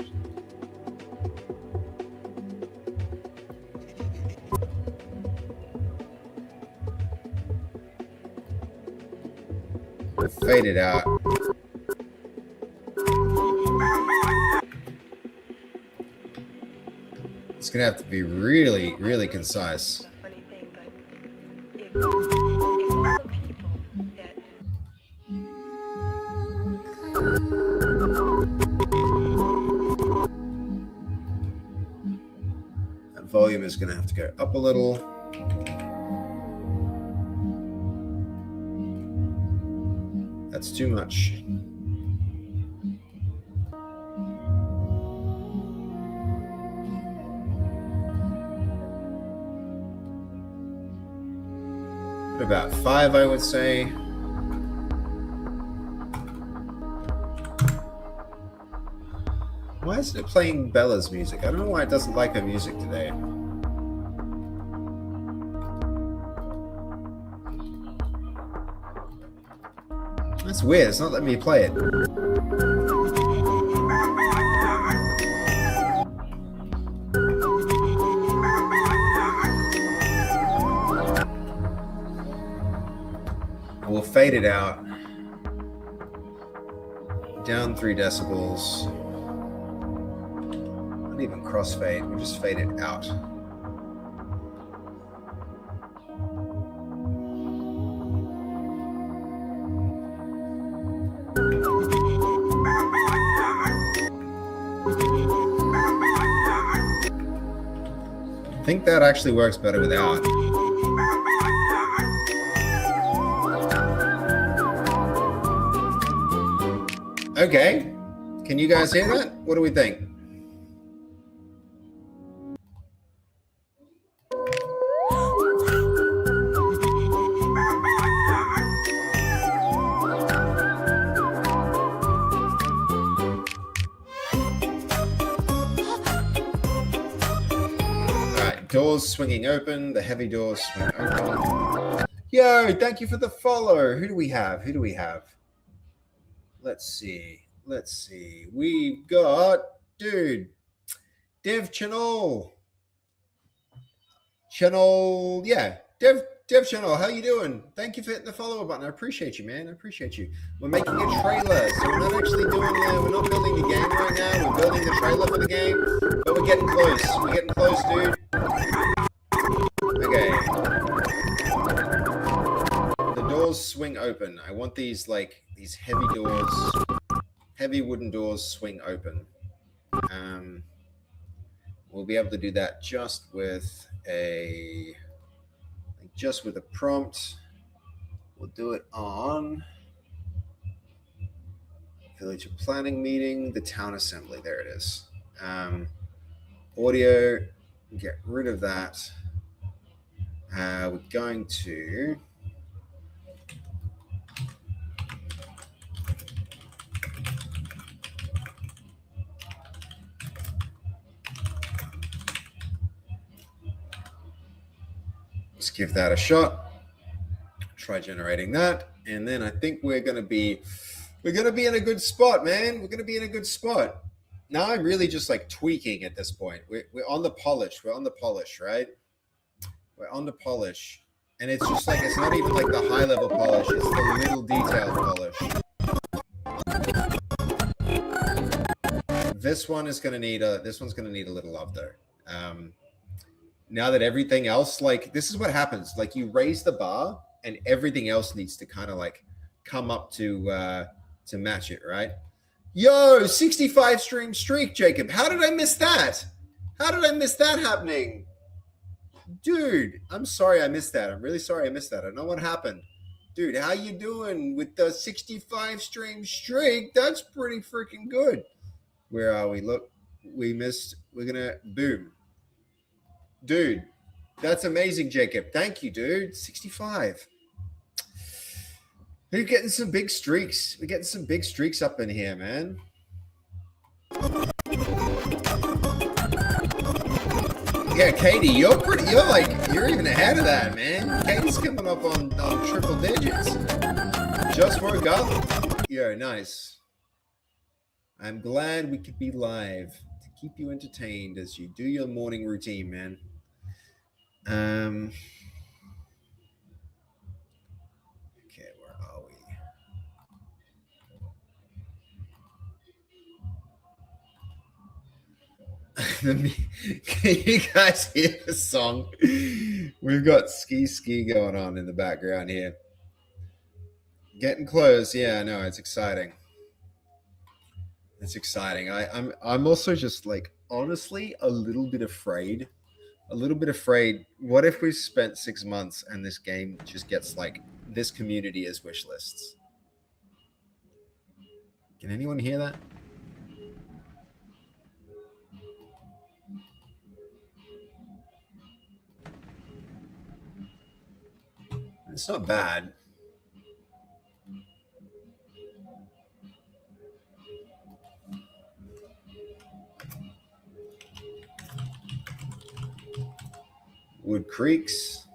Fade it out. It's gonna have to be really, really concise. Funny thing, but if all the people that That volume is gonna have to go up a little. That's too much. About 5, I would say. Why isn't it playing Bella's music? I don't know why it doesn't like her music today. That's weird. It's not letting me play it. We'll fade it out. Down 3 decibels. Not even crossfade. We'll just fade it out. I think that actually works better without. Okay. Can you guys hear that? What do we think? Doors swinging open, the heavy doors swing open. Yo, thank you for the follow. Who do we have? Who do we have? Let's see. Let's see. We've got, dude, Dev Channel. Yeah. Dev Channel, how you doing? Thank you for hitting the follow button. I appreciate you, man. I appreciate you. We're making a trailer, so we're not actually doing we're not building the game right now. We're building the trailer for the game, but we're getting close. We're getting close, dude. Okay. The doors swing open. I want these heavy doors, heavy wooden doors swing open. We'll be able to do that just with a prompt. We'll do it on village planning meeting, the town assembly. There it is. Audio, get rid of that. We're going to Let's give that a shot. Try generating that, and then I think we're gonna be in a good spot, man. We're gonna be in a good spot. Now I'm really just like tweaking at this point. We're on the polish. We're on the polish, right? We're on the polish. And it's just like, it's not even like the high level polish, it's the little detail polish. This one's gonna need a little love though. Now that everything else, like, this is what happens. Like, you raise the bar and everything else needs to kind of like come up to match it, right? Yo, 65 stream streak, Jacob. How did I miss that? How did I miss that happening? Dude, I'm sorry I missed that. I'm really sorry I missed that. I don't know what happened. Dude, how you doing with the 65 stream streak? That's pretty freaking good. Where are we? Look, we missed. We're going to boom. Dude, that's amazing, Jacob. Thank you, dude. 65. We're getting some big streaks. We're getting some big streaks up in here, man. Yeah, Katie, you're even ahead of that, man. Katie's coming up on triple digits. Just woke up. Yeah, nice. I'm glad we could be live to keep you entertained as you do your morning routine, man. Okay, where are we? Can you guys hear the song? We've got ski going on in the background here. Getting close. Yeah, I know. It's exciting. It's exciting. I'm also just like, honestly, a little bit afraid. What if we spent 6 months and this game just gets like this community as wish lists? Can anyone hear that? It's not bad. Wood creaks.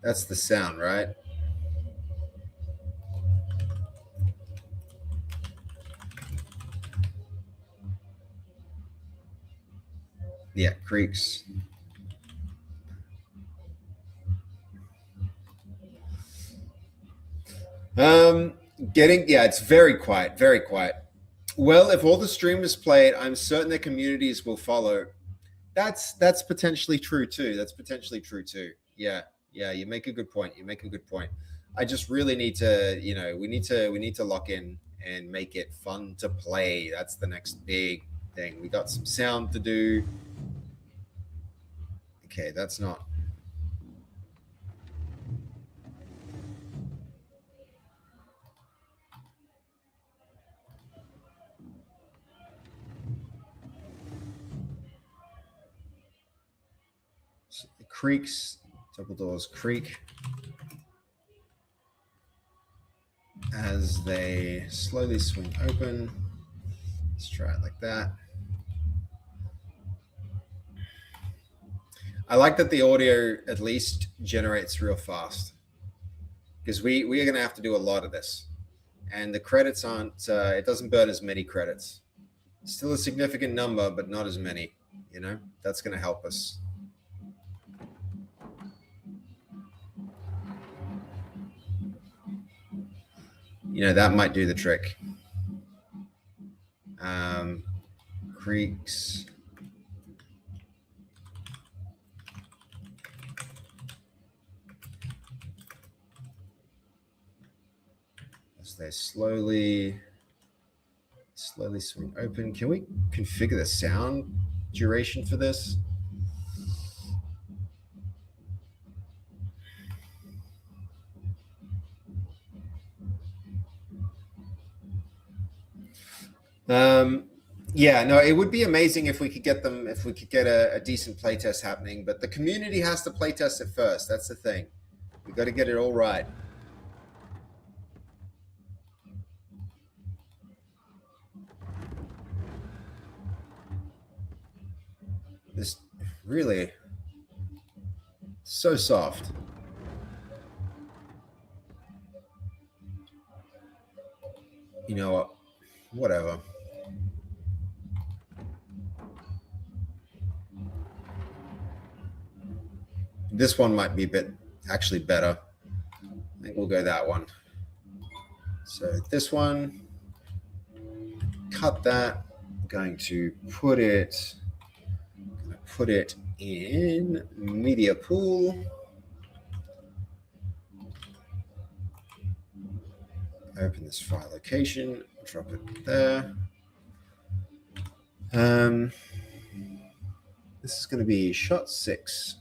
That's the sound, right? Yeah, creaks. It's very quiet, very quiet. Well, if all the streamers play it, I'm certain their communities will follow. That's potentially true too. Yeah, you make a good point. I just really need to, we need to lock in and make it fun to play. That's the next big thing. We got some sound to do. Okay, that's not. So the creaks, double doors creak as they slowly swing open. Let's try it like that. I like that the audio at least generates real fast, because we are going to have to do a lot of this, and the credits aren't, it doesn't burn as many credits. Still a significant number, but not as many, that's going to help us. That might do the trick. Creaks. As they slowly swing open. Can we configure the sound duration for this? It would be amazing if we could get a decent playtest happening, but the community has to playtest it first. That's the thing. We've got to get it all right. Really. So soft. You know what? Whatever. This one might be a bit actually better. I think we'll go that one. So this one, cut that. I'm going to put it in media pool. Open this file location, drop it there. This is going to be shot 6.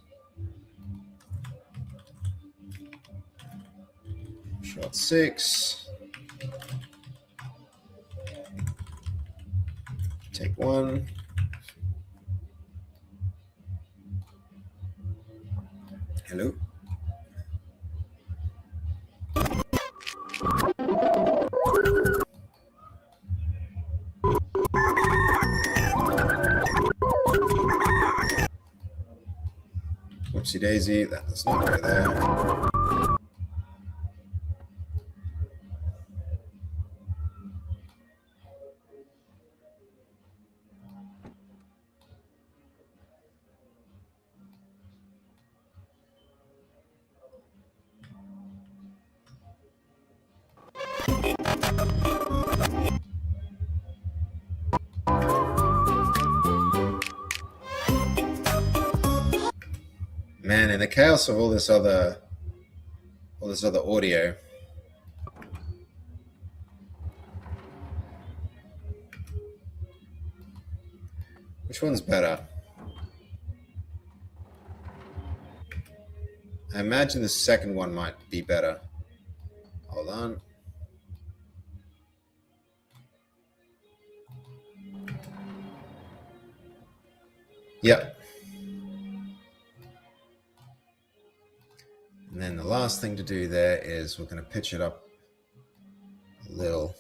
Shot 6. Take 1. Hello. Whoopsie daisy, that does not go there. Man, in the chaos of all this other audio, which one's better? I imagine the second one might be better. Hold on. Yep. And then the last thing to do there is we're going to pitch it up a little.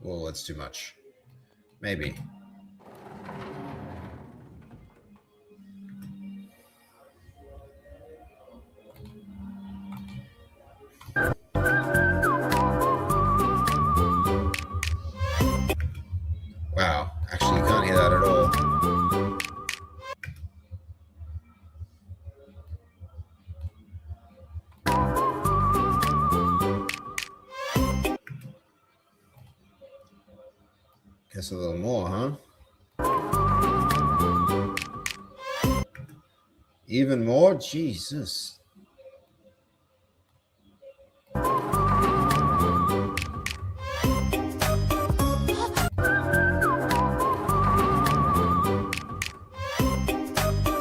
Oh, that's too much. Maybe. Wow, actually you can't hear that at all. Guess a little more, huh? Even more? Jesus.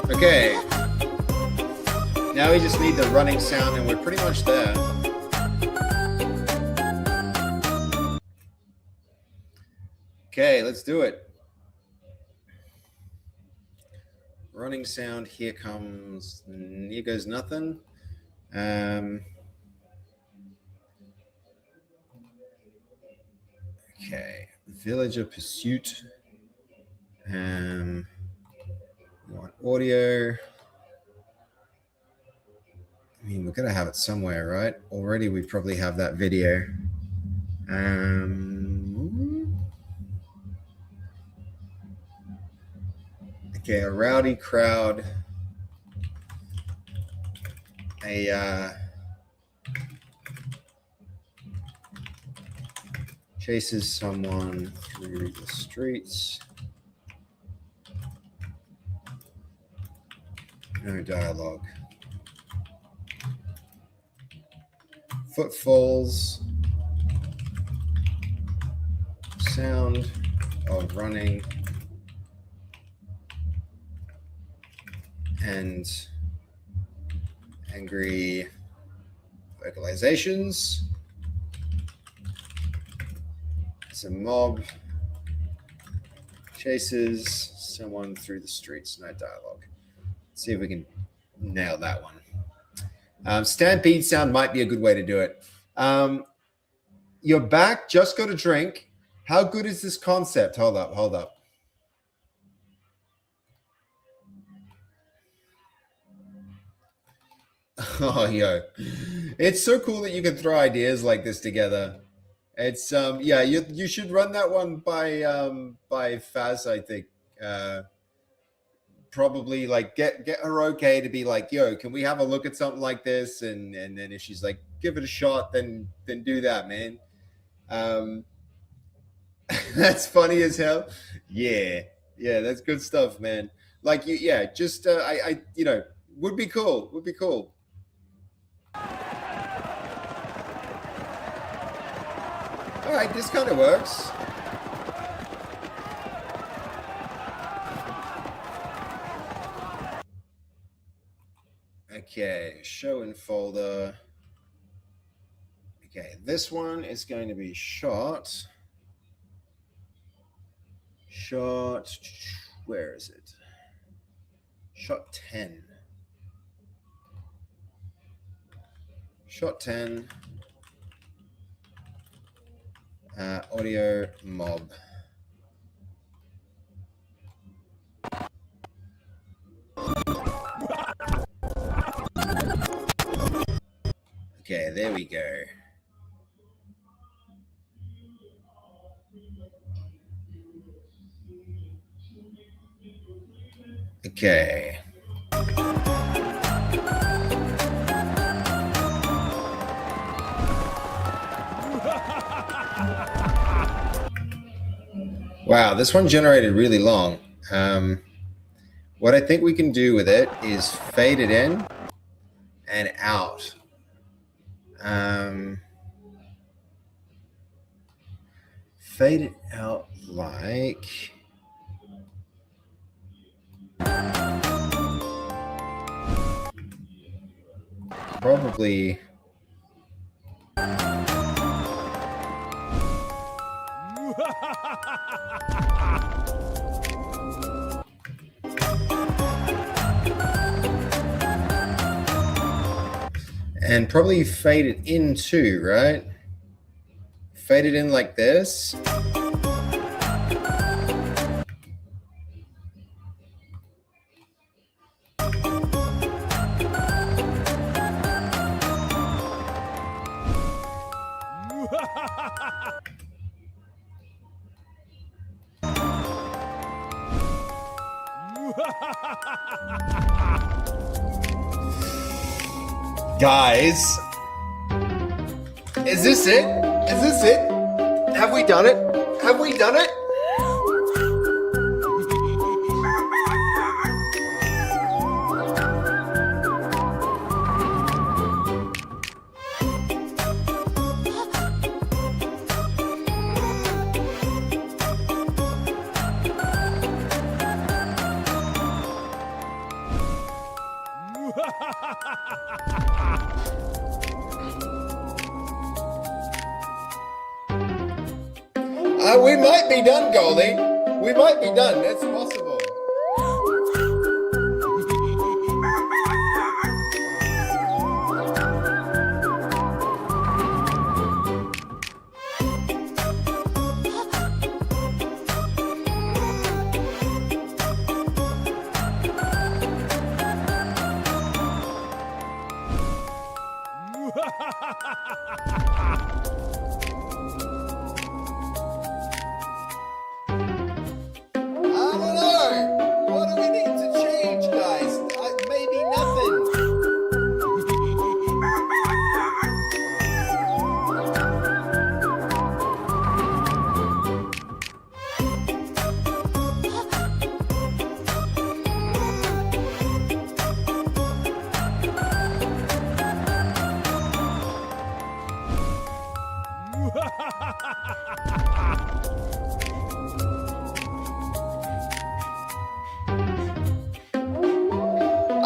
Okay. Now we just need the running sound and we're pretty much there. Okay, let's do it. Running sound, here goes nothing. Okay, Villager Pursuit. We want audio. I mean, we're gonna have it somewhere, right? Already we probably have that video. Okay, a rowdy crowd. Chases someone through the streets. No dialogue. Footfalls. Sound of running. And angry vocalizations. Some mob chases someone through the streets. No dialogue. Let's see if we can nail that one. Stampede sound might be a good way to do it. You're back. Just got a drink. How good is this concept? Hold up. Oh, yo, it's so cool that you can throw ideas like this together. It's yeah, you should run that one by Faz, I think. Probably like get her okay to be like, yo, can we have a look at something like this? And then if she's like, give it a shot, then do that, man. That's funny as hell. Yeah, that's good stuff, man. Like you, yeah, just I would be cool. Would be cool. All right, this kind of works. Okay, show in folder. Okay, this one is going to be shot. Where is it? Shot 10. Shot 10. Audio mob. Okay, there we go. Okay. Wow, this one generated really long. What I think we can do with it is fade it in and out. Fade it out like... Probably... And probably fade it in too, right? Fade it in like this. Guys, is this it? Is this it? Have we done it? Have we done it? We might be done, Goldie. We might be done. That's possible.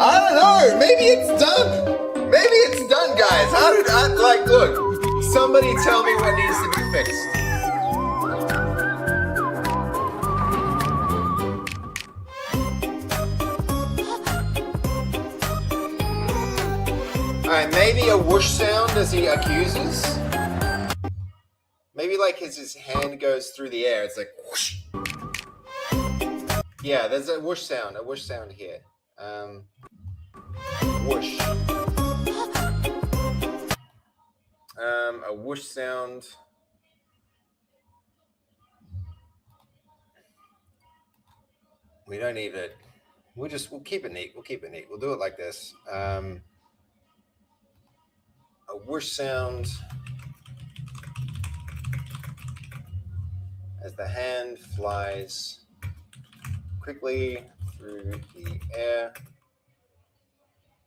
I don't know. Maybe it's done. Maybe it's done, guys. Look, somebody tell me what needs to be fixed. All right, maybe a whoosh sound as he accuses. Maybe like as his hand goes through the air, it's like whoosh. Yeah, there's a whoosh sound here. Whoosh. a whoosh sound. We don't need it. We'll keep it neat. We'll keep it neat. We'll do it like this. A whoosh sound as the hand flies quickly through the air,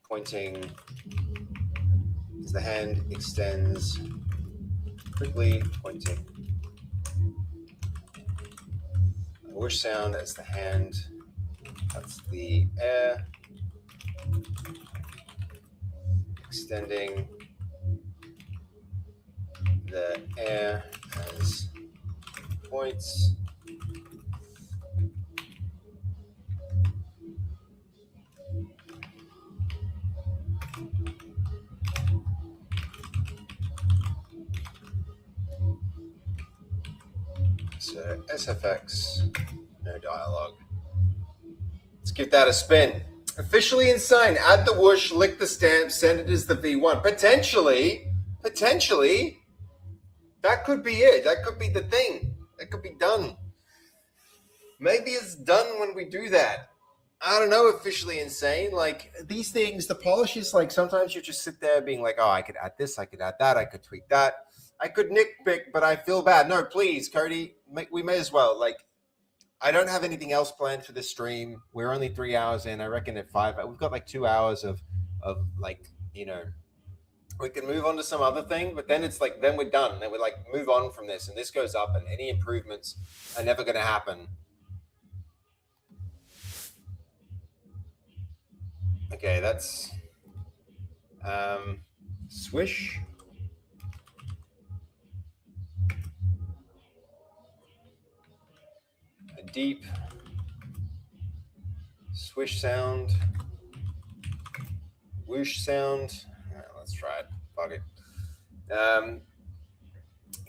pointing as the hand extends quickly, pointing. A whoosh sound as the hand cuts the air, extending the air as points. So SFX, no dialogue. Let's give that a spin. Officially insane. Add the whoosh, lick the stamp, send it as the V1. Potentially, that could be it. That could be the thing. That could be done. Maybe it's done when we do that. I don't know, officially insane. Like these things, the polish is like sometimes you just sit there being like, oh, I could add this, I could add that, I could tweak that. I could nitpick, but I feel bad. No, please, Cody, we may as well. Like, I don't have anything else planned for this stream. We're only 3 hours in. I reckon at 5, we've got like 2 hours of like, you know, we can move on to some other thing, but then it's like, then we're done. Then we're like, move on from this, and this goes up, and any improvements are never going to happen. Okay, that's swish. A deep swish sound. Whoosh sound. All right, let's try it. Fuck it.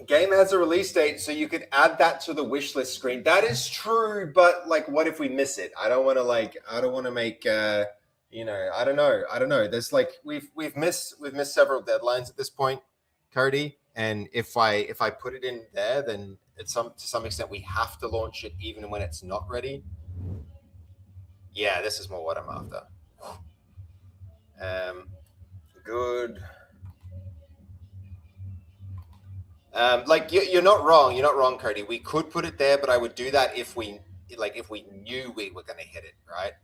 Game has a release date, so you could add that to the wish list screen. That is true, but like, what if we miss it? I don't want to make. You know, I don't know. There's like we've missed several deadlines at this point, Cody. And if I put it in there, then to some extent we have to launch it even when it's not ready. Yeah, this is more what I'm after. Good. Like you're not wrong. You're not wrong, Cody. We could put it there, but I would do that if we knew we were going to hit it, right?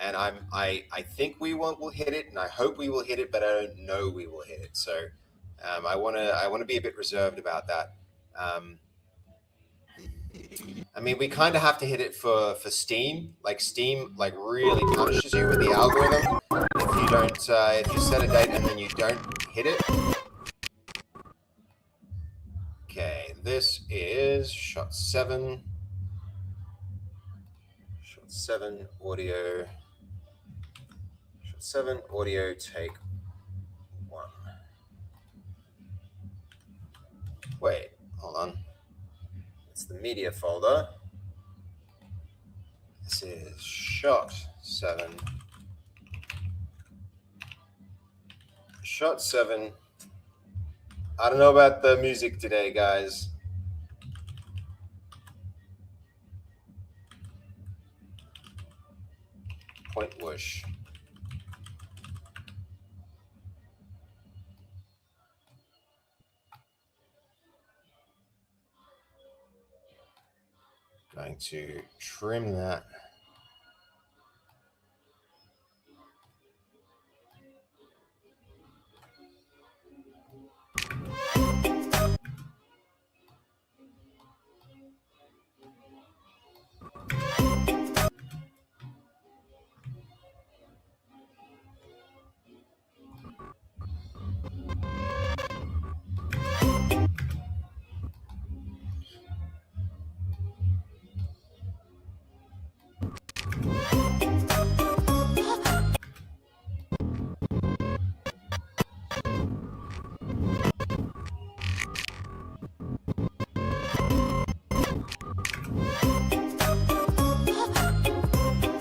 And I think we'll hit it, and I hope we will hit it, but I don't know we will hit it. So I want to be a bit reserved about that. I mean, we kind of have to hit it for Steam. Like Steam, like really punishes you with the algorithm if you don't. If you set a date and then you don't hit it. Okay, this is shot 7. Shot 7 audio. 7 audio take 1. Wait, hold on. It's the media folder. This is shot 7. Shot 7. I don't know about the music today, guys. Point whoosh. Going to trim that.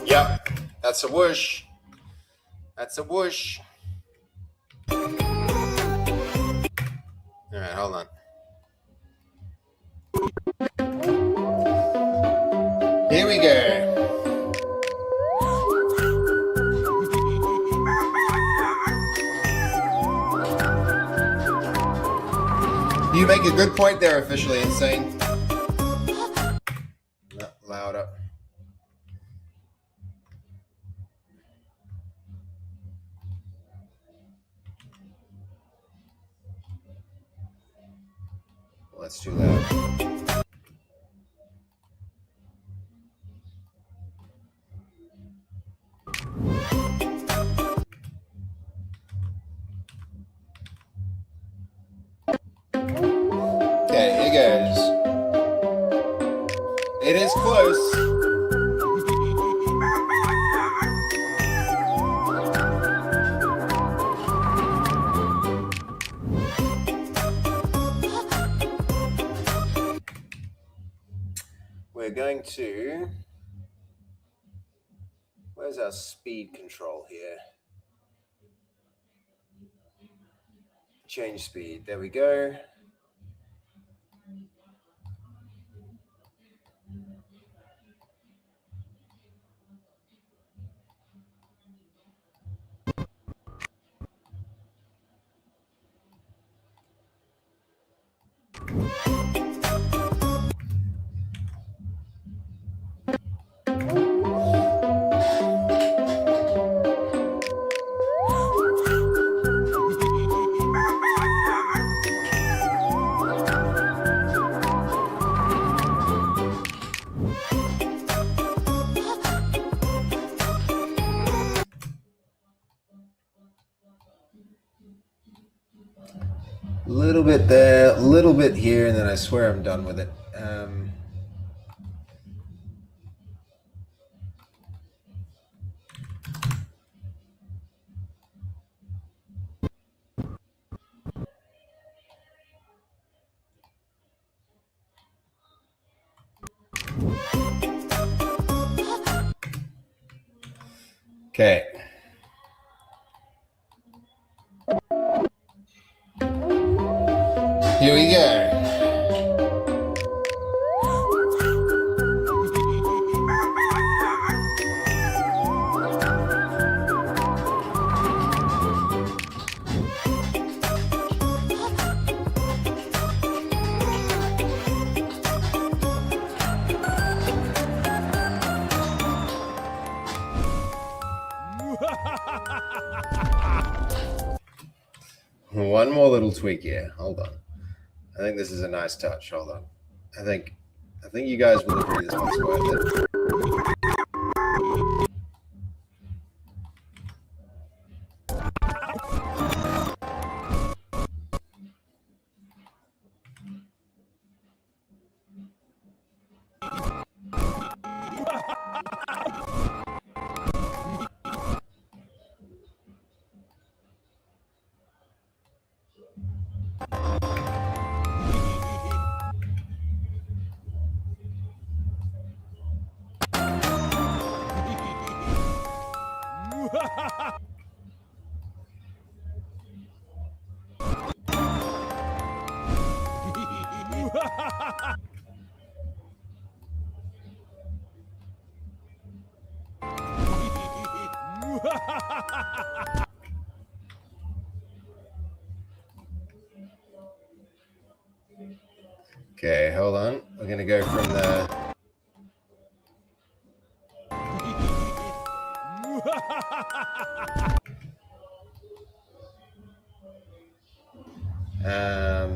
Yep, that's a whoosh. That's a whoosh. All All right, hold on. Here we go. You make a good point there, Officially Insane. Not loud up. Well, that's too loud. Okay, here goes. It is close. We're going to... Where's our speed control here? Change speed. There we go. A little bit there, a little bit here, and then I swear I'm done with it. Okay. Here we go. One more little tweak here. Hold on. I think this is a nice touch. Hold on. I think you guys will agree this one's worth it. Okay, hold on. We're gonna go from the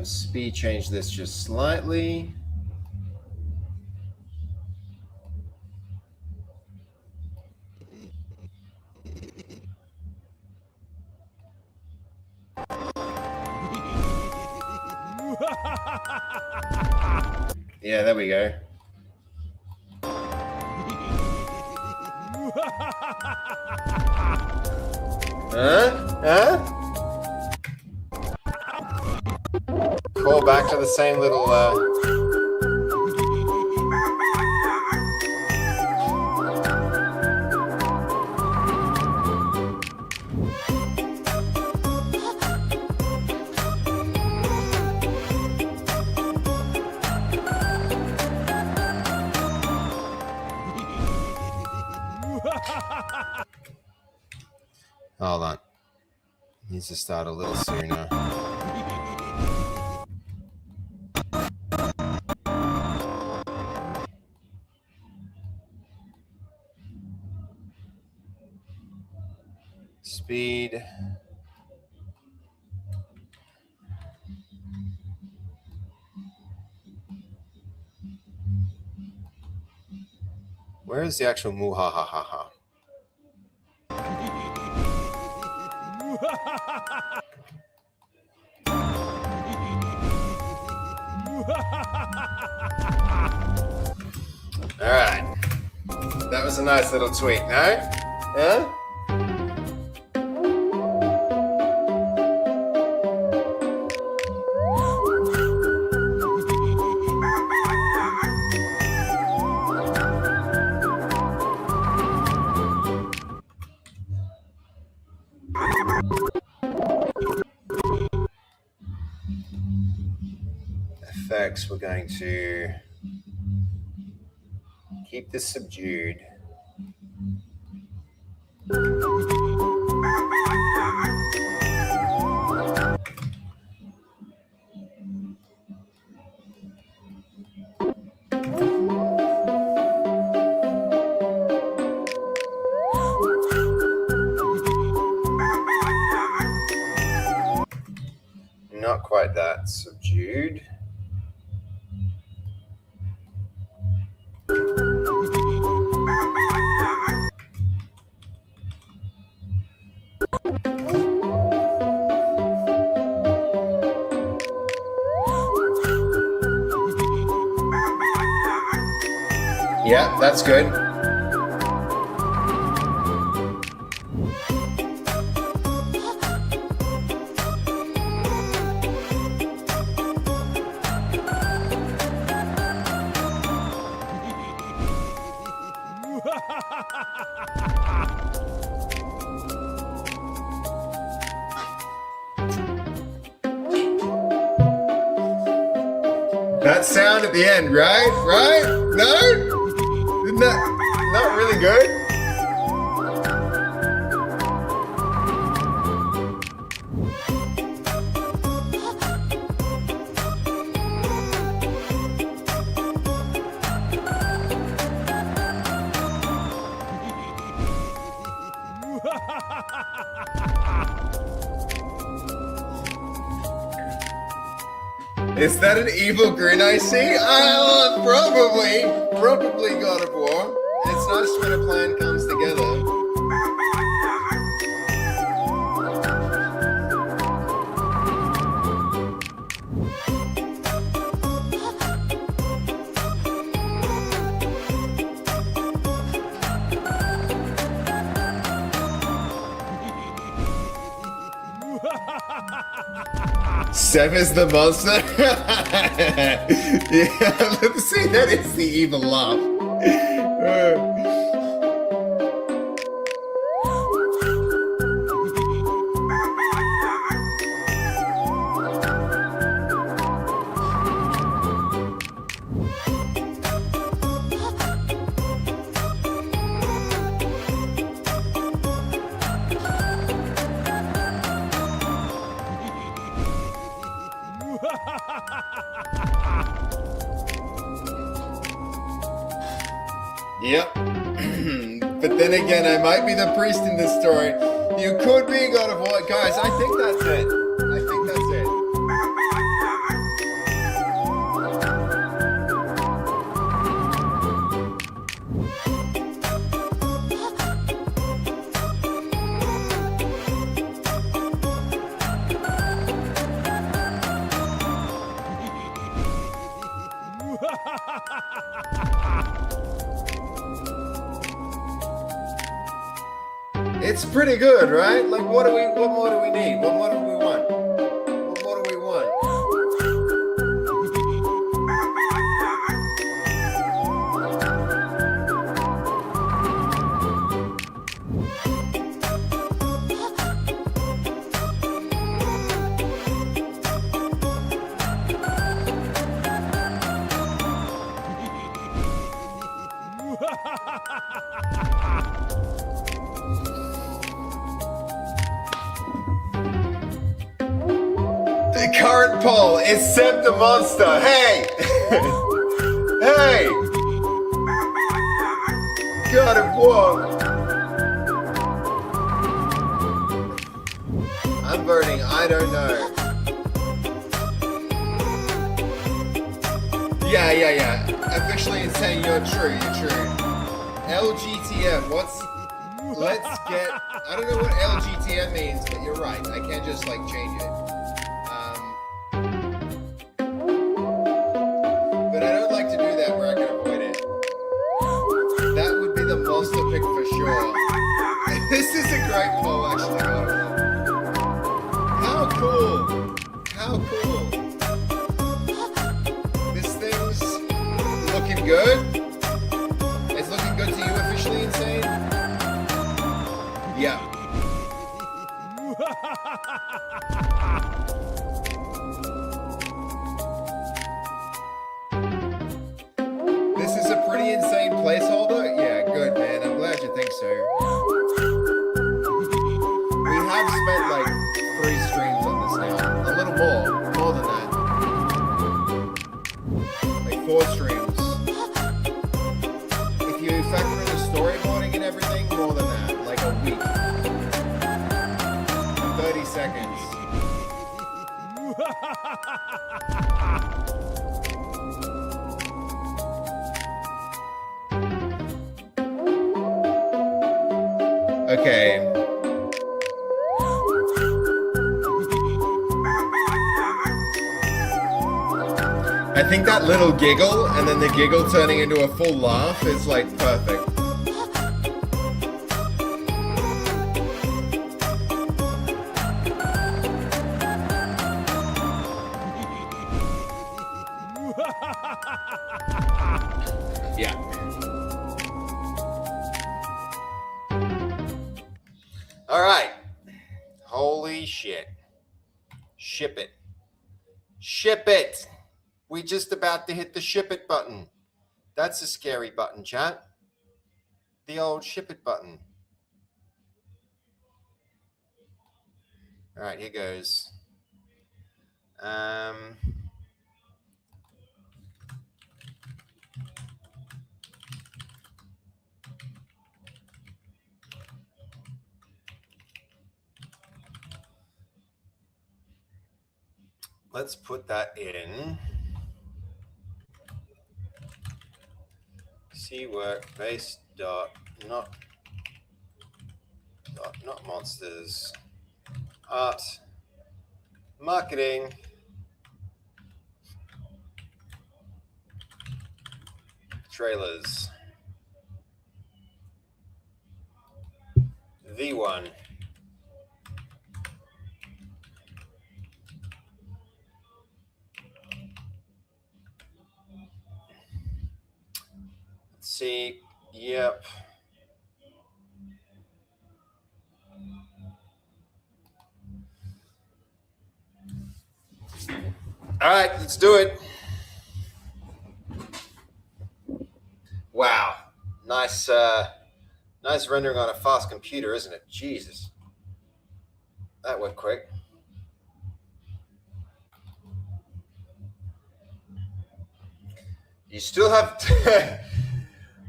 speed change this just slightly. Yeah, there we go. Huh? Call back to the same little Needs to start a little sooner. Speed. Where is the actual muhahaha? All right. That was a nice little tweak, no? Yeah? Effects, we're going to keep this subdued. Not quite that subdued. Yeah, that's good. That sound at the end, right? Right? No? Isn't that not really good? Is that an evil grin I see? Probably God of War. It's nice when a plan comes together. Sev the monster? Yeah, let's see, that is the evil laugh. Yep. But then again, I might be the priest in this story. You could be God of War. Guys, I think that's it. I think that's it. It's pretty good, right? Like, what more do we need? What more do we want? What more do we want? The current poll is Seb the Monster. Hey! Hey! God of War. I'm voting I don't know. Yeah. Officially insane, you're true. LGTM, let's get, I don't know what LGTM means, but you're right. I can't just like change it. But I don't like to do that where I can avoid it. That would be the monster pick for sure. This is a great poll, actually. How cool. This thing's looking good. It's looking good to you, officially insane? Yeah. This is a pretty insane placeholder? Yeah, good, man. I'm glad you think so. We have spent like 3 streams on this now. A little more than that. Like 4 streams. If you factor in the storyboarding and everything, more than that. Like a week. 30 seconds. Okay. I think that little giggle and then the giggle turning into a full laugh is like perfect. Yeah. All right. Holy shit. Ship it. Ship it. We just about to hit the ship it button. That's a scary button, chat. The old ship it button. All right, here goes. Let's put that in. C work base dot not monsters art marketing trailers V1. See, yep. All right, let's do it. Wow, nice rendering on a fast computer, isn't it? Jesus, that went quick. You still have to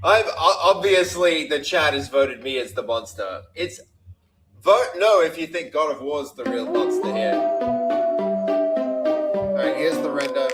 I've obviously the chat has voted me as the monster. It's vote no if you think God of War is the real monster here. All right, here's the render.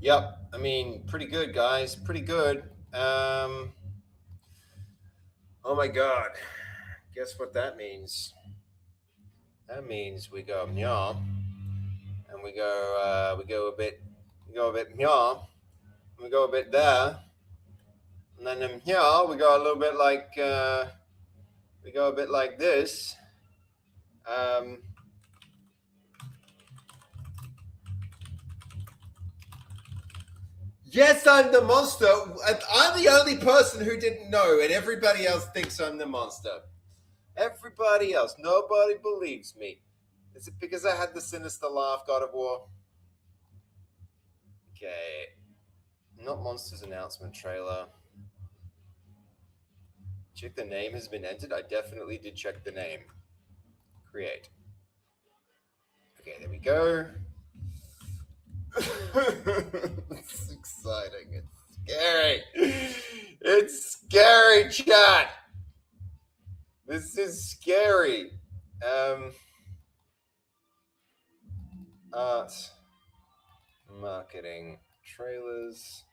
Yep, I mean, pretty good, guys. Pretty good. Oh my God. Guess what that means? That means we go meow, and we go a bit meow, and we go a bit there, and then here we go a little bit like we go a bit like this. Yes, I'm the monster. I'm the only person who didn't know, and everybody else thinks I'm the monster. Everybody else. Nobody believes me. Is it because I had the sinister laugh, God of War? Okay. Not Monsters announcement trailer. Check the name has been entered. I definitely did check the name. Create. Okay, there we go. It's exciting. It's scary. It's scary, chat. This is scary. Art, marketing, trailers.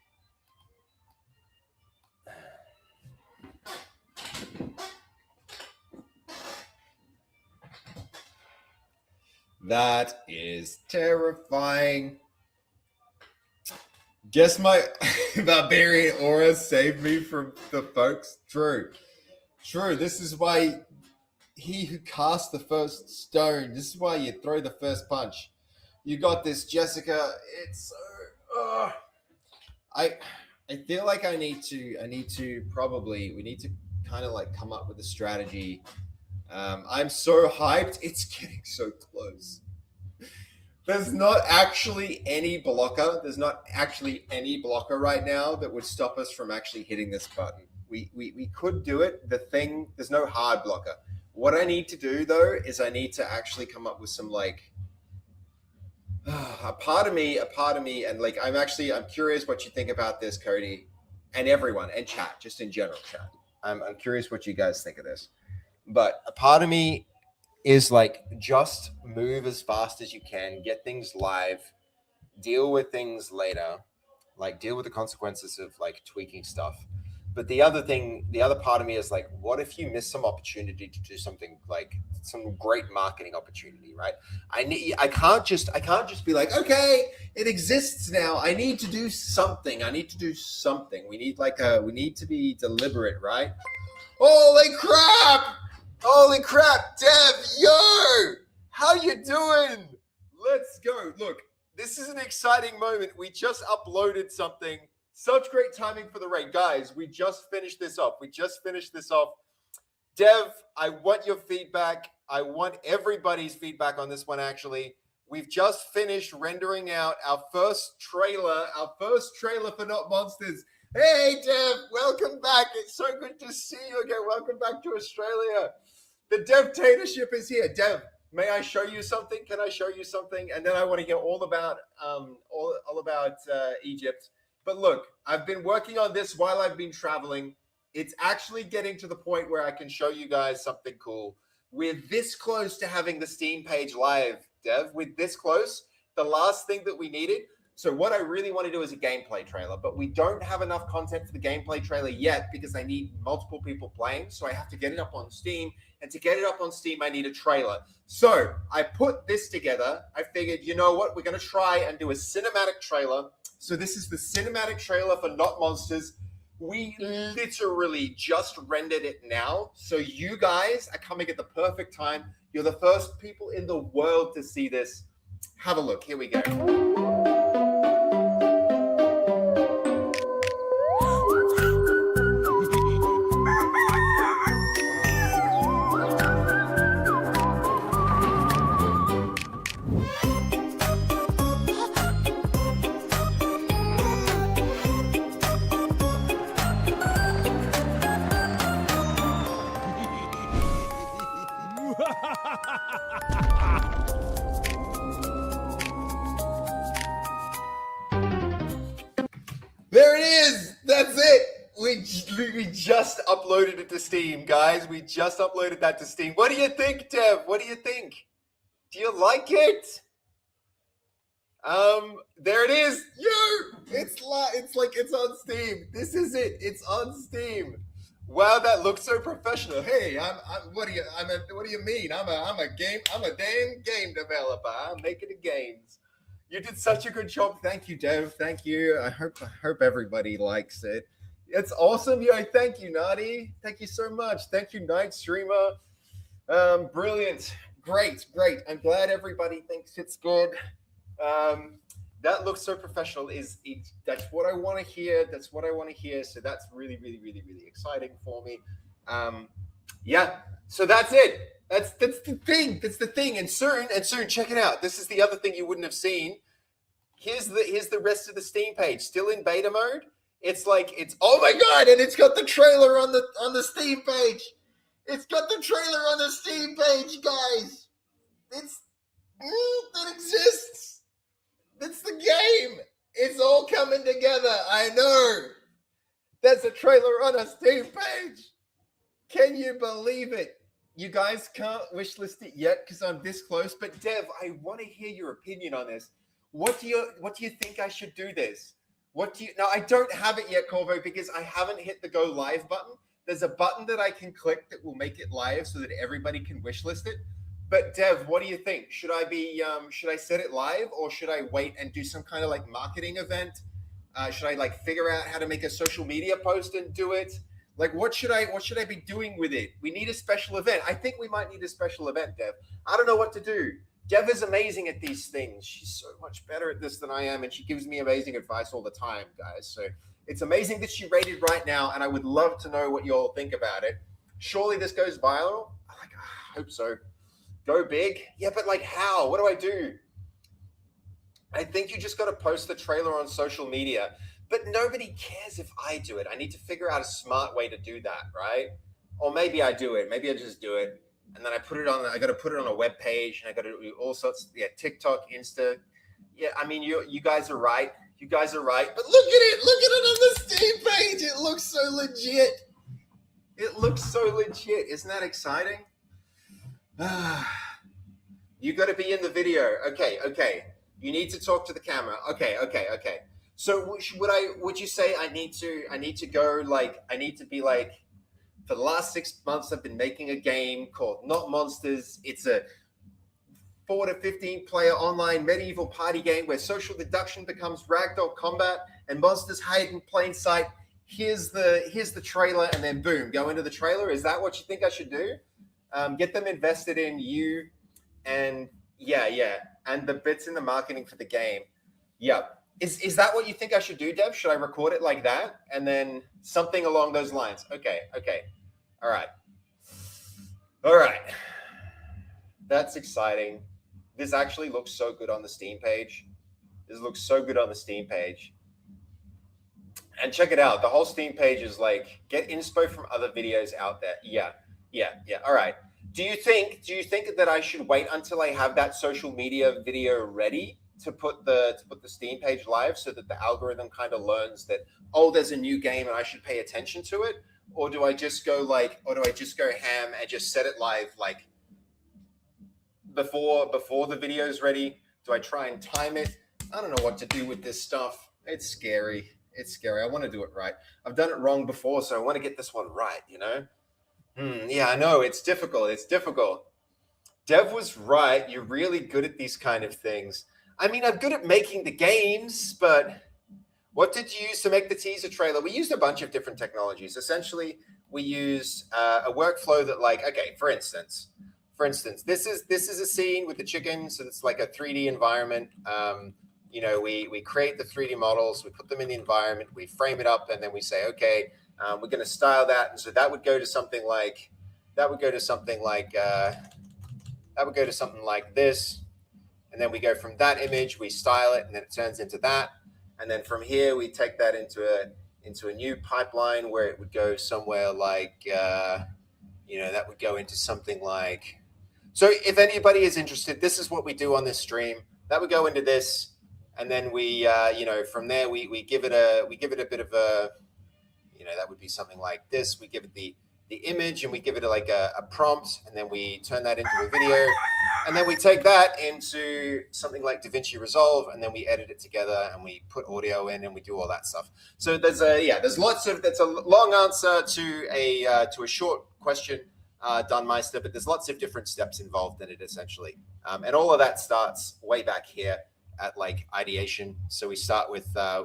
That is terrifying. Guess my barbarian aura saved me from the folks. True. This is why he who cast the first stone. This is why you throw the first punch. You got this, Jessica. It's so. I feel like we need to kind of like come up with a strategy. I'm so hyped. It's getting so close. There's not actually any blocker. There's not actually any blocker right now that would stop us from actually hitting this button. We could do it. There's no hard blocker. What I need to do though is I need to actually come up with some like a part of me, and like I'm curious what you think about this, Cody, and everyone, and chat, just in general, chat. I'm curious what you guys think of this. But a part of me is like, just move as fast as you can, get things live, deal with things later, like deal with the consequences of like tweaking stuff. But the other part of me is like, what if you miss some opportunity to do something, like some great marketing opportunity, right? I can't just be like, okay, it exists now. I need to do something. We need to be deliberate, right? Holy crap, Dev, yo, how you doing? Let's go. Look, this is an exciting moment. We just uploaded something. Such great timing for the raid. Guys, we just finished this off. Dev, I want your feedback. I want everybody's feedback on this one, actually. We've just finished rendering out our first trailer for Not Monsters. Hey, Dev, welcome back. It's so good to see you again. Welcome back to Australia. The Dev-tatorship is here. Dev, may I show you something? Can I show you something? And then I want to hear all about Egypt. But look, I've been working on this while I've been traveling. It's actually getting to the point where I can show you guys something cool. We're this close to having the Steam page live, Dev. We're this close. The last thing that we needed. So what I really want to do is a gameplay trailer, but we don't have enough content for the gameplay trailer yet because I need multiple people playing. So I have to get it up on Steam. And to get it up on Steam, I need a trailer. So I put this together. I figured, you know what? We're going to try and do a cinematic trailer. So this is the cinematic trailer for Not Monsters. We literally just rendered it now. So you guys are coming at the perfect time. You're the first people in the world to see this. Have a look. Here we go. There it is. That's it. We just uploaded it to Steam, guys. We just uploaded that to Steam. What do you think, Dev? What do you think? Do you like it? There it is. Yo, it's on Steam. This is it. It's on Steam. Wow, that looks so professional. Hey, what do you mean? I'm a damn game developer. I'm making the games. You did such a good job. Thank you, Dev. Thank you. I hope everybody likes it. It's awesome. Yo, thank you, Nadi. Thank you so much. Thank you, Night Streamer. Brilliant. Great. I'm glad everybody thinks it's good. That looks so professional. That's what I want to hear. That's what I want to hear. So that's really, really, really, really exciting for me. Yeah. So that's it. That's the thing. That's the thing. And soon, check it out. This is the other thing you wouldn't have seen. Here's the rest of the Steam page, still in beta mode. It's oh my god, and it's got the trailer on the Steam page. It's got the trailer on the Steam page, guys. It exists. It's the game. It's all coming together. I know. There's a trailer on a Steam page. Can you believe it? You guys can't wishlist it yet because I'm this close. But Dev, I want to hear your opinion on this. What do you think I should do this? Now I don't have it yet, Corvo, because I haven't hit the go live button. There's a button that I can click that will make it live so that everybody can wishlist it. But Dev, what do you think? Should I set it live, or should I wait and do some kind of like marketing event? Should I like figure out how to make a social media post and do it? Like, what should I be doing with it? We need a special event. I think we might need a special event, Dev. I don't know what to do. Dev is amazing at these things. She's so much better at this than I am, and she gives me amazing advice all the time, guys. So it's amazing that she rated right now, and I would love to know what you all think about it. Surely this goes viral. I hope so. Go big. Yeah, but like how? What do I do? I think you just got to post the trailer on social media. But nobody cares if I do it. I need to figure out a smart way to do that, right? Or maybe I do it. Maybe I just do it. And then I got to put it on a web page, and I got to do all sorts, TikTok, Insta. Yeah, I mean, you guys are right. You guys are right. But look at it. Look at it on the Steam page. It looks so legit. It looks so legit. Isn't that exciting? You got to be in the video. Okay. You need to talk to the camera. Okay. So would you say I need to go like, I need to be like, for the last 6 months, I've been making a game called Not Monsters. It's a 4 to 15 player online medieval party game where social deduction becomes ragdoll combat and monsters hide in plain sight. Here's the trailer, and then boom, go into the trailer. Is that what you think I should do? Get them invested in you, and and the bits in the marketing for the game. Yeah. Is that what you think I should do, Dev? Should I record it like that? And then something along those lines. Okay. All right. That's exciting. This actually looks so good on the Steam page. And check it out. The whole Steam page is like, get inspo from other videos out there. Yeah. All right. Do you think that I should wait until I have that social media video ready to put the Steam page live so that the algorithm kind of learns that, oh, there's a new game and I should pay attention to it? Or do I just go ham and just set it live like before the video's ready? Do I try and time it? I don't know what to do with this stuff. It's scary. I want to do it right. I've done it wrong before, so I want to get this one right, you know? Yeah, I know. It's difficult. Dev was right. You're really good at these kind of things. I mean, I'm good at making the games, but what did you use to make the teaser trailer? We used a bunch of different technologies. Essentially, we used a workflow that, like, okay, for instance, this is a scene with the chicken, so it's like a 3D environment. We create the 3D models, we put them in the environment, we frame it up, and then we say, okay, we're going to style that, and so that would go to something like this. And then we go from that image, we style it, and then it turns into that. And then from here, we take that into a new pipeline where it would go somewhere like, that would go into something like. So if anybody is interested, this is what we do on this stream. That would go into this, and then we, from there we give it a bit of a, that would be something like this. We give it the image, and we give it a prompt, and then we turn that into a video. And then we take that into something like DaVinci Resolve, and then we edit it together, and we put audio in, and we do all that stuff. So that's a long answer to a short question, Dunmeister, but there's lots of different steps involved in it essentially. And all of that starts way back here at like ideation. So we start with the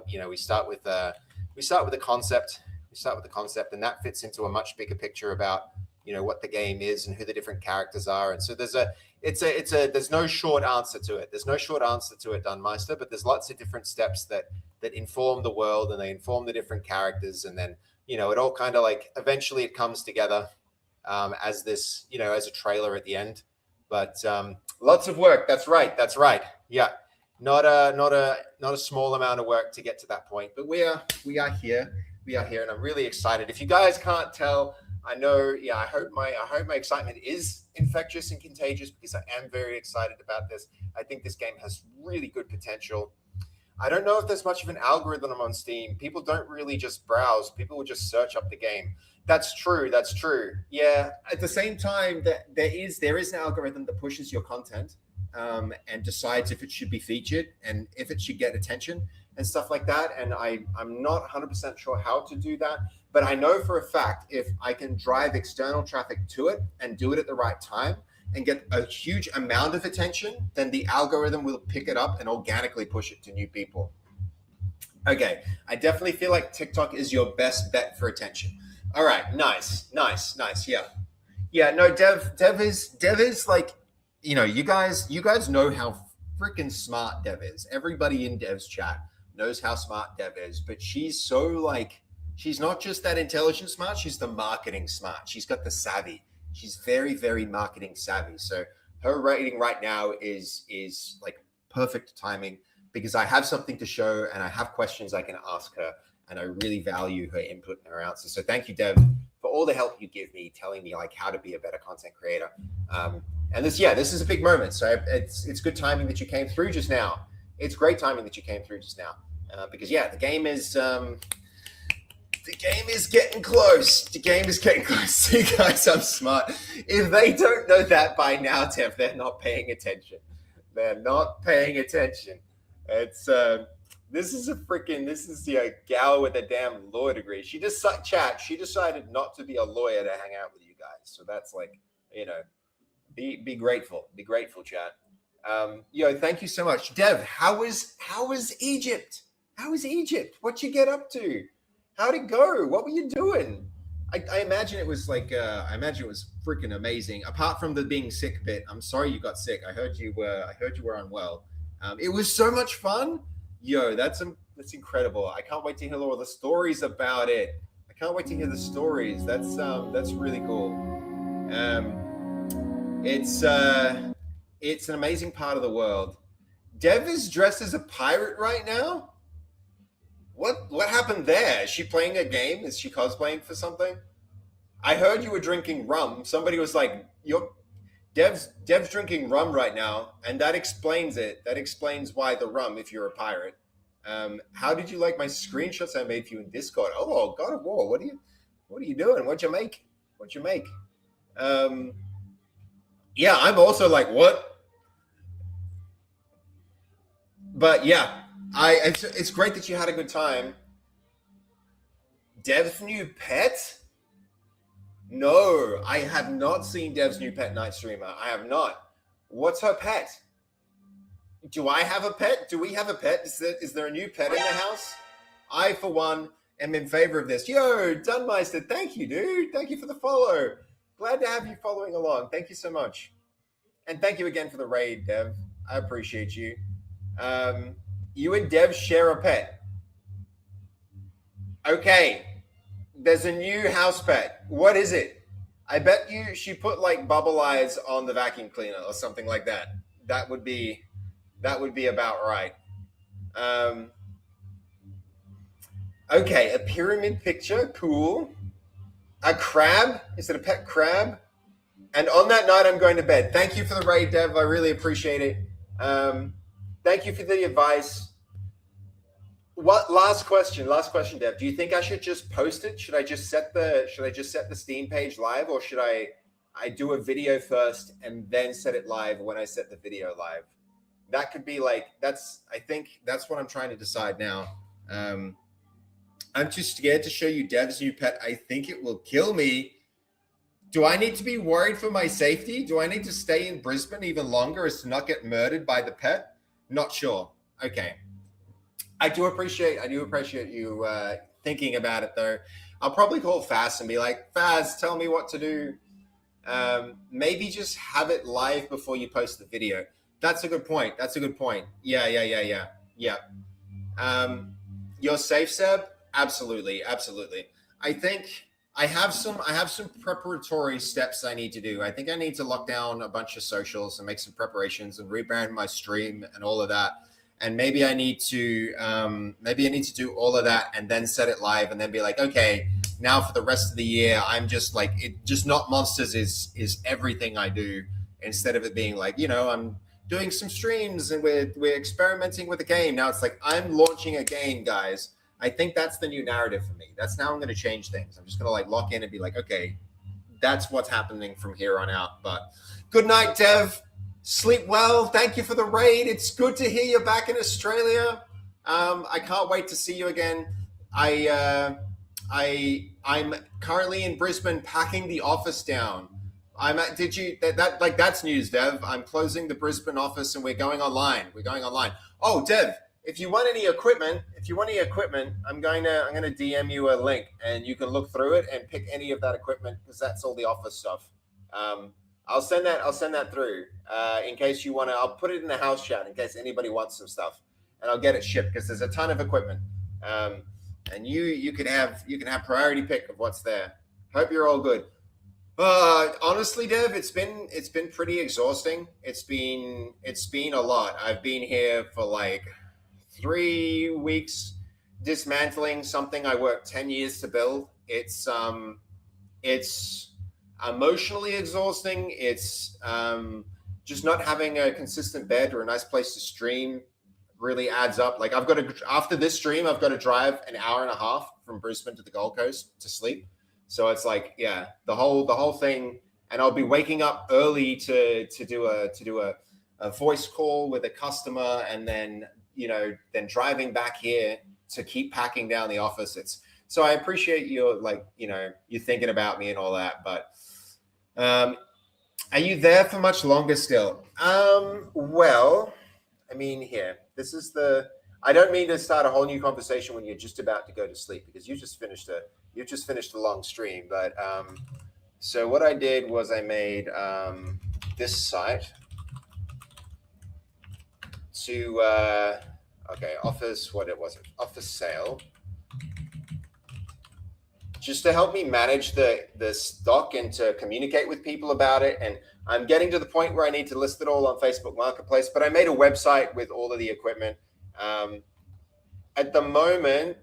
concept, and that fits into a much bigger picture about what the game is and who the different characters are. And so there's no short answer to it. There's no short answer to it, Dunmeister, but there's lots of different steps that inform the world, and they inform the different characters, and then it all kind of like eventually it comes together as this, as a trailer at the end. But lots of work. That's right. Yeah, not a small amount of work to get to that point. But we are here, and I'm really excited. If you guys can't tell, I know. Yeah, I hope my excitement is infectious and contagious, because I am very excited about this. I think this game has really good potential. I don't know if there's much of an algorithm on Steam. People don't really just browse. People will just search up the game. That's true. Yeah. At the same time, that there is an algorithm that pushes your content and decides if it should be featured and if it should get attention and stuff like that. And I'm not 100% sure how to do that, but I know for a fact if I can drive external traffic to it and do it at the right time and get a huge amount of attention, then the algorithm will pick it up and organically push it to new people. Okay, I definitely feel like TikTok is your best bet for attention. All right, nice. Yeah. No, Dev is like, you guys know how freaking smart Dev is. Everybody in Dev's chat knows how smart Dev is, but she's so like, she's not just that intelligent smart, she's the marketing smart. She's got the savvy. She's very, very marketing savvy. So her rating right now is like perfect timing, because I have something to show and I have questions I can ask her, and I really value her input and her answers. So thank you, Dev, for all the help you give me, telling me like how to be a better content creator. And this is a big moment. So it's good timing that you came through just now. It's great timing that you came through just now, because the game is getting close. The game is getting close. You guys, I'm smart. If they don't know that by now, Dev, they're not paying attention. It's this is the gal with a damn law degree. She decided not to be a lawyer to hang out with you guys. So that's like, be grateful. Be grateful, chat. Thank you so much. Dev, how was Egypt? How was Egypt? What'd you get up to? How'd it go? What were you doing? I imagine it was like freaking amazing. Apart from the being sick bit, I'm sorry you got sick. I heard you were unwell. It was so much fun. That's incredible. I can't wait to hear all the stories about it. I can't wait to hear the stories. That's really cool. It's an amazing part of the world. Dev is dressed as a pirate right now. What happened there? Is she playing a game? Is she cosplaying for something? I heard you were drinking rum. Somebody was like, Dev's drinking rum right now, and that explains it. That explains why the rum, if you're a pirate. How did you like my screenshots I made for you in Discord? Oh, God of War. What are you doing? What'd you make? Yeah, I'm also like, what? But yeah, it's great that you had a good time. Dev's new pet? No, I have not seen Dev's new pet, Night Streamer. I have not. What's her pet? Do I have a pet? Do we have a pet? Is there a new pet in the house? I, for one, am in favor of this. Yo, Dunmeister, thank you, dude. Thank you for the follow. Glad to have you following along. Thank you so much. And thank you again for the raid, Dev. I appreciate you. You and Dev share a pet. Okay. There's a new house pet. What is it? I bet she put like bubble eyes on the vacuum cleaner or something like that. That would be about right. Okay, a pyramid picture. Cool. A crab? Is it a pet crab? And on that night, I'm going to bed. Thank you for the raid, Dev. I really appreciate it. Thank you for the advice. Last question, Dev. Do you think I should just post it? Should I just set the Steam page live, or should I do a video first and then set it live when I set the video live? That could be like, I think that's what I'm trying to decide now. I'm too scared to show you Dev's new pet. I think it will kill me. Do I need to be worried for my safety? Do I need to stay in Brisbane even longer as to not get murdered by the pet? Not sure. Okay. I do appreciate you thinking about it, though. I'll probably call Faz and be like, Faz, tell me what to do. Maybe just have it live before you post the video. That's a good point. Yeah. You're safe, Seb? Absolutely. I think I have some preparatory steps I need to do. I think I need to lock down a bunch of socials and make some preparations and rebrand my stream and all of that. And maybe I need to do all of that and then set it live and then be like, okay, now for the rest of the year, I'm just like, it just not monsters is everything I do, instead of it being like, I'm doing some streams and we're experimenting with a game. Now it's like, I'm launching a game, guys. I think that's the new narrative for me. That's how I'm going to change things. I'm just going to like lock in and be like, okay, that's what's happening from here on out. But good night, Dev. Sleep well. Thank you for the raid. It's good to hear you're back in Australia. I can't wait to see you again. I'm currently in Brisbane packing the office down. That's news, Dev. I'm closing the Brisbane office and we're going online. Oh, Dev, if you want any equipment, I'm gonna DM you a link and you can look through it and pick any of that equipment, because that's all the office stuff. I'll send that through in case you want to. I'll put it in the house chat in case anybody wants some stuff, and I'll get it shipped because there's a ton of equipment. And you can have priority pick of what's there. Hope you're all good. Honestly, Dev, it's been pretty exhausting. It's been a lot. I've been here for like 3 weeks dismantling something I worked 10 years to build. It's emotionally exhausting. It's just not having a consistent bed or a nice place to stream really adds up. Like after this stream, I've got to drive an hour and a half from Brisbane to the Gold Coast to sleep. So it's like, yeah, the whole thing. And I'll be waking up early to do a voice call with a customer, and then driving back here to keep packing down the office. So I appreciate your you thinking about me and all that, but are you there for much longer still? Well, I mean, here, I don't mean to start a whole new conversation when you're just about to go to sleep, because you just finished a long stream. But so what I did was I made this site to office sale, just to help me manage the stock and to communicate with people about it. And I'm getting to the point where I need to list it all on Facebook Marketplace, but I made a website with all of the equipment. At the moment,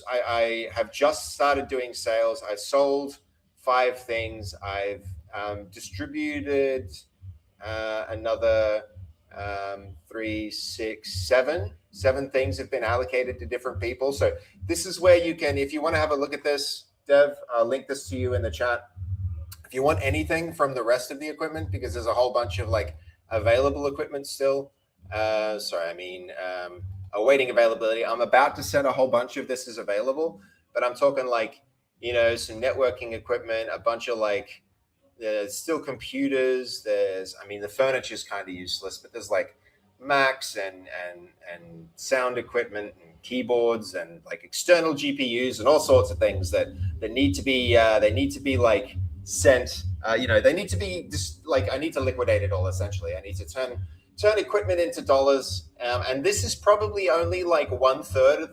I have just started doing sales. I sold 5 things. I've distributed another 3, 6, 7 things have been allocated to different people. So this is where you can, if you want to have a look at this, Dev, I'll link this to you in the chat. If you want anything from the rest of the equipment, because there's a whole bunch of like available equipment still. Awaiting availability. I'm about to set a whole bunch of this as available, but I'm talking like, some networking equipment, a bunch of like, there's still computers. The furniture's kind of useless, but there's like Macs and sound equipment and keyboards and like external GPUs and all sorts of things that need to be like sent. They need to be just like, I need to liquidate it all essentially. I need to turn equipment into dollars. And this is probably only like 2/3 of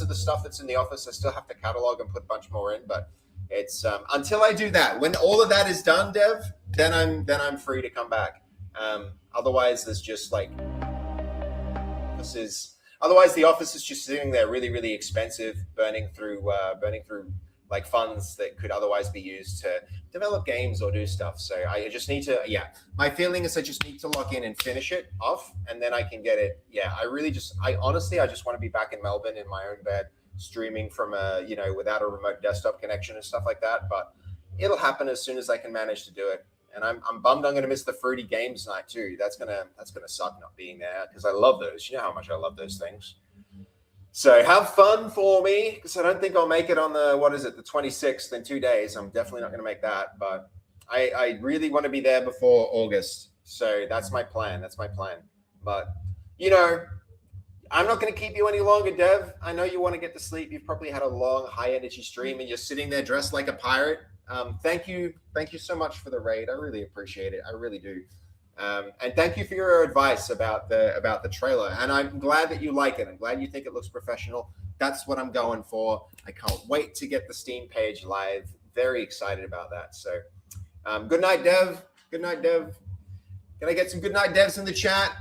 the stuff that's in the office. I still have to catalog and put a bunch more in, but it's until I do that, when all of that is done, Dev, then I'm free to come back. Otherwise there's just like, the office is just sitting there really, really expensive, burning through like funds that could otherwise be used to develop games or do stuff. So I just need to, my feeling is I just need to lock in and finish it off, and then I can get it. I honestly just want to be back in Melbourne in my own bed, streaming from without a remote desktop connection and stuff like that. But it'll happen as soon as I can manage to do it. And I'm bummed I'm going to miss the Fruity Games night too. That's gonna suck not being there, because I love those. You know how much I love those things. So have fun for me, because I don't think I'll make it on the 26th in 2 days. I'm definitely not going to make that, but I really want to be there before August. So that's my plan. But, I'm not going to keep you any longer, Dev. I know you want to get to sleep. You've probably had a long, high-energy stream, and you're sitting there dressed like a pirate Thank you so much for the raid. I really appreciate it. I really do. And thank you for your advice about the trailer. And I'm glad that you like it. I'm glad you think it looks professional. That's what I'm going for. I can't wait to get the Steam page live. Very excited about that. So, good night, Dev. Good night, Dev. Can I get some good night devs in the chat?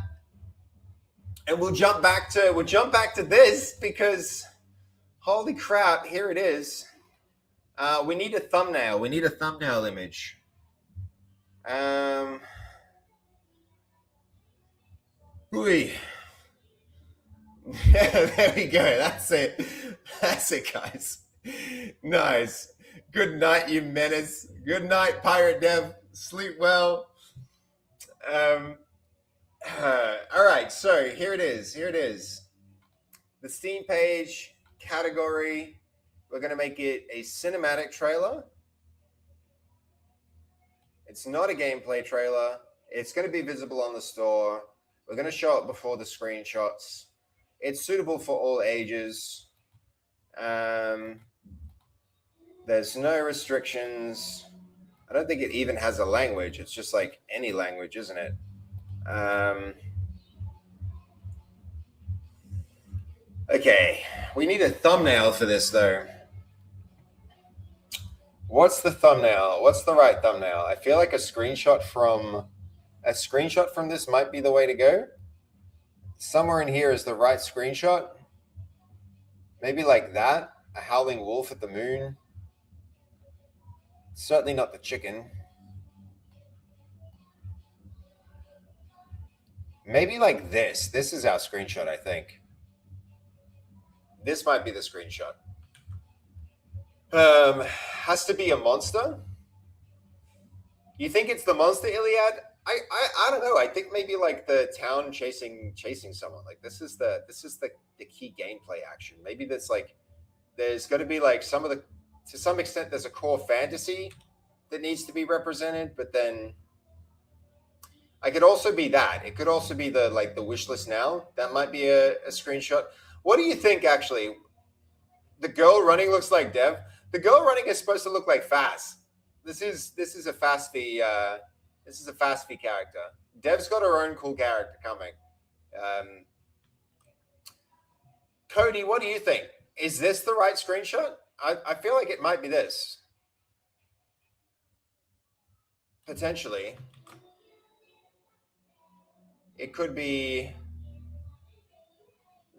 And we'll jump back to this because holy crap, here it is. We need a thumbnail. We need a thumbnail image. Ooh. There we go. That's it. That's it, guys. Nice. Good night, you menace. Good night, Pirate Dev. Sleep well. All right. So here it is. Here it is. The Steam page category. We're going to make it a cinematic trailer. It's not a gameplay trailer. It's going to be visible on the store. We're going to show it before the screenshots. It's suitable for all ages. There's no restrictions. I don't think it even has a language. It's just like any language, isn't it? Okay, we need a thumbnail for this, though. What's the thumbnail? What's the right thumbnail? I feel like a screenshot from this might be the way to go. Somewhere in here is the right screenshot. Maybe like that. A howling wolf at the moon. Certainly not the chicken. Maybe like this. This is our screenshot, I think. This might be the screenshot. Has to be a monster. You think it's the monster, Iliad? I don't know. I think maybe like the town chasing someone. Like this is the key gameplay action. Maybe that's like there's going to be like to some extent there's a core fantasy that needs to be represented, but then I could also be that. It could also be the wish list now. That might be a screenshot. What do you think actually? The girl running looks like Dev. The girl running is supposed to look like Fast. This is a Fast V. This is a Fast V character. Dev's got her own cool character coming. Cody, what do you think? Is this the right screenshot? I feel like it might be this. Potentially. It could be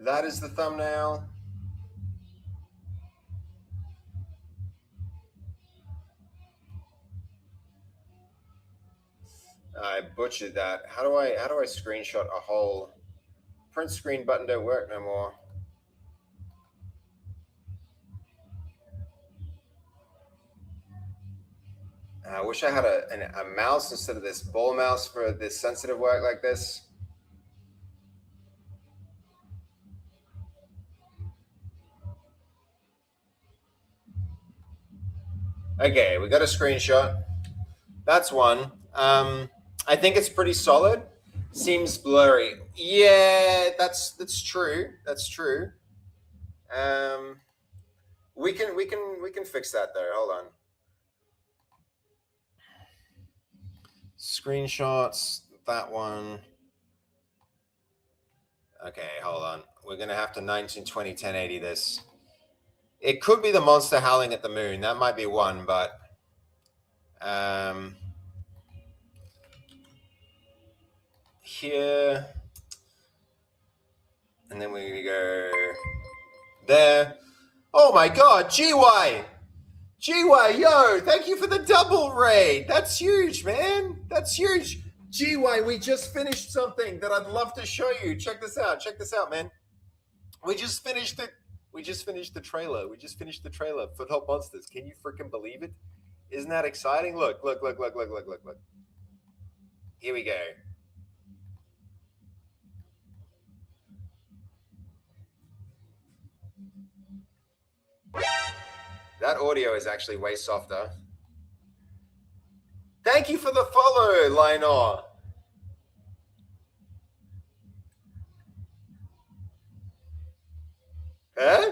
that is the thumbnail. I butchered that. How do I screenshot a whole print screen button don't work no more? I wish I had a mouse instead of this ball mouse for this sensitive work like this. Okay, we got a screenshot. That's one. I think it's pretty solid. Seems blurry. Yeah, that's true. That's true. We can fix that though. Hold on. Screenshots, that one. Okay, hold on. We're gonna have to 1920 1080 this. It could be the monster howling at the moon. That might be one, but here, and then we go there. Oh my God, GY, yo, thank you for the double raid. That's huge, man. That's huge. GY, we just finished something that I'd love to show you. Check this out. Check this out, man. We just finished it. We just finished the trailer. We just finished the trailer for Top Monsters. Can you freaking believe it? Isn't that exciting? Look. Here we go. That audio is actually way softer. Thank you for the follow, Lionor. Huh?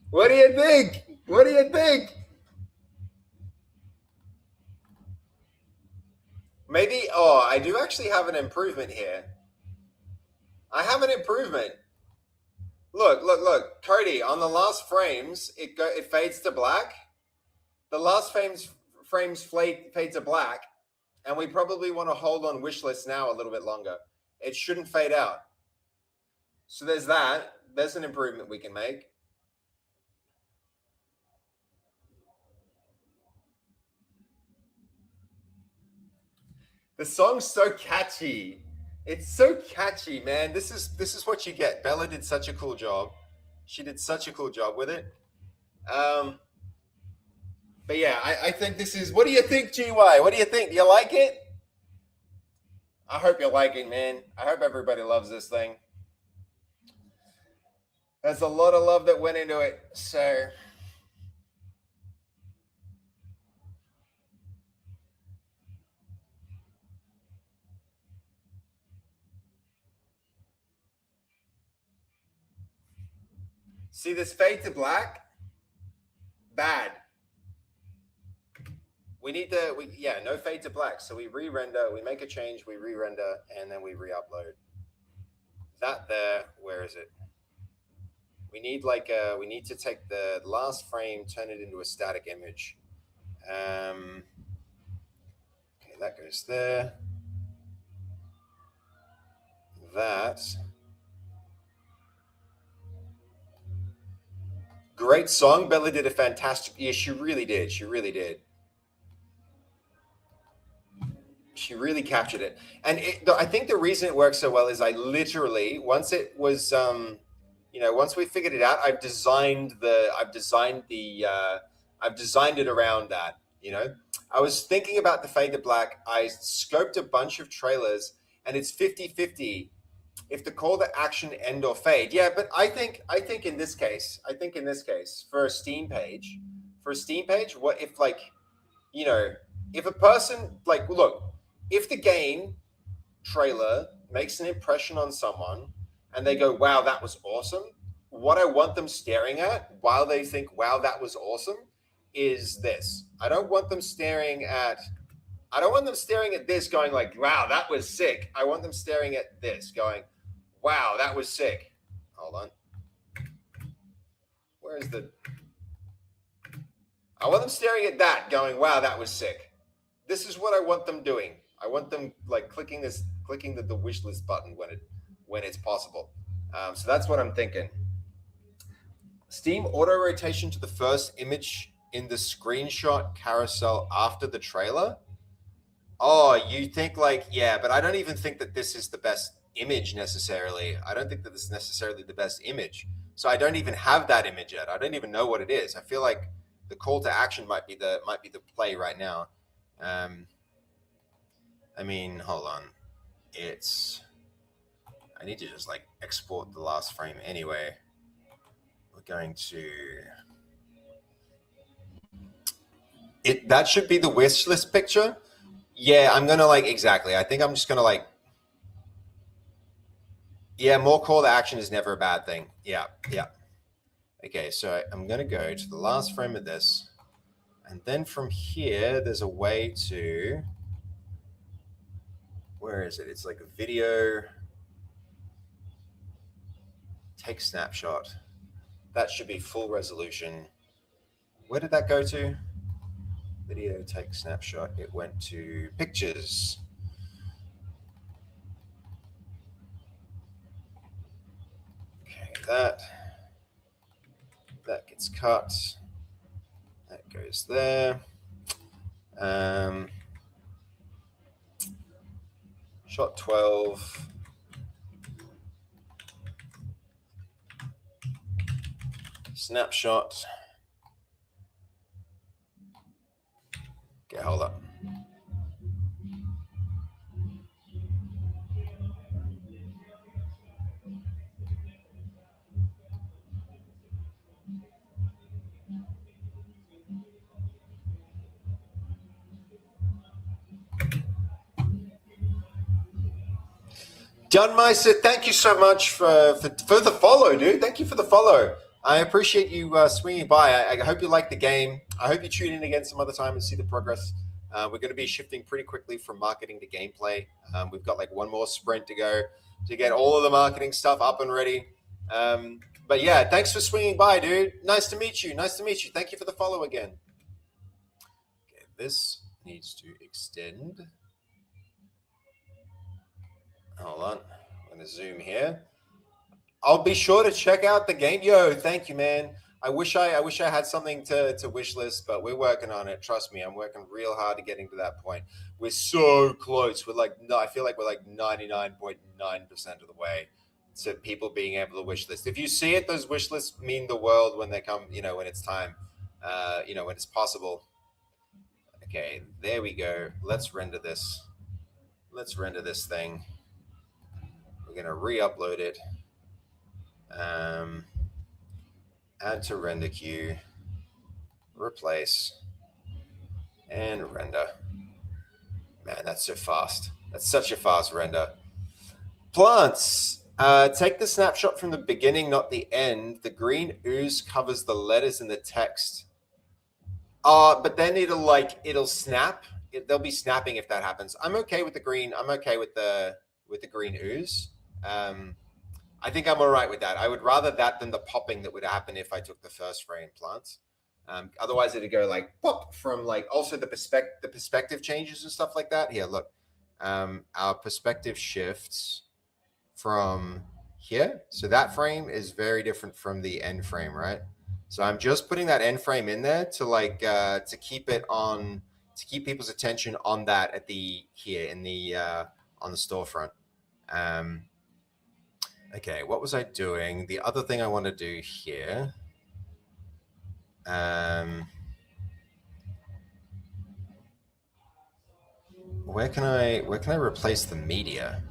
What do you think? What do you think? Maybe, oh, I do actually have an improvement here. I have an improvement. Look. Cody, on the last frames, it fades to black. The last frames fade to black, and we probably want to hold on wish list now a little bit longer. It shouldn't fade out. So there's that. There's an improvement we can make. The song's so catchy. It's so catchy, man. This is what you get. Bella did such a cool job. She did such a cool job with it. But yeah, I think this is. What do you think, GY? What do you think? Do you like it? I hope you like it, man. I hope everybody loves this thing. There's a lot of love that went into it. So see this fade to black? Bad. We need to, no fade to black. So we re-render, we make a change, we re-render, and then we re-upload. That there, where is it? We need we need to take the last frame, turn it into a static image. Okay, that goes there. That. Great song. Bella did a fantastic, yeah, she really did. She really did. She really captured it. And I think the reason it works so well is I literally, once it was, once we figured it out, I've designed it around that, I was thinking about the fade to black. I scoped a bunch of trailers and it's 50-50 if the call to action end or fade. Yeah, but I think in this case, for a Steam page, what if if a person look, if the game trailer makes an impression on someone and they go, wow, that was awesome, what I want them staring at while they think, wow, that was awesome, is this. I don't want them staring at this going like, wow, that was sick. I want them staring at this going, wow, that was sick. Hold on. I want them staring at that going, wow, that was sick. This is what I want them doing. I want them clicking the wish list button when it's possible. So that's what I'm thinking. Steam auto rotation to the first image in the screenshot carousel after the trailer. Oh, you think yeah, but I don't even think that this is the best image necessarily. I don't think that this is necessarily the best image. So I don't even have that image yet. I don't even know what it is. I feel like the call to action might be the play right now. I mean, hold on. I need to just export the last frame anyway. We're going to that should be the wish list picture. Yeah, I'm gonna exactly. I think I'm just gonna yeah, more call to action is never a bad thing. Yeah. Okay, so I'm gonna go to the last frame of this, and then from here, there's a way to. Where is it? It's a video. Take snapshot. That should be full resolution. Where did that go to? Video take snapshot. It went to pictures. Okay, that gets cut. That goes there. Shot 12. Snapshot. Okay, hold up. John Meister, thank you so much for the follow, dude. Thank you for the follow. I appreciate you swinging by. I hope you like the game. I hope you tune in again some other time and see the progress. We're going to be shifting pretty quickly from marketing to gameplay. We've got like one more sprint to go to get all of the marketing stuff up and ready. But yeah, thanks for swinging by, dude. Nice to meet you. Nice to meet you. Thank you for the follow again. Okay, this needs to extend. Hold on. I'm going to zoom here. I'll be sure to check out the game. Yo, thank you, man. I wish I had something to wish list, but we're working on it. Trust me, I'm working real hard to getting to that point. We're so close. I feel like we're like 99.9% of the way to people being able to wish list. If you see it, those wish lists mean the world when they come, when it's time, when it's possible. Okay, there we go. Let's render this. Let's render this thing. We're going to re-upload it. Add to render queue, replace, and render. Man, that's so fast. That's such a fast render. Plants. Take the snapshot from the beginning, not the end. The green ooze covers the letters in the text. But then it'll snap. They'll be snapping if that happens. I'm okay with the green. I'm okay with the green ooze. I think I'm all right with that. I would rather that than the popping that would happen if I took the first frame plants. Otherwise, it'd go like pop from like also the perspective changes and stuff like that. Here, look, our perspective shifts from here. So that frame is very different from the end frame, right? So I'm just putting that end frame in there to keep it on, to keep people's attention on that at the here in the on the storefront. Okay, what was I doing? The other thing I want to do here. Where can I replace the media?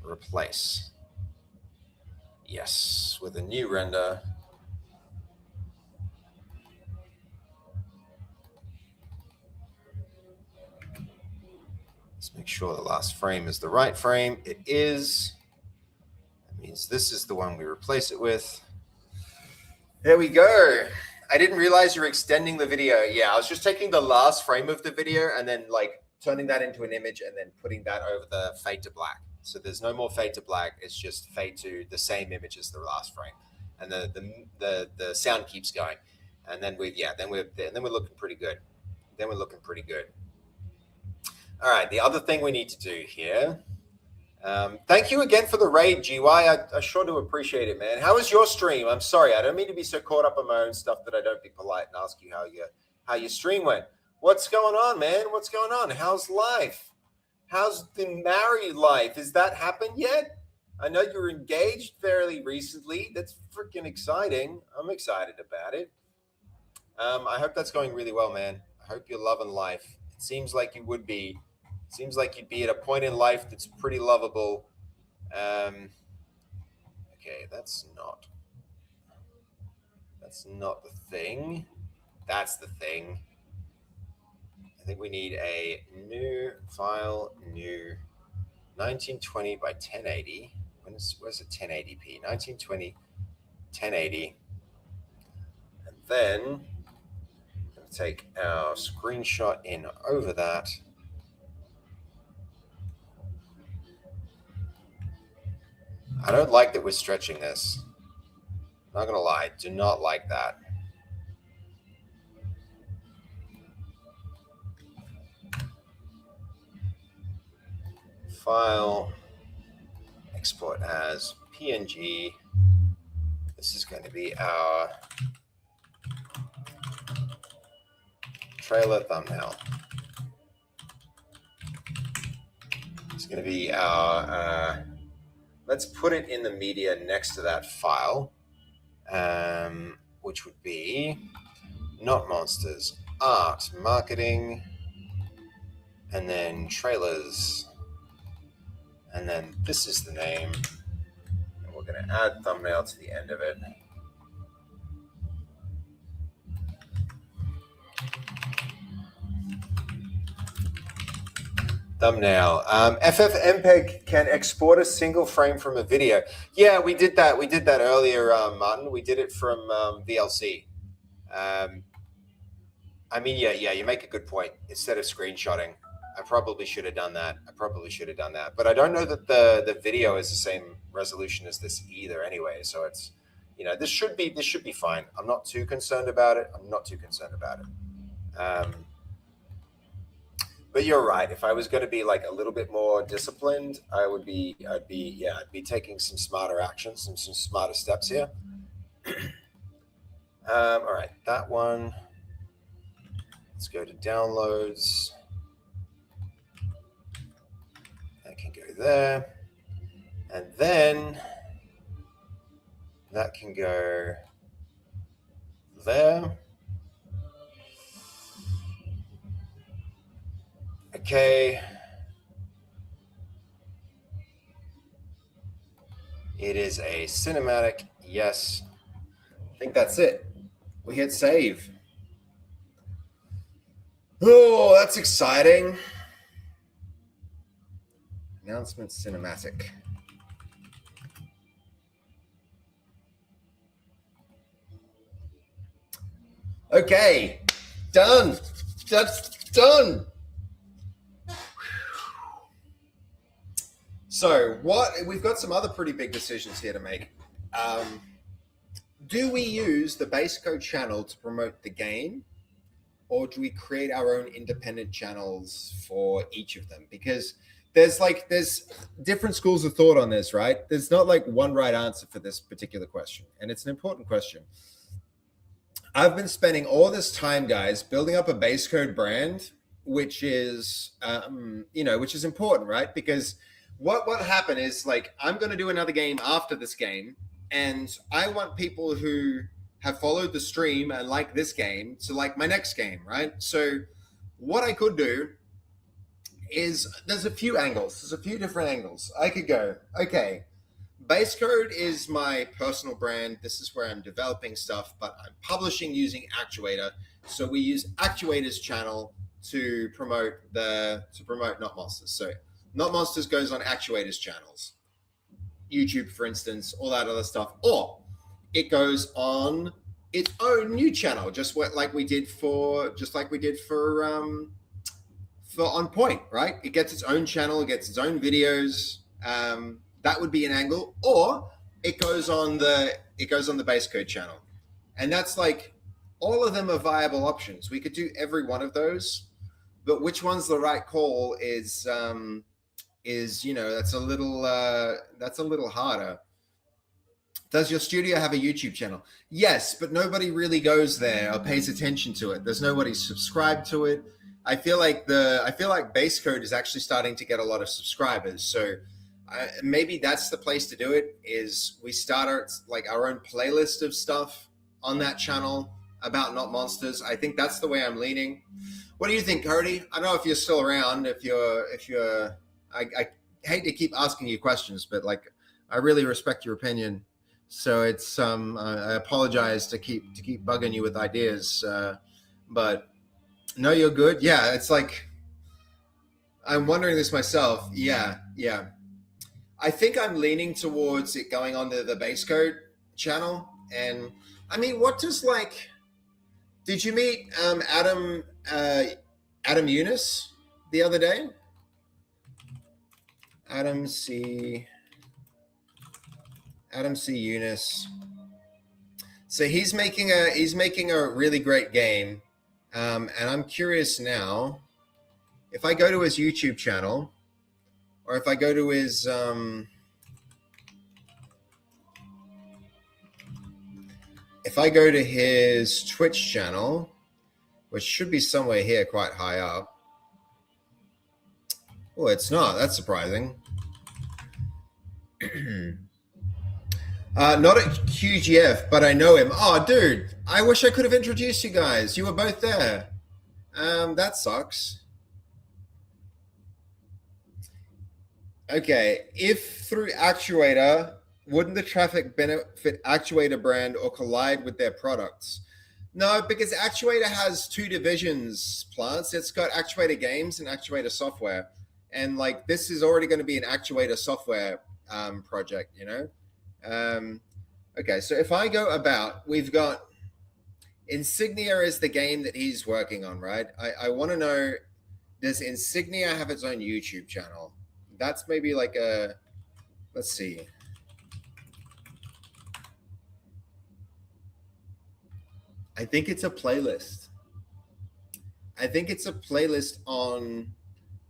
Replace. Yes, with a new render. Let's make sure the last frame is the right frame. It is. Means this is the one we replace it with. There we go. I didn't realize you're extending the video. Yeah, I was just taking the last frame of the video and then like turning that into an image and then putting that over the fade to black. So there's no more fade to black. It's just fade to the same image as the last frame, and the sound keeps going. And then we're looking pretty good. Then we're looking pretty good. All right. The other thing we need to do here. Thank you again for the raid, GY. I sure do appreciate it, man. How was your stream? I'm sorry, I don't mean to be so caught up in my own stuff that I don't be polite and ask you how your stream went. What's going on, man? What's going on? How's life? How's the married life? Has that happened yet? I know you were engaged fairly recently. That's freaking exciting. I'm excited about it. I hope that's going really well, man. I hope you're loving life. It seems like you would be. Seems like you'd be at a point in life that's pretty lovable. Okay, that's not the thing. That's the thing. I think we need a new file, new 1920 by 1080. Where's the 1080p? 1920, 1080. And then take our screenshot in over that. I don't like that we're stretching this. Not gonna lie, do not like that. File, export as PNG. This is going to be our trailer thumbnail. It's going to be our, let's put it in the media next to that file, which would be not monsters, art, marketing, and then trailers. And then this is the name. And we're going to add thumbnail to the end of it. Thumbnail. FFmpeg can export a single frame from a video. Yeah, we did that. We did that earlier, Martin. We did it from VLC. I mean, yeah, you make a good point. Instead of screenshotting, I probably should have done that. But I don't know that the video is the same resolution as this either anyway. So it's, this should be fine. I'm not too concerned about it. But you're right. If I was going to be like a little bit more disciplined, I'd be taking some smarter actions and some smarter steps here. All right, that one. Let's go to downloads. That can go there. And then that can go there. Okay. It is a cinematic. Yes. I think that's it. We hit save. Oh, that's exciting. Announcement cinematic. Okay. Done. That's done. So we've got some other pretty big decisions here to make. Do we use the base code channel to promote the game, or do we create our own independent channels for each of them? Because there's different schools of thought on this, right? There's not like one right answer for this particular question, and it's an important question. I've been spending all this time, guys, building up a base code brand, which is important, right? Because what happened is, like, I'm going to do another game after this game, and I want people who have followed the stream and like this game to like my next game, right? So what I could do is, there's a few different angles. I could go, okay, base code is my personal brand. This is where I'm developing stuff, but I'm publishing using Actuator. So we use Actuator's channel to promote Not Monsters. So Not Monsters goes on Actuator's channels, YouTube, for instance, all that other stuff, or it goes on its own new channel, just like we did for On Point, right? It gets its own channel, it gets its own videos. That would be an angle, or it goes on the base code channel, and that's like, all of them are viable options. We could do every one of those, but which one's the right call is that's a little harder. Does your studio have a YouTube channel? Yes, but nobody really goes there or pays attention to it. There's nobody subscribed to it. I feel like base code is actually starting to get a lot of subscribers. So maybe that's the place to do it, is we start our own playlist of stuff on that channel about Not Monsters. I think that's the way I'm leaning. What do you think, Cody? I don't know if you're still around, I hate to keep asking you questions, but like, I really respect your opinion. So it's I apologize to keep bugging you with ideas, but no, you're good. Yeah, it's like, I'm wondering this myself. Yeah. I think I'm leaning towards it going onto the base code channel. And I mean, did you meet Adam Eunice the other day? Adam C. Eunice. So he's making a really great game, and I'm curious now, if I go to his YouTube channel, or if I go to his Twitch channel, which should be somewhere here quite high up. Oh, it's not. That's surprising. Not at QGF, but I know him. Oh, dude, I wish I could have introduced you guys. You were both there. That sucks. Okay, if through Actuator, wouldn't the traffic benefit Actuator brand or collide with their products? No, because Actuator has two divisions, Plants. It's got Actuator Games and Actuator Software. And like this is already going to be an actuator software project, you know. Okay, so if I go about, we've got Insignia is the game that he's working on, right? I want to know, does Insignia have its own YouTube channel? That's maybe like a, let's see. I think it's a playlist. I think it's a playlist on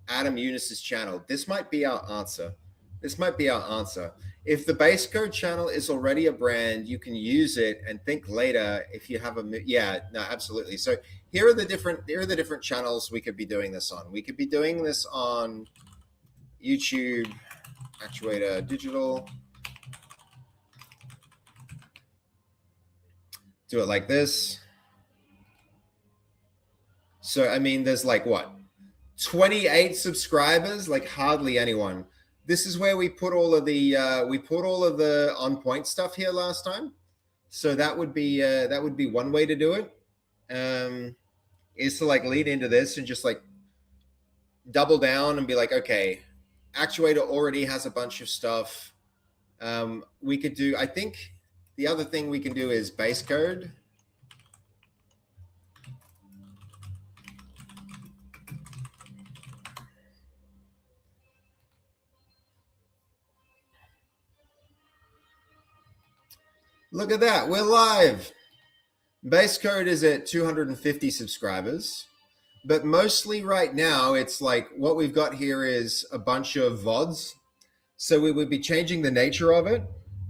Adam Eunice's channel. This might be our answer. This might be our answer. If the base code channel is already a brand, you can use it and think later if you have a, yeah, no, absolutely. So here are the different channels we could be doing this on. We could be doing this on YouTube, Actuator Digital. Do it like this. So, I mean, there's like what? 28 subscribers, like hardly anyone. This is where we put all of the on point stuff here last time. So that would be one way to do it. Is to like lead into this and just like double down and be like, okay, Actuator already has a bunch of stuff. We could do, I think the other thing we can do is base code. Look at that, we're live. Base code is at 250 subscribers, but mostly right now it's like what we've got here is a bunch of VODs. So we would be changing the nature of it.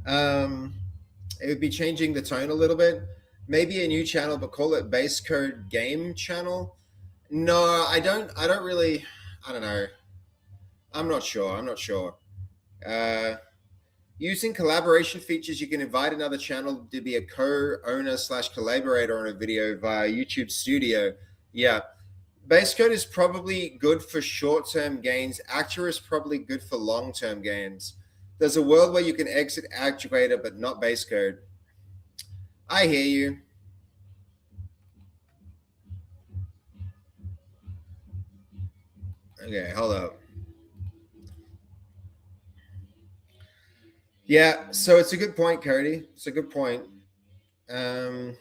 It would be changing the tone a little bit. Maybe a new channel, but call it base code game channel. No, I don't really, I don't know. I'm not sure. Using collaboration features, you can invite another channel to be a co-owner / collaborator on a video via YouTube Studio. Yeah. Base code is probably good for short-term gains. Actuator is probably good for long-term gains. There's a world where you can exit Actuator, but not base code. I hear you. Okay, hold up. Yeah, so it's a good point, Cody. It's a good point. Food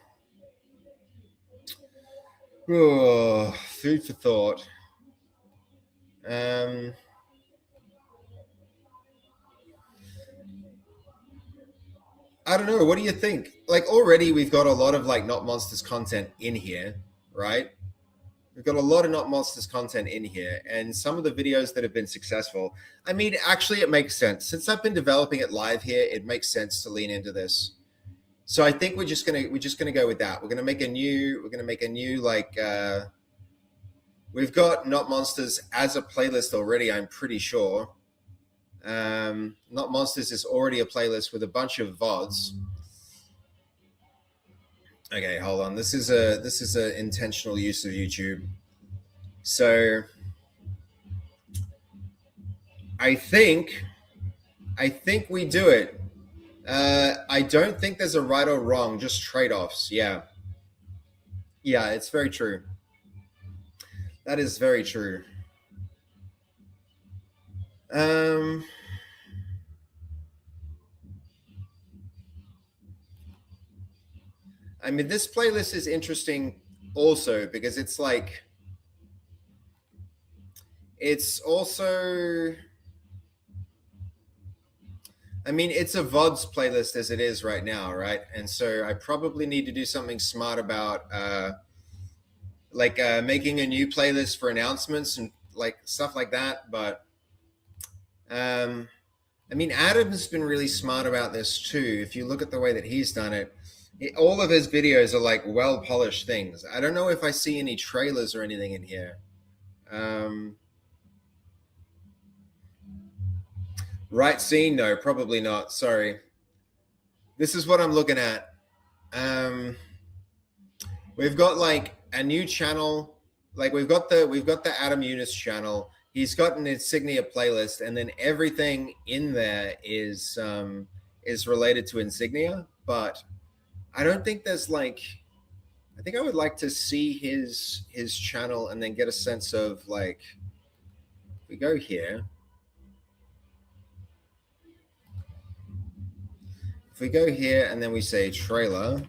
for thought. I don't know. What do you think? Like already we've got a lot of like Not Monsters content in here, right? We've got a lot of Not Monsters content in here, and some of the videos that have been successful. I mean, actually, it makes sense. Since I've been developing it live here, it makes sense to lean into this. So I think we're just gonna go with that. We're gonna make a new like we've got Not Monsters as a playlist already, I'm pretty sure. Not Monsters is already a playlist with a bunch of VODs. Okay, hold on. This is a intentional use of YouTube. So I think we do it. I don't think there's a right or wrong, just trade-offs. Yeah. Yeah, it's very true. That is very true. I mean, this playlist is interesting also because it's like, it's also, I mean, it's a VODs playlist as it is right now, right? And so I probably need to do something smart about making a new playlist for announcements and like stuff like that. But I mean, Adam's been really smart about this too. If you look at the way that he's done it, all of his videos are like well-polished things. I don't know if I see any trailers or anything in here. Right scene? No, probably not. Sorry. This is what I'm looking at. We've got like a new channel. Like we've got the Adam Eunice channel. He's got an Insignia playlist, and then everything in there is related to Insignia, but I don't think there's like, I think I would like to see his channel and then get a sense of like we go here. If we go here and then we say trailer,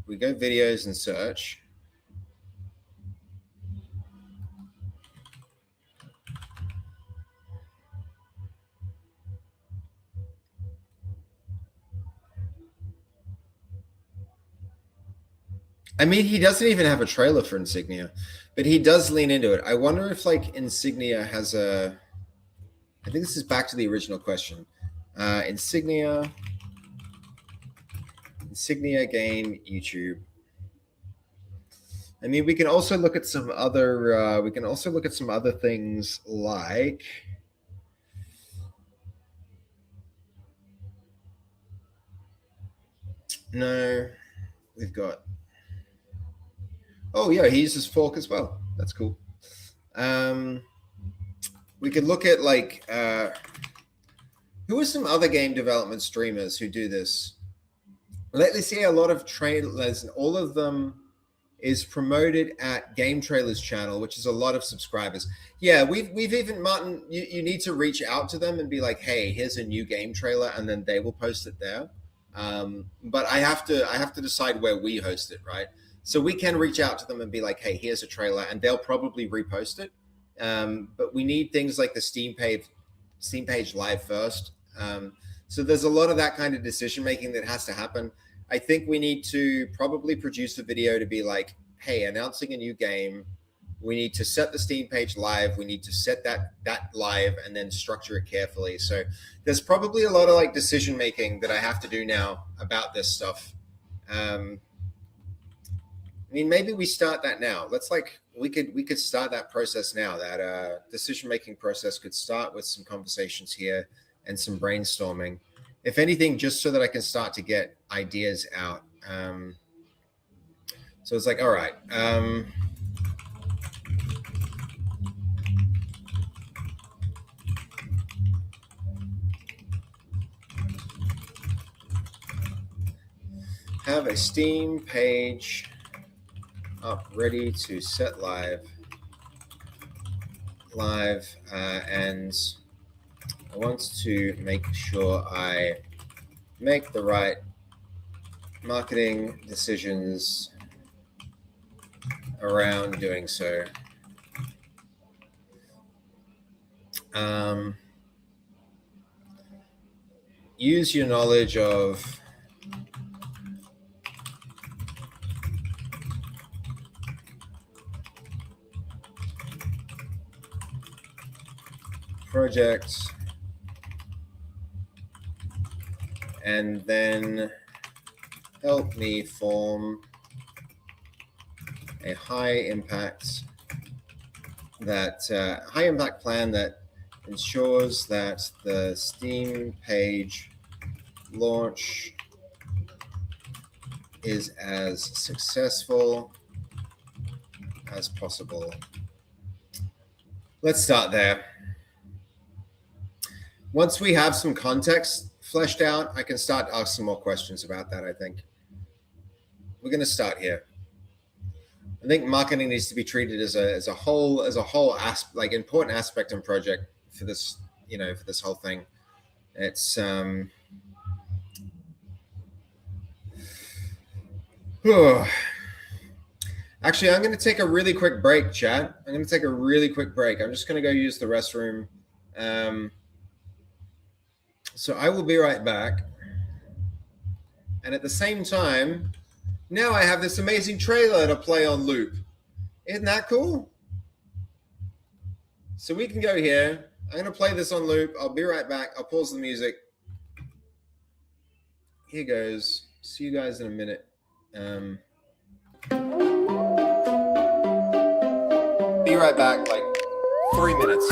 we go videos and search. I mean, he doesn't even have a trailer for Insignia, but he does lean into it. I wonder if like Insignia has a, I think this is back to the original question. Insignia game, YouTube. I mean, we can also look at some other, things like, no, we've got, oh yeah, he uses Fork as well. That's cool. We could look at like, who are some other game development streamers who do this? Lately, see a lot of trailers, and all of them is promoted at Game Trailers channel, which is a lot of subscribers. Yeah, we've even, Martin, you need to reach out to them and be like, hey, here's a new game trailer, and then they will post it there. But I have to decide where we host it, right? So we can reach out to them and be like, hey, here's a trailer, and they'll probably repost it. But we need things like the Steam page live first. So there's a lot of that kind of decision making that has to happen. I think we need to probably produce a video to be like, hey, announcing a new game. We need to set the Steam page live. We need to set that live and then structure it carefully. So there's probably a lot of like decision making that I have to do now about this stuff. I mean, maybe we start that now. Let's like, we could start that process now. That decision-making process could start with some conversations here and some brainstorming. If anything, just so that I can start to get ideas out. So it's like, all right. Have a Steam page up ready to set live, and I want to make sure I make the right marketing decisions around doing so. Use your knowledge of projects, and then help me form a high impact plan that ensures that the Steam page launch is as successful as possible. Let's start there. Once we have some context fleshed out, I can start to ask some more questions about that, I think. We're going to start here. I think marketing needs to be treated as a whole important aspect and project for this, for this whole thing. It's actually, I'm going to take a really quick break, chat. I'm going to take a really quick break. I'm just going to go use the restroom. So I will be right back. And at the same time, now I have this amazing trailer to play on loop. Isn't that cool? So we can go here. I'm going to play this on loop. I'll be right back. I'll pause the music. Here goes. See you guys in a minute. Be right back, like 3 minutes.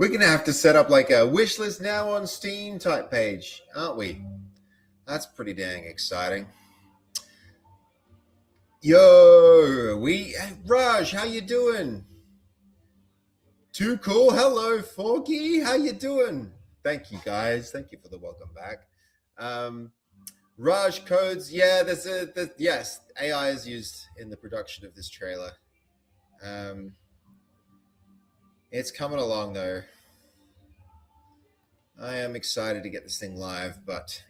We're gonna have to set up like a wish list now on Steam type page, aren't we? That's pretty dang exciting. Yo, Raj, how you doing? Too cool. Hello, Forky. How you doing? Thank you, guys. Thank you for the welcome back. Raj codes. Yeah, yes, AI is used in the production of this trailer. It's coming along though. I am excited to get this thing live, but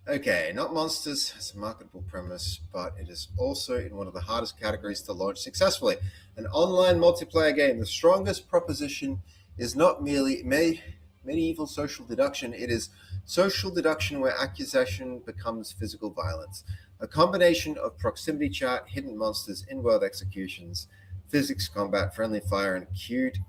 okay, Not Monsters has a marketable premise, but it is also in one of the hardest categories to launch successfully. An online multiplayer game. The strongest proposition is not merely medieval social deduction, it is social deduction where accusation becomes physical violence. A combination of proximity chat, hidden monsters, in-world executions, physics combat, friendly fire, and cute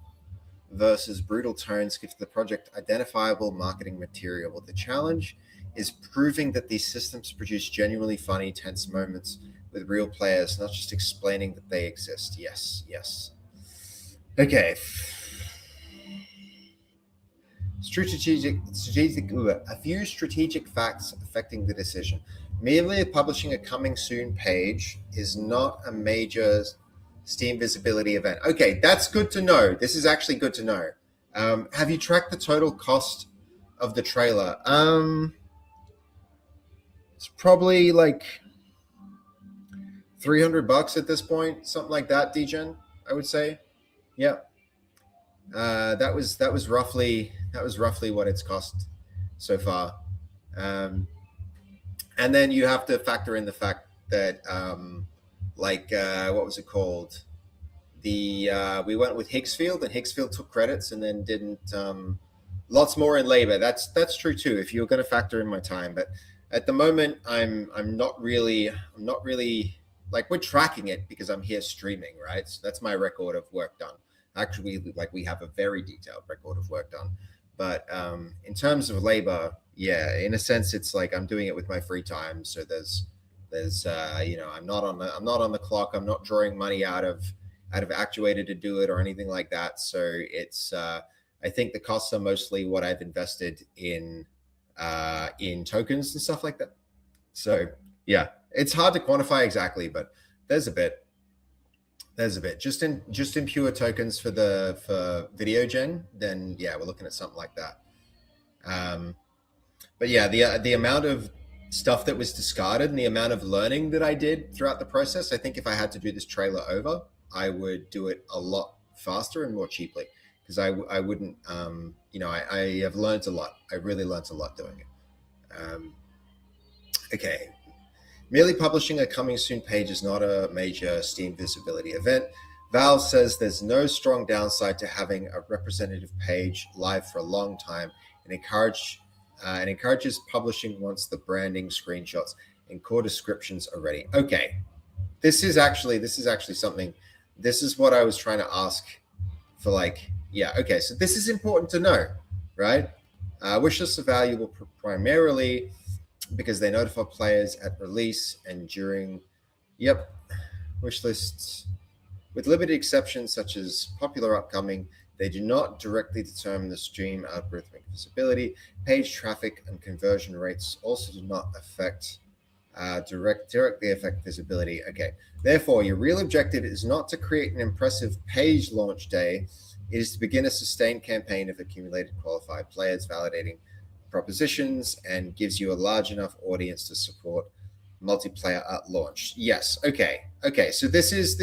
versus brutal tones give the project identifiable marketing material. The challenge is proving that these systems produce genuinely funny, tense moments with real players, not just explaining that they exist. Yes. Okay. A few strategic facts affecting the decision. Merely publishing a coming soon page is not a major Steam visibility event. Okay, that's good to know. This is actually good to know. Have you tracked the total cost of the trailer? It's probably like $300 at this point, something like that, Degen, I would say. Yeah. That was roughly what it's cost so far. And then you have to factor in the fact that what was it called? We went with Higgsfield, and Higgsfield took credits and then didn't lots more in labor. That's true too, if you're going to factor in my time. But at the moment, I'm not really like, we're tracking it because I'm here streaming, right? So that's my record of work done. Actually, like, we have a very detailed record of work done. But in terms of labor, yeah, in a sense, it's like I'm doing it with my free time. So there's I'm not on the clock. I'm not drawing money out of Actuator to do it or anything like that. So it's I think the costs are mostly what I've invested in tokens and stuff like that. So yeah, it's hard to quantify exactly, but there's a bit just in pure tokens for video gen. Then yeah, we're looking at something like that. But yeah, the amount of stuff that was discarded and the amount of learning that I did throughout the process, I think if I had to do this trailer over, I would do it a lot faster and more cheaply, because I wouldn't, I have learned a lot. I really learned a lot doing it. Okay. Merely publishing a coming soon page is not a major Steam visibility event. Valve says there's no strong downside to having a representative page live for a long time, and encourages publishing once the branding, screenshots, and core descriptions are ready. Okay. This is actually something. This is what I was trying to ask for, like, yeah, okay, so this is important to know, right? Wish lists are valuable primarily because they notify players at release and during. Yep, wish lists, with limited exceptions such as popular upcoming, they do not directly determine the stream algorithmic visibility. Page traffic and conversion rates also do not directly affect visibility. Okay, therefore, your real objective is not to create an impressive page launch day. It is to begin a sustained campaign of accumulated qualified players, validating propositions, and gives you a large enough audience to support multiplayer at launch. Yes. Okay. So this is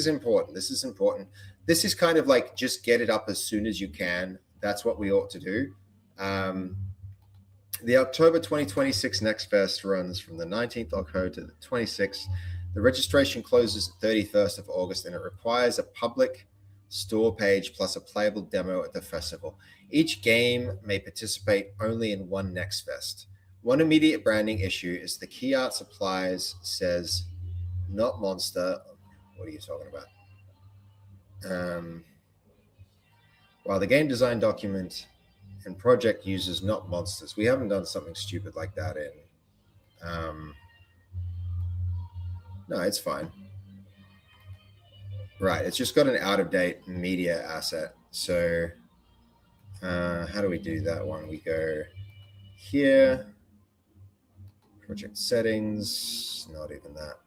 important. This is important. This is kind of like, just get it up as soon as you can. That's what we ought to do. The October 2026 Next Fest runs from the 19th October to the 26th. The registration closes the 31st of August, and it requires a public store page plus a playable demo at the festival. Each game may participate only in one Next Fest. One immediate branding issue is the key art supplies says Not Monster. What are you talking about? While the game design document and project uses Not Monsters. We haven't done something stupid like that in. No, it's fine. Right, it's just got an out-of-date media asset. So how do we do that one? We go here, project settings, not even that.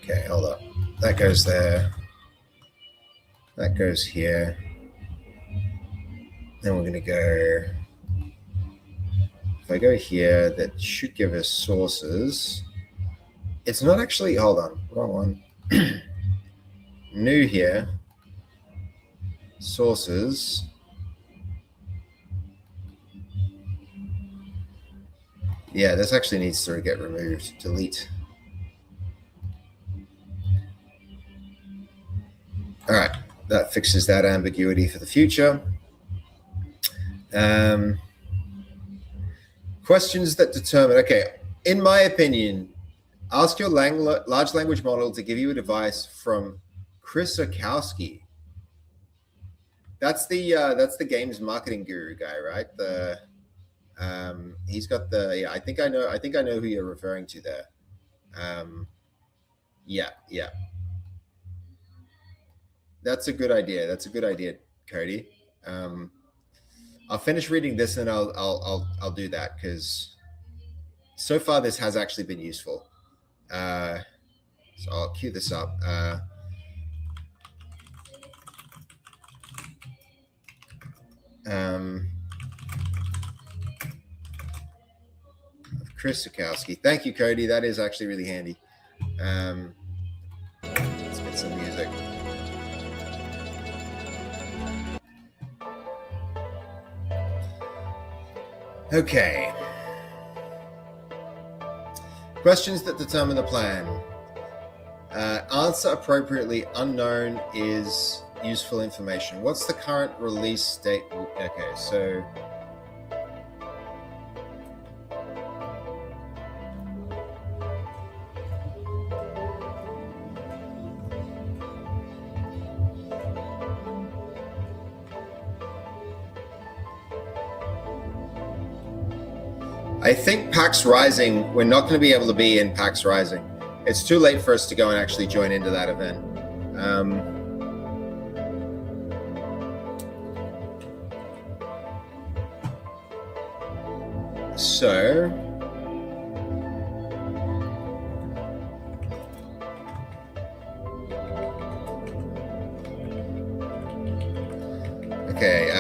Okay, hold up. That goes there. That goes here. Then we're going to go, if I go here, that should give us sources. It's not actually, hold on, wrong one. New here, sources. Yeah, this actually needs to get removed, delete. All right, that fixes that ambiguity for the future. Questions that determine, okay, in my opinion, ask your large language model to give you advice from Chris Okowski. That's the games marketing guru guy, right? He's got the, yeah, I think I know who you're referring to there. Yeah. That's a good idea. That's a good idea, Cody. I'll finish reading this and I'll do that, because so far this has actually been useful. So I'll cue this up. Chris Okowski. Thank you, Cody. That is actually really handy. Let's get some music. Okay. Questions that determine the plan. Answer appropriately. Unknown is useful information. What's the current release date? Okay, so I think PAX Rising, we're not going to be able to be in PAX Rising. It's too late for us to go and actually join into that event. Okay,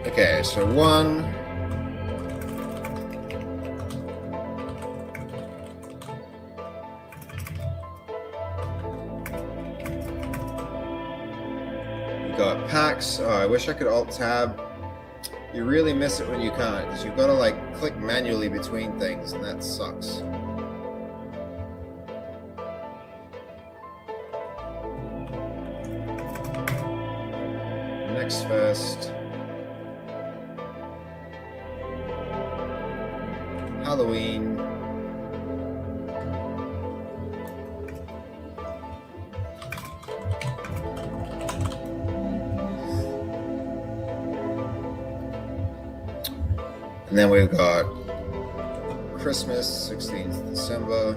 okay, so one. We got PAX. Oh, I wish I could Alt Tab. You really miss it when you can't, because you've got to like click manually between things, and that sucks. Next first. Halloween. And then we've got Christmas, 16th December.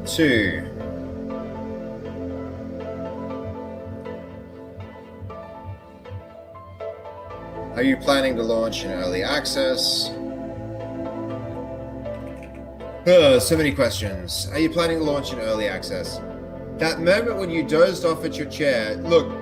Two. Are you planning to launch in early access? So many questions. Are you planning to launch in early access? That moment when you dozed off at your chair, look,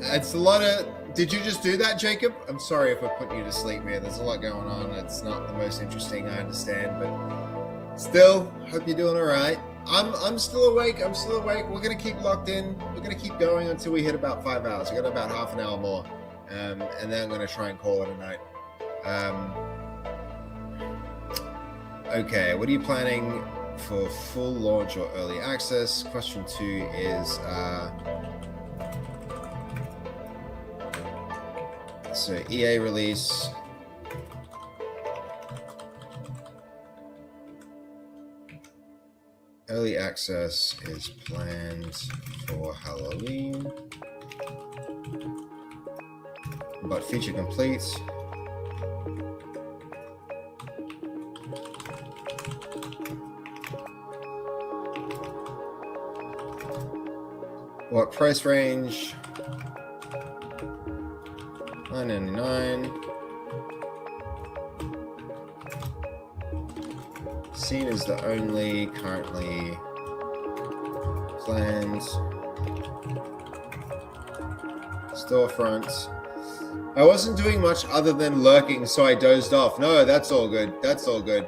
it's a lot of, did you just do that, Jacob? I'm sorry if I put you to sleep, man. There's a lot going on. It's not the most interesting, I understand, but still, hope you're doing all right. I'm still awake. I'm still awake. We're going to keep locked in. We're going to keep going until we hit about 5 hours. We got about half an hour more. And then I'm going to try and call it a night. Okay, what are you planning for full launch or early access? Question 2 is So EA release. Early access is planned for Halloween, but feature complete. What price range? $9.99. Scene is the only currently planned storefront. I wasn't doing much other than lurking, so I dozed off. No, that's all good. That's all good.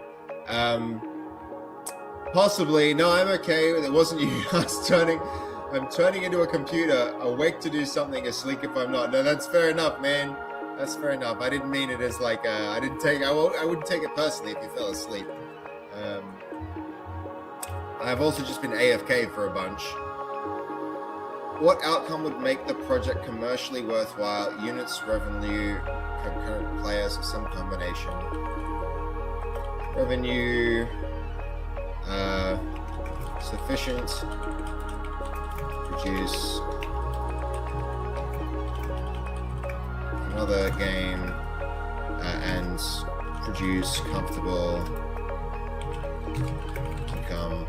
Possibly. No, I'm okay. It wasn't you. I'm turning into a computer, awake to do something, asleep if I'm not. No, that's fair enough, man. That's fair enough. I didn't mean it as like I wouldn't take it personally if you fell asleep. I've also just been AFK for a bunch. What outcome would make the project commercially worthwhile? Units, revenue, concurrent players, or some combination? Revenue, sufficient, produce another game, and produce comfortable income.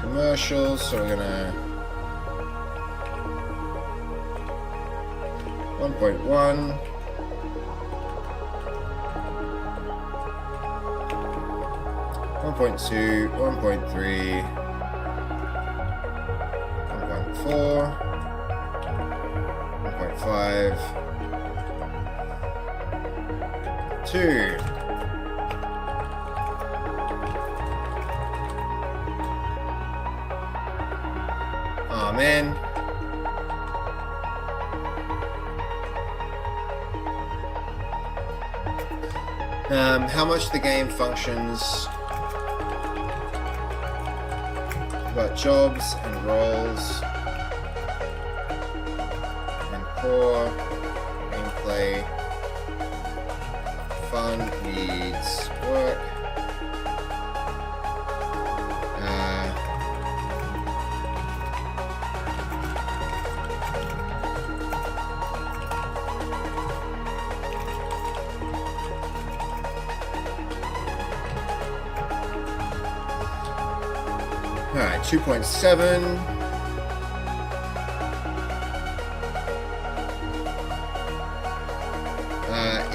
Commercials, so we're gonna 1.1, 1.2, 1.3, 1.4, 1.5, 2. Oh man. How much the game functions. We've got jobs and roles and core gameplay. Fun needs work. All right, 2.7.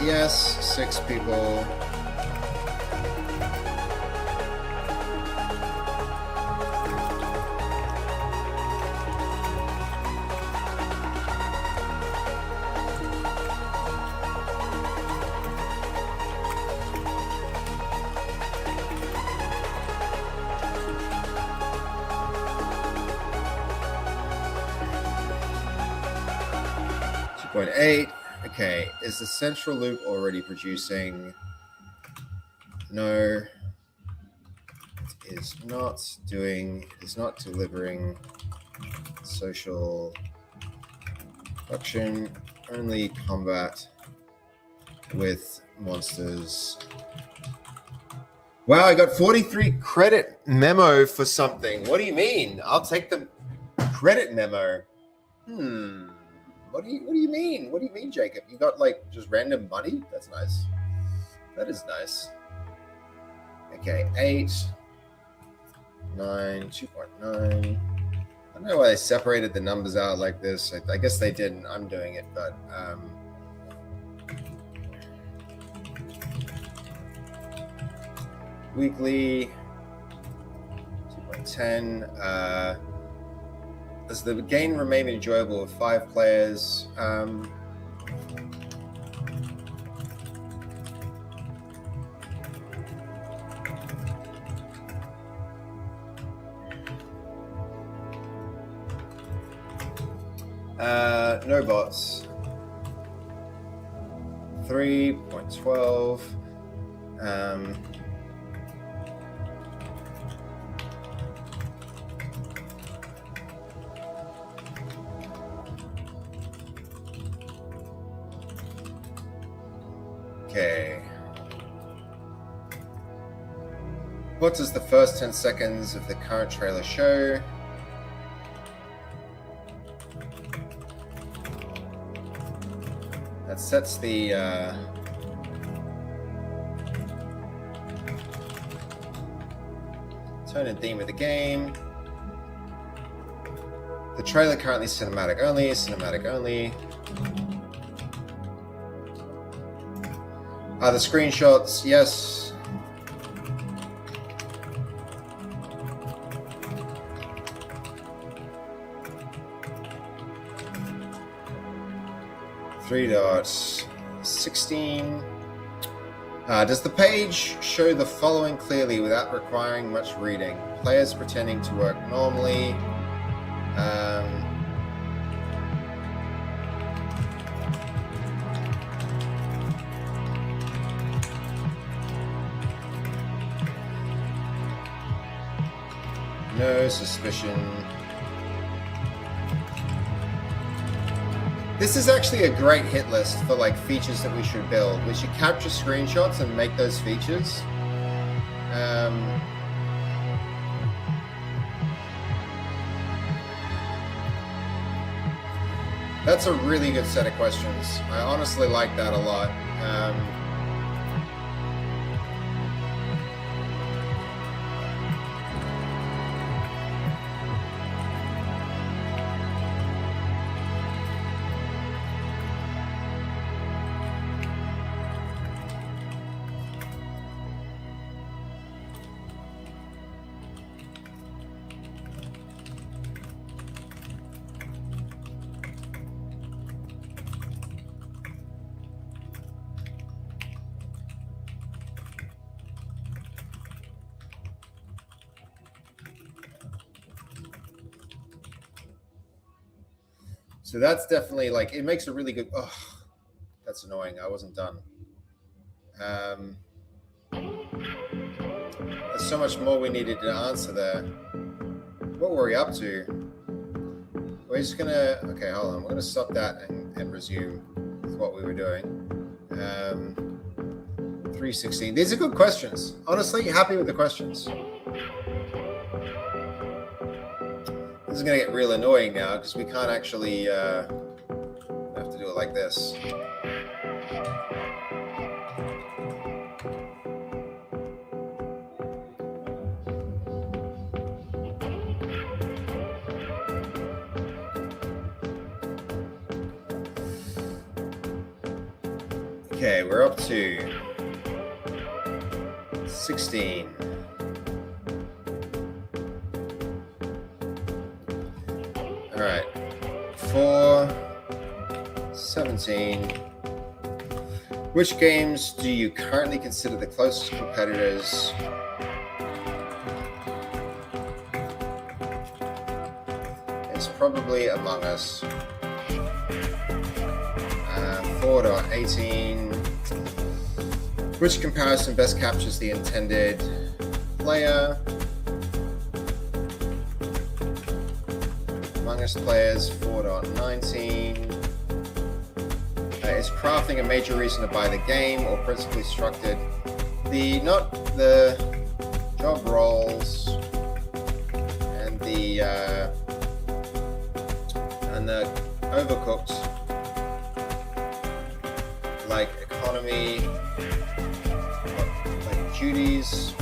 Yes, 6 people. Okay, is the central loop already producing? No, it is not doing, is not delivering social action, only combat with monsters. Wow, I got 43 credit memo for something. What do you mean? I'll take the credit memo. What do you mean? What do you mean, Jacob? You got like just random money? That's nice. That is nice. Okay, 8, 9, 2.9. I don't know why they separated the numbers out like this. I guess they didn't. I'm doing it, but weekly 2.10. Does the game remain enjoyable with 5 players? No bots. 3.12. Okay. What does the first 10 seconds of the current trailer show? That sets the tone and theme of the game. The trailer currently cinematic only, cinematic only. The screenshots, yes. .16. Does the page show the following clearly without requiring much reading? Players pretending to work normally. No suspicion. This is actually a great hit list for like features that we should build. We should capture screenshots and make those features. That's a really good set of questions. I honestly like that a lot. So that's definitely like, it makes a really good, oh, that's annoying. I wasn't done. There's so much more we needed to answer there. What were we up to? We're just gonna, okay, hold on. We're gonna stop that and resume with what we were doing. 316. These are good questions. Honestly, happy with the questions. This is going to get real annoying now because we can't actually have to do it like this. Okay, we're up to 16. All right, 4:17. Which games do you currently consider the closest competitors? It's probably Among Us. 4.18. Which comparison best captures the intended player? Among Us players, 4.19. Is crafting a major reason to buy the game or principally structured? Not the job roles and the Overcooked, like economy, like duties.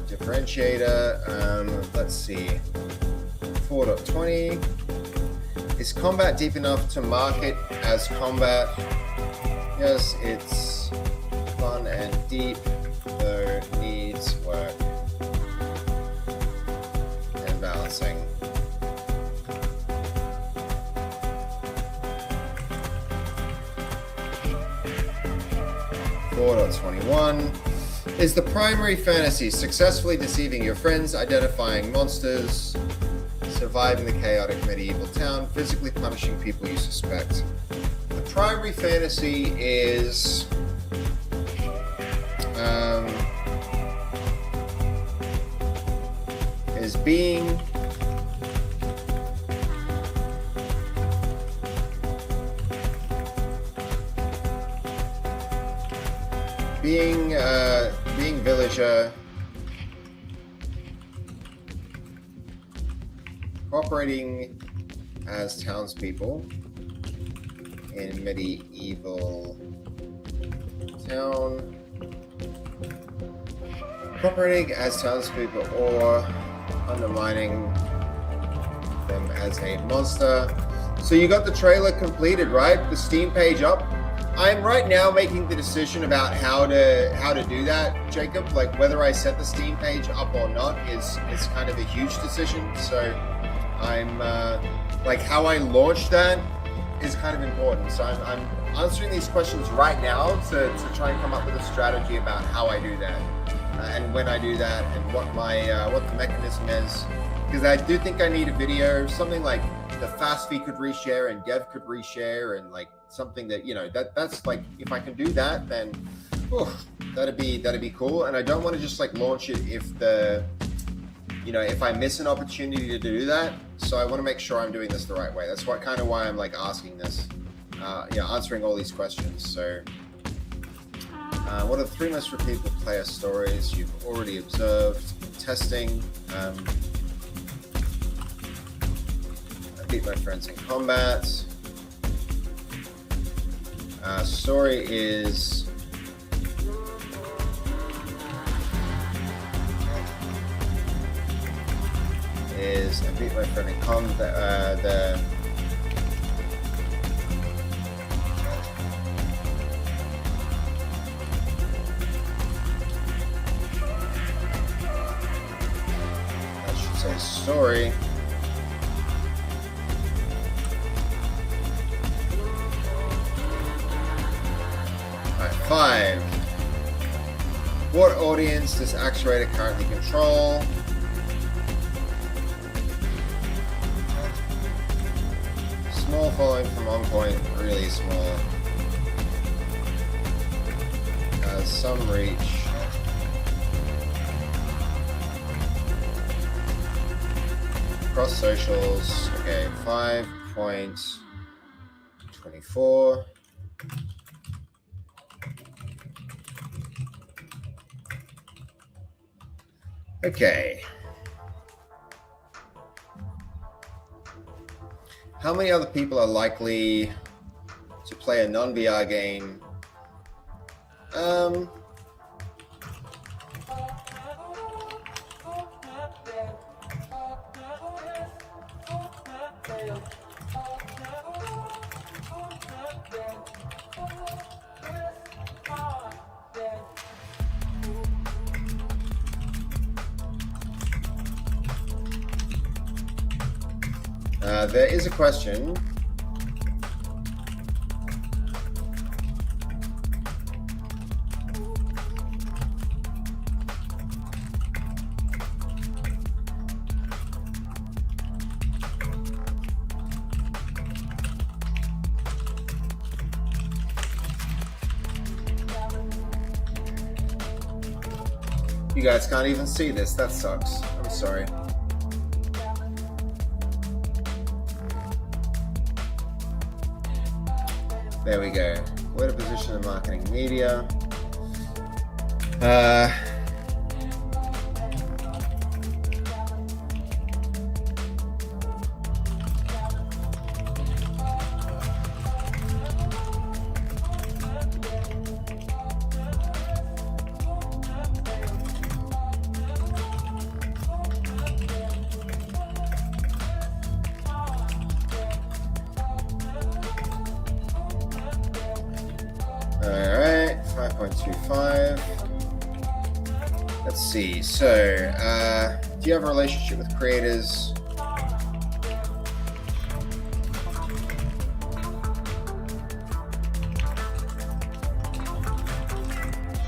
Differentiator, let's see, 4.20. Is combat deep enough to market as combat? Yes, it's fun and deep, though needs work and balancing. $4.21. Is the primary fantasy successfully deceiving your friends, identifying monsters, surviving the chaotic medieval town, physically punishing people you suspect? The primary fantasy is being villager, cooperating as townspeople in medieval town, cooperating as townspeople, or undermining them as a monster. So you got the trailer completed, right? The Steam page up. I'm right now making the decision about how to do that, Jacob. Like whether I set the Steam page up or not is kind of a huge decision. So I'm like how I launch that is kind of important. So I'm answering these questions right now to try and come up with a strategy about how I do that and when I do that and what the mechanism is. Because I do think I need a video, something like the fast fee could reshare and dev could reshare, and like something that, you know, that's like, if I can do that, then that'd be cool. And I don't want to just like launch it if if I miss an opportunity to do that. So I want to make sure I'm doing this the right way. That's why I'm like asking this, answering all these questions. So what are the 3 most repeatable player stories you've already observed? Testing. Beat my friends in combat. Story is I beat my friend in combat. I should say story. Alright, 5. What audience does Actuator currently control? Small following from On Point, really small. Has some reach. Cross socials, okay, 5.24. Okay. How many other people are likely to play a non-VR game? There is a question. You guys can't even see this. That sucks. I'm sorry. There we go. Where to position the marketing media. Alright, 5.25. Let's see. So, do you have a relationship with creators?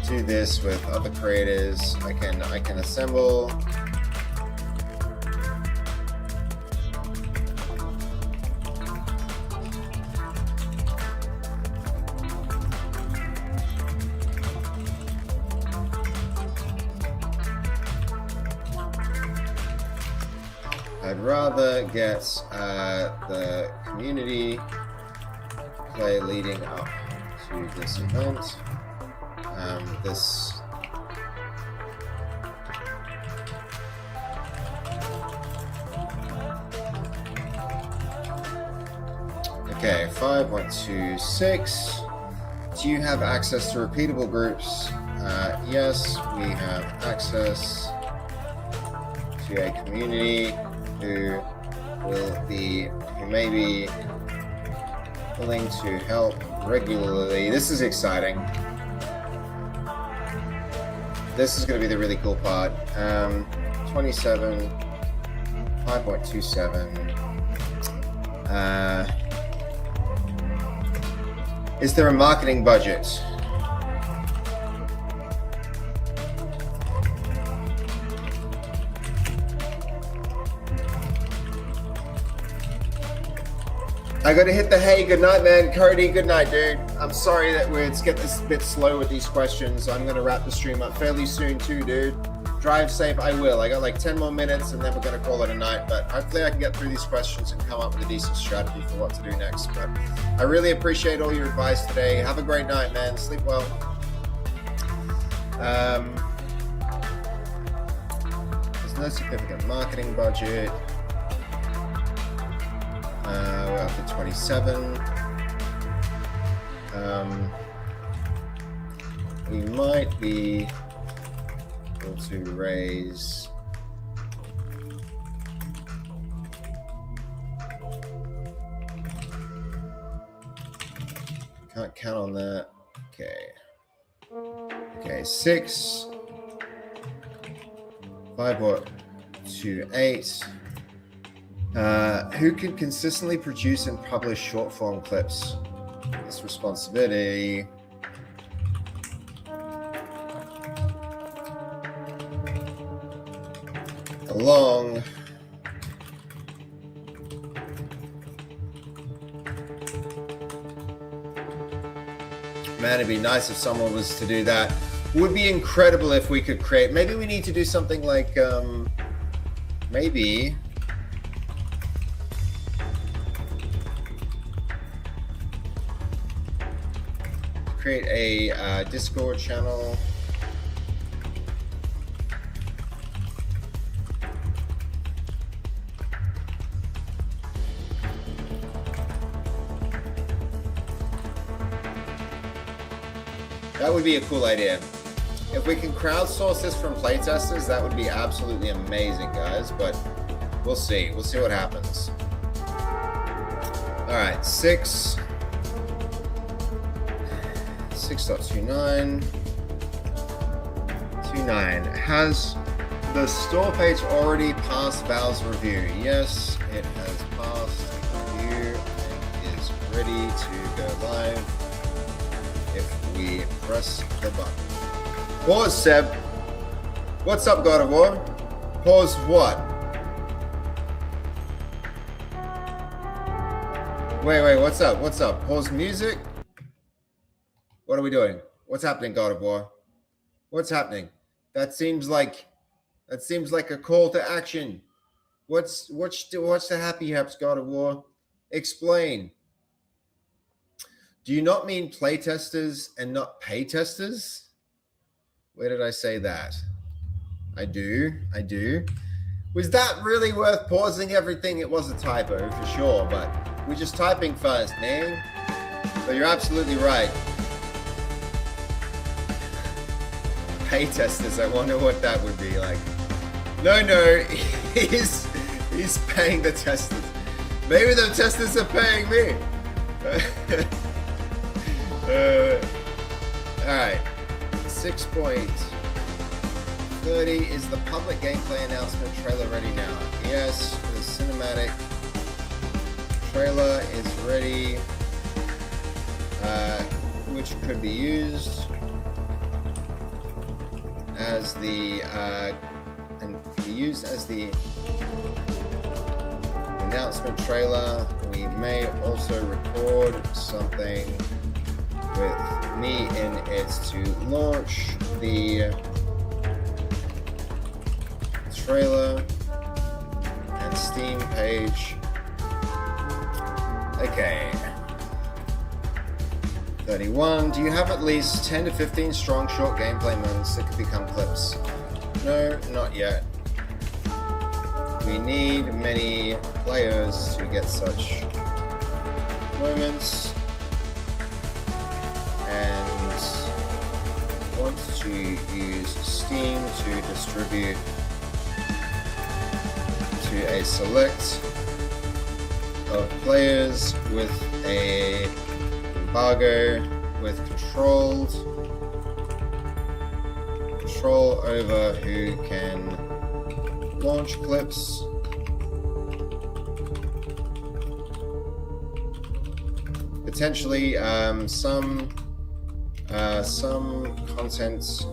do this with other creators. I can assemble. I'd rather get the community play leading up to this event. This okay, 5.26. Do you have access to repeatable groups? Yes, we have access to a community who may be willing to help regularly. This is exciting. This is going to be the really cool part. 27, 5.27. Is there a marketing budget? I gotta hit the hay. Good night, man. Cody, good night, dude. I'm sorry that it's getting this bit slow with these questions. I'm gonna wrap the stream up fairly soon too, dude. Drive safe. I will. I got like 10 more minutes and then we're gonna call it a night. But hopefully I can get through these questions and come up with a decent strategy for what to do next. But I really appreciate all your advice today. Have a great night, man. Sleep well. There's no significant marketing budget. We're up to 27. We might be able to raise can't count on that. Okay, 6 5.28. Who can consistently produce and publish short form clips? This responsibility. Along man, it'd be nice if someone was to do that. Would be incredible if we could create. Maybe we need to do something like maybe create a Discord channel. That would be a cool idea. If we can crowdsource this from playtesters, that would be absolutely amazing, guys. But we'll see. We'll see what happens. All right, 6.29. 29. Has the store page already passed Val's review? Yes, it has passed review and is ready to go live if we press the button. Pause, Seb. What's up, God of War? Pause what? Wait, what's up? What's up? Pause music? What are we doing? What's happening, God of War? What's happening? That seems like a call to action. What's the happy haps, God of War? Explain. Do you not mean playtesters and not pay testers? Where did I say that? I do. Was that really worth pausing everything? It was a typo for sure, but we're just typing first, man. So you're absolutely right. Pay testers, I wonder what that would be like. No, he's paying the testers. Maybe the testers are paying me. All right, 6.30 is the public gameplay announcement trailer ready now? Yes, the cinematic trailer is ready, which could be used. as the announcement trailer. We may also record something with me in it to launch the trailer and Steam page. Okay. 31. Do you have at least 10 to 15 strong short gameplay moments that could become clips? No, not yet. We need many players to get such moments, and want to use Steam to distribute to a select of players with a embargo with control over who can launch clips. Potentially some content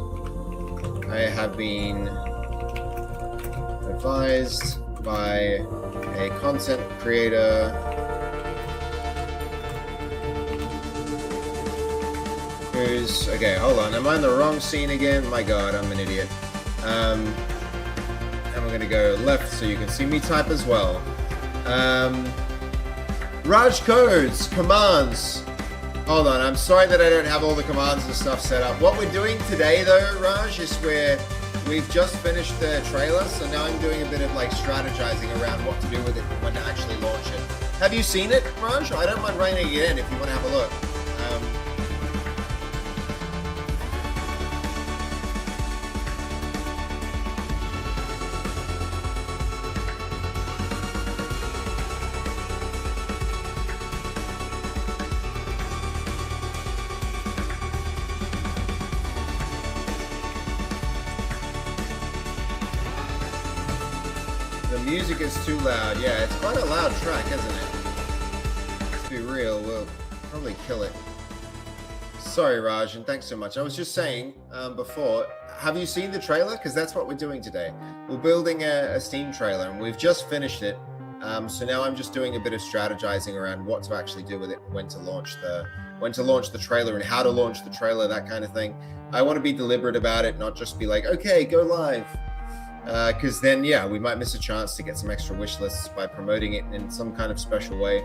I have been advised by a content creator who's okay. Hold on, am I in the wrong scene again? My God, I'm an idiot. And we're gonna go left so you can see me type as well. Raj codes, commands. Hold on, I'm sorry that I don't have all the commands and stuff set up. What we're doing today though, Raj, is we've just finished the trailer, so now I'm doing a bit of like strategizing around what to do with it when to actually launch it. Have you seen it, Raj? I don't mind writing it in if you want to have a look. The music is too loud. Yeah, it's quite a loud track, isn't it? Let's be real, we'll probably kill it. Sorry, Raj, and thanks so much. I was just saying before, have you seen the trailer? Because that's what we're doing today. We're building a Steam trailer, and we've just finished it. So now I'm just doing a bit of strategizing around what to actually do with it, when to launch the trailer, and how to launch the trailer, that kind of thing. I want to be deliberate about it, not just be like, okay, go live. Because then, yeah, we might miss a chance to get some extra wish lists by promoting it in some kind of special way.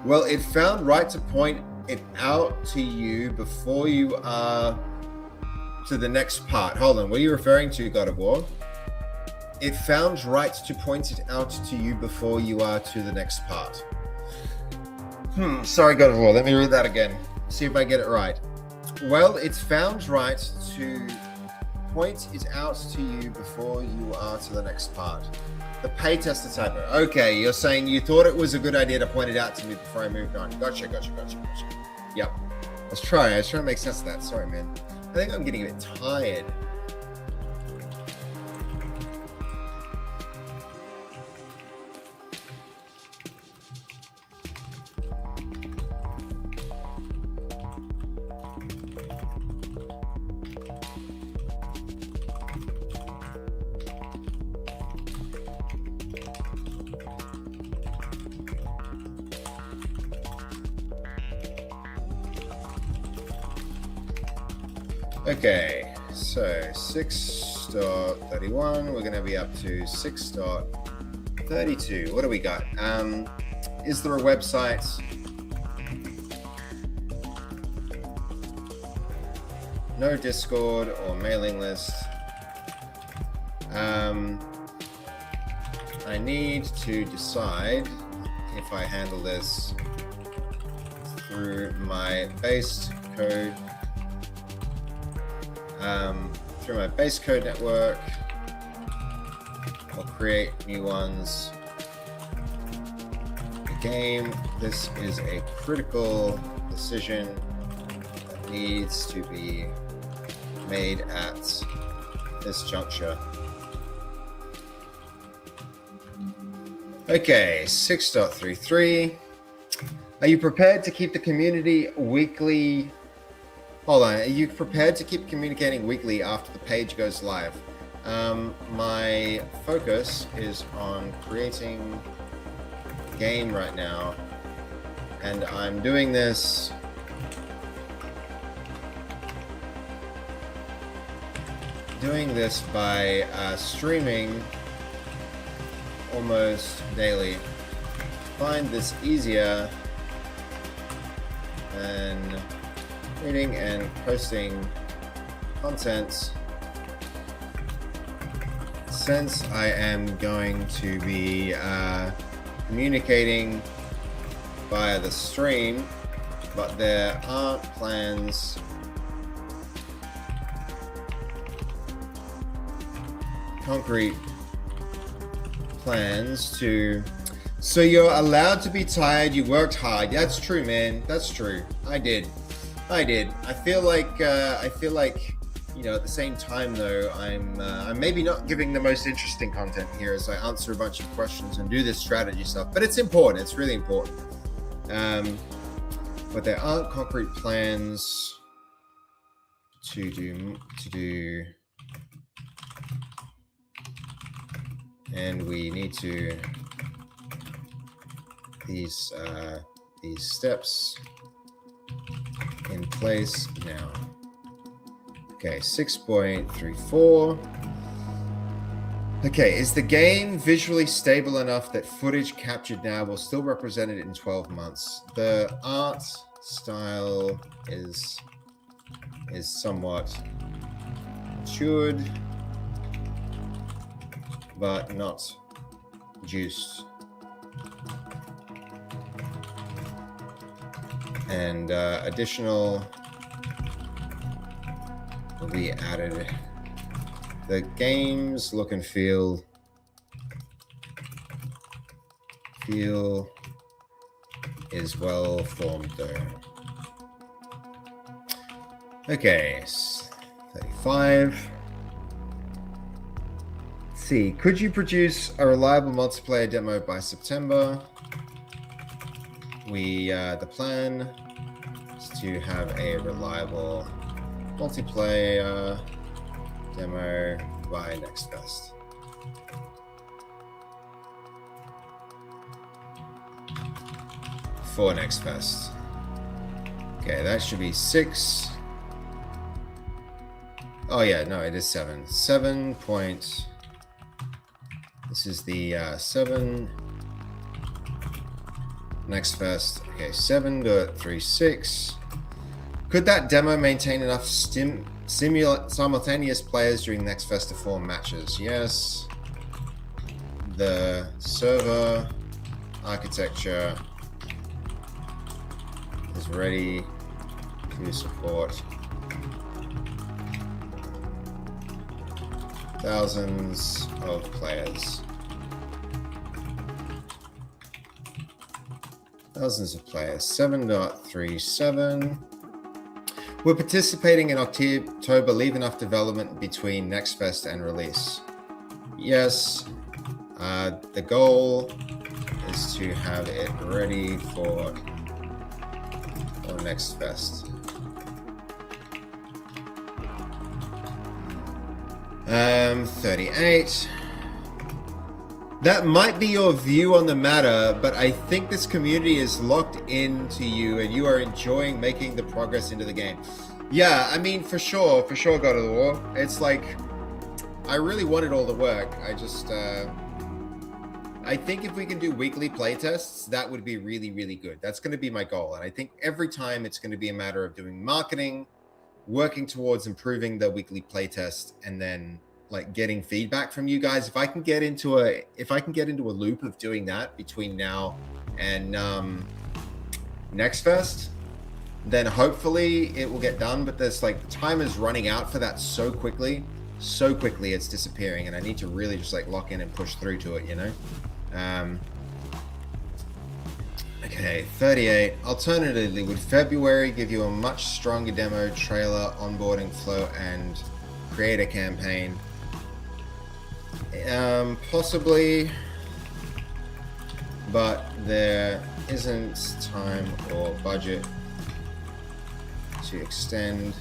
Well, it found right to point it out to you before you are to the next part. Hold on, what are you referring to, God of War? It found right to point it out to you before you are to the next part. Sorry, God of War, let me read that again. See if I get it right. Well, it's found right to point it out to you before you are to the next part. The pay tester typo. Okay, you're saying you thought it was a good idea to point it out to me before I moved on. Gotcha. Yep. I was trying to make sense of that. Sorry, man. I think I'm getting a bit tired. Okay, so 6.31, we're going to be up to 6.32. What do we got? Is there a website? No Discord or mailing list. I need to decide if I handle this through my base code. Through my base code network, I'll create new ones. Game, this is a critical decision that needs to be made at this juncture. Okay, 6.33. Are you prepared to keep the community weekly Hold on. Are you prepared to keep communicating weekly after the page goes live? My focus is on creating a game right now, and I'm doing this by streaming almost daily. Find this easier than reading and posting content, since I am going to be communicating via the stream, but there aren't plans concrete plans to. So you're allowed to be tired. You worked hard. That's true, man. That's true. I did. I feel like you know, at the same time though, I'm maybe not giving the most interesting content here as I answer a bunch of questions and do this strategy stuff, but it's important. It's really important. But there aren't concrete plans to do, and we need to these steps in place now. Okay, 6.34. Okay, is the game visually stable enough that footage captured now will still represent it in 12 months? The art style is somewhat matured, but not juiced. And additional will be added. The game's look and feel is well formed though. Okay, 35. Let's see, could you produce a reliable multiplayer demo by September? The plan is to have a reliable multiplayer demo by Next Fest. For Next Fest. Okay, that should be 6. Oh yeah, no, it is 7. 7 point. This is the 7 Next Fest. Okay, 7.36. Could that demo maintain enough simultaneous players during Next Fest to form matches? Yes. The server architecture is ready to support thousands of players. Thousands of players. 7.37. We're participating in October. Leave enough development between Next Fest and release. Yes. The goal is to have it ready for Next Fest. 38. That might be your view on the matter, but I think this community is locked into you and you are enjoying making the progress into the game. Yeah, I mean, for sure, God of War. It's like, I really wanted all the work. I just, I think if we can do weekly playtests, that would be really, really good. That's going to be my goal. And I think every time it's going to be a matter of doing marketing, working towards improving the weekly playtest, and then like getting feedback from you guys. If I can get into a loop of doing that between now and Next Fest, then hopefully it will get done. But there's like, time is running out for that so quickly it's disappearing, and I need to really just like lock in and push through to it, you know. Okay, 38. Alternatively, would February give you a much stronger demo, trailer, onboarding flow, and creator campaign? Possibly, but there isn't time or budget to extend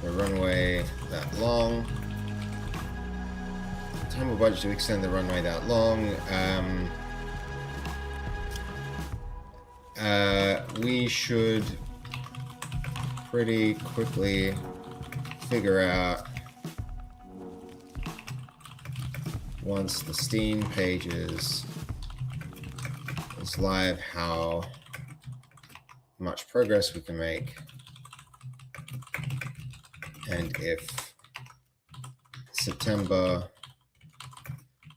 the runway that long. Time of budget to extend the runway that long. We should pretty quickly figure out, once the Steam pages is live, how much progress we can make, and if September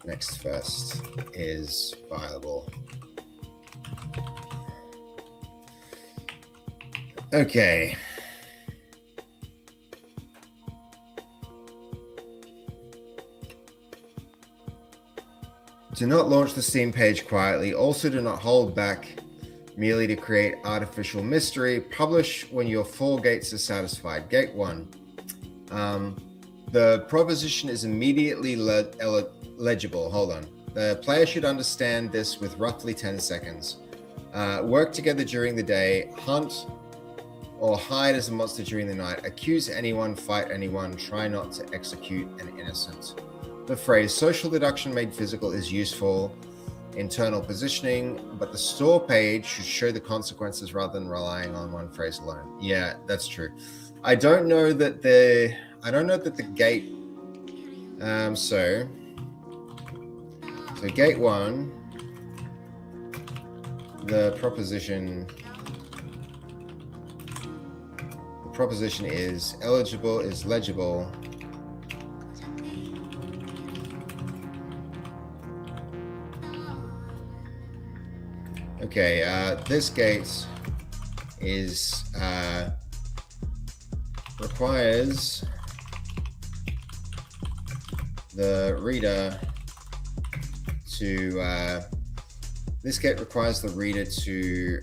Next Fest is viable. Okay. Do not launch the Steam page quietly. Also, do not hold back merely to create artificial mystery. Publish when your 4 gates are satisfied. Gate 1. The proposition is immediately legible. Hold on. The player should understand this with roughly 10 seconds. Work together during the day. Hunt or hide as a monster during the night. Accuse anyone, fight anyone. Try not to execute an innocent. The phrase social deduction made physical is useful. Internal positioning, but the store page should show the consequences rather than relying on one phrase alone. Yeah, that's true. I don't know that the gate. So gate 1, the proposition is eligible, is legible. Okay, this gate is requires the reader to this gate requires the reader to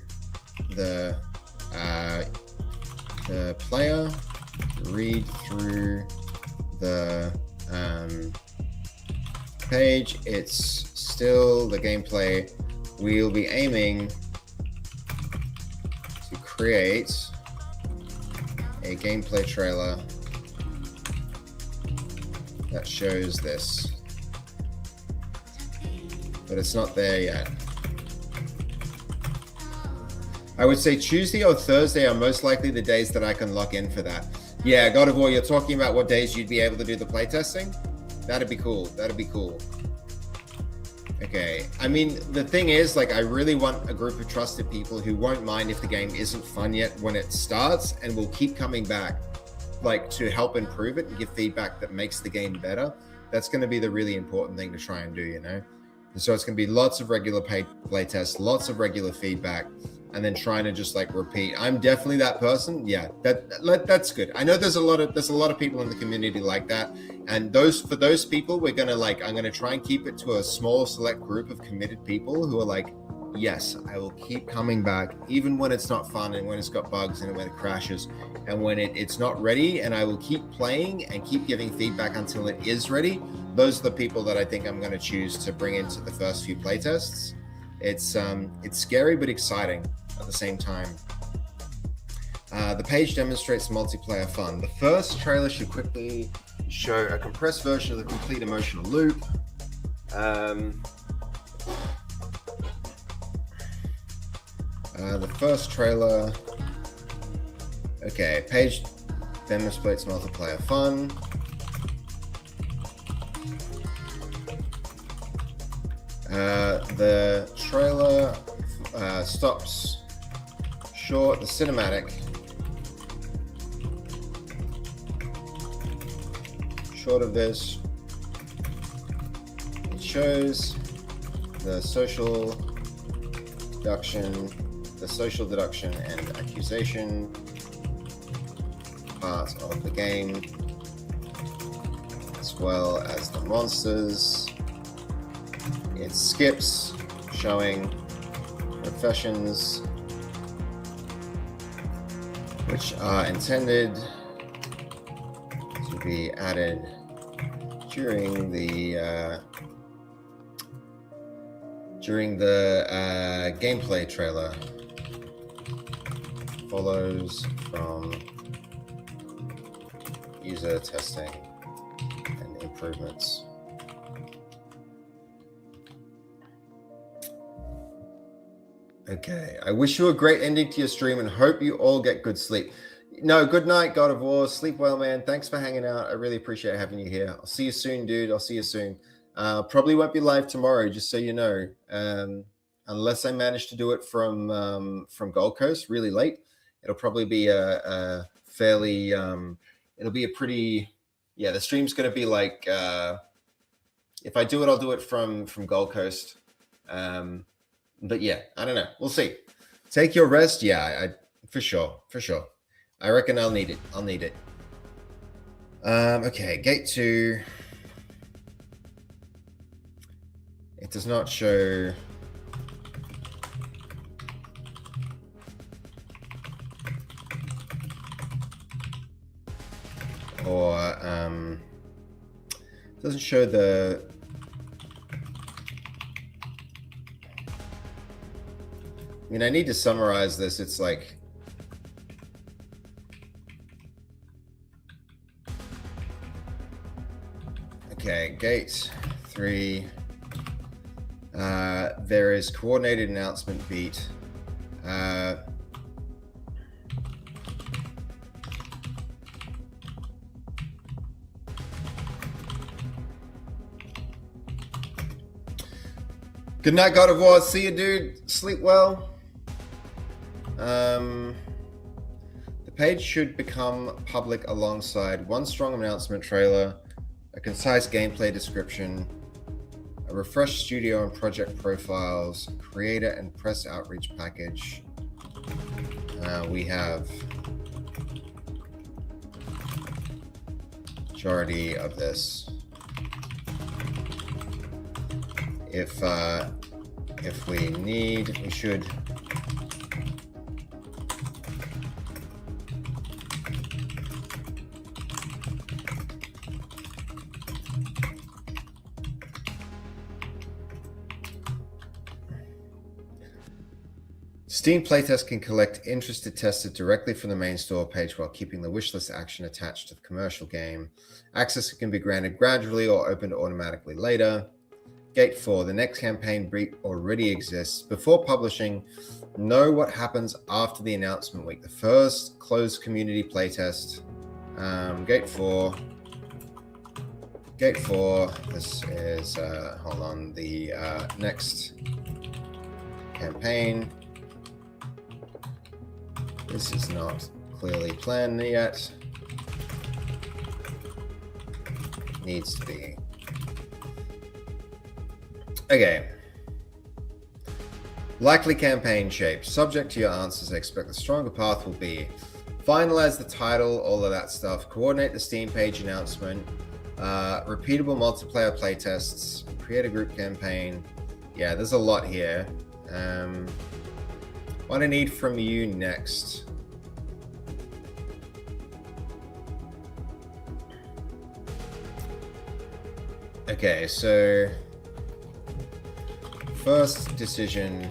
the player read through the page. It's still the gameplay. We'll be aiming to create a gameplay trailer that shows this, but it's not there yet. I would say Tuesday or Thursday are most likely the days that I can lock in for that. Yeah, God of War, you're talking about what days you'd be able to do the playtesting? That'd be cool. That'd be cool. Okay, I mean, the thing is, like, I really want a group of trusted people who won't mind if the game isn't fun yet when it starts, and will keep coming back, like, to help improve it and give feedback that makes the game better. That's going to be the really important thing to try and do, you know? And so it's going to be lots of regular play tests, lots of regular feedback, and then trying to just like repeat. I'm definitely that person. Yeah, that's good. I know there's a lot of people in the community like that, and for those people, I'm gonna try and keep it to a small select group of committed people who are like, yes, I will keep coming back even when it's not fun and when it's got bugs and when it crashes and when it's not ready, and I will keep playing and keep giving feedback until it is ready. Those are the people that I think I'm going to choose to bring into the first few playtests. It's scary but exciting at the same time. The page demonstrates multiplayer fun. The first trailer should quickly show a compressed version of the complete emotional loop. The first trailer. Okay, page demonstrates multiplayer fun. The trailer stops short. The cinematic short of this, it shows the social deduction and accusation part of the game, as well as the monsters. It skips showing professions which are intended to be added during the gameplay trailer. Follows from user testing and improvements. Okay, I wish you a great ending to your stream and hope you all get good sleep. No, good night, God of War. Sleep well, man. Thanks for hanging out. I really appreciate having you here. I'll see you soon, dude. I'll see you soon. Probably won't be live tomorrow, just so you know. Unless I manage to do it from Gold Coast really late. It'll probably be a fairly it'll be a pretty the stream's gonna be like if I do it, I'll do it from Gold Coast. But yeah, I don't know. We'll see. Take your rest. Yeah, for sure. I reckon I'll need it. Okay, gate 2. It does not show. Or doesn't show the. I mean, I need to summarize this. It's like. Okay, gate 3. There is coordinated announcement beat. Good night, God of War. See you, dude. Sleep well. The page should become public alongside one strong announcement trailer, a concise gameplay description, a refreshed studio and project profiles, creator and press outreach package. We have majority of this. If we need, we should. Steam Playtest can collect interested testers directly from the main store page while keeping the wishlist action attached to the commercial game. Access can be granted gradually or opened automatically later. Gate 4, the next campaign brief already exists. Before publishing, know what happens after the announcement week. The first closed community playtest. Gate 4. This is, hold on, the next campaign. This is not clearly planned yet. Needs to be. Okay. Likely campaign shape. Subject to your answers, I expect the stronger path will be finalize the title, all of that stuff, coordinate the Steam page announcement, repeatable multiplayer playtests, create a group campaign. Yeah, there's a lot here. What I need from you next. Okay, so first decision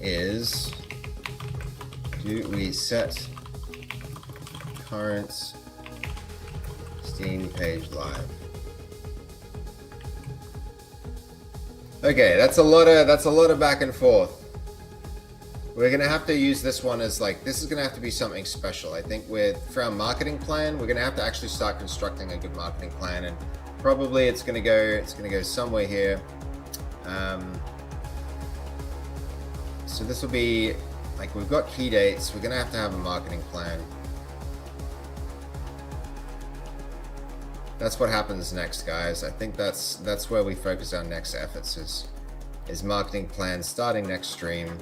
is, do we set current Steam page live? Okay, that's a lot of back and forth. We're gonna have to use this one as like, this is gonna have to be something special. I think for our marketing plan, we're gonna have to actually start constructing a good marketing plan, and probably it's gonna go somewhere here. So this will be like, we've got key dates. We're gonna have to have a marketing plan. That's what happens next, guys. I think that's where we focus our next efforts is marketing plans starting next stream.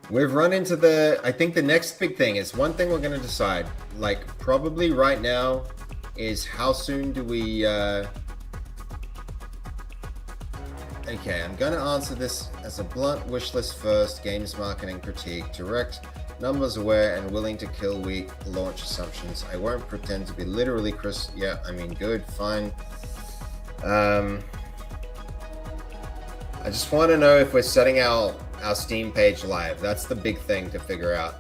We've run into I think the next big thing is one thing we're going to decide, like probably right now, is how soon do we, okay, I'm going to answer this as a blunt wish list first, games marketing critique, direct, numbers aware and willing to kill weak launch assumptions. I won't pretend to be literally Chris. Yeah, I mean, good, fine. I just want to know if we're setting our Steam page live. That's the big thing to figure out.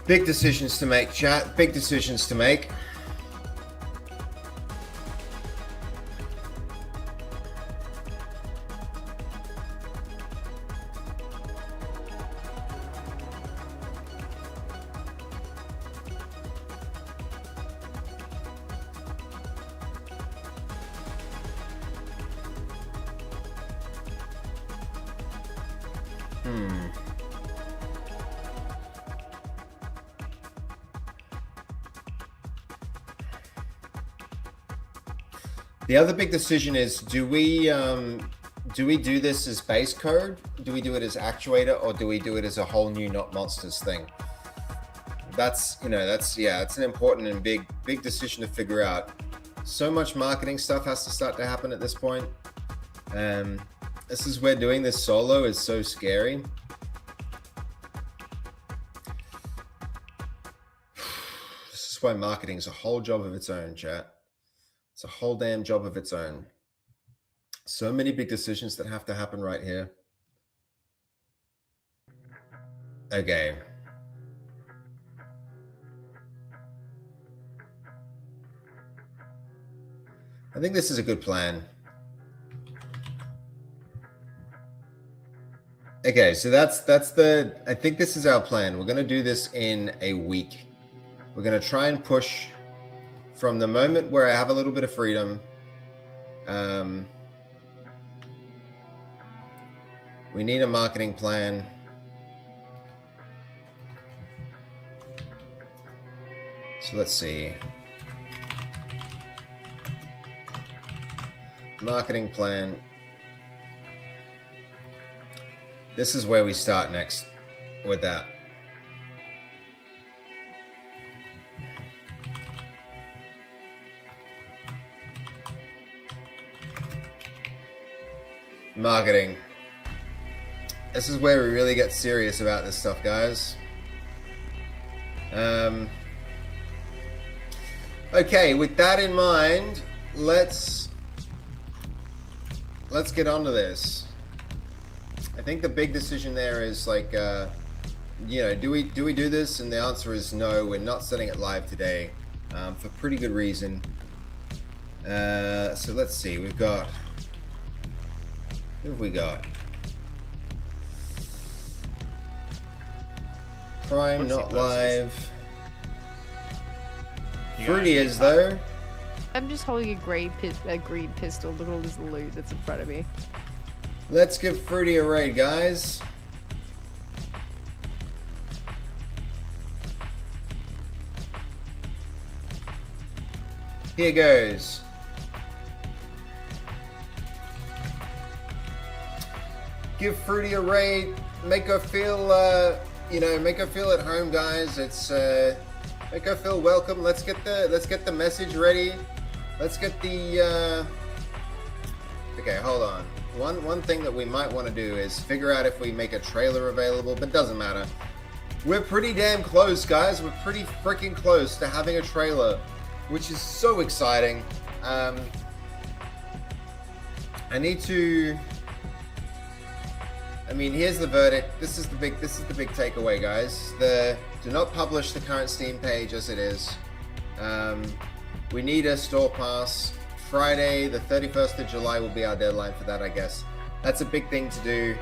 Big decisions to make, chat. Big decisions to make. The other big decision is, do we do this as base code? Do we do it as actuator, or do we do it as a whole new Not Monsters thing? That's, it's an important and big decision to figure out. So much marketing stuff has to start to happen at this point. This is where doing this solo is so scary. This is why marketing is a whole job of its own, chat. It's a whole damn job of its own. So many big decisions that have to happen right here. Okay. I think this is a good plan. Okay, so I think this is our plan. We're going to do this in a week. We're going to try and push from the moment where I have a little bit of freedom. We need a marketing plan. So let's see. Marketing plan. This is where we start next with that. Marketing. This is where we really get serious about this stuff, guys. Okay, with that in mind, let's get on to this. I think the big decision there is like, do we do this? And the answer is no. We're not setting it live today, for pretty good reason. So let's see. We've got. Who have we got? Prime not live. Fruity is though. I'm just holding a green pistol. Look at all this loot that's in front of me. Let's give Fruity a raid, guys. Here goes. Give Fruity a raid. Make her feel, make her feel at home, guys. It's make her feel welcome. Let's get the message ready. Let's get the. Okay, hold on. One thing that we might want to do is figure out if we make a trailer available, but doesn't matter. We're pretty damn close, guys. We're pretty freaking close to having a trailer, which is so exciting. I need to. I mean, here's the verdict. This is the big takeaway, guys. Do not publish the current Steam page as it is. We need a store pass. Friday, the 31st of July will be our deadline for that, I guess. That's a big thing to do.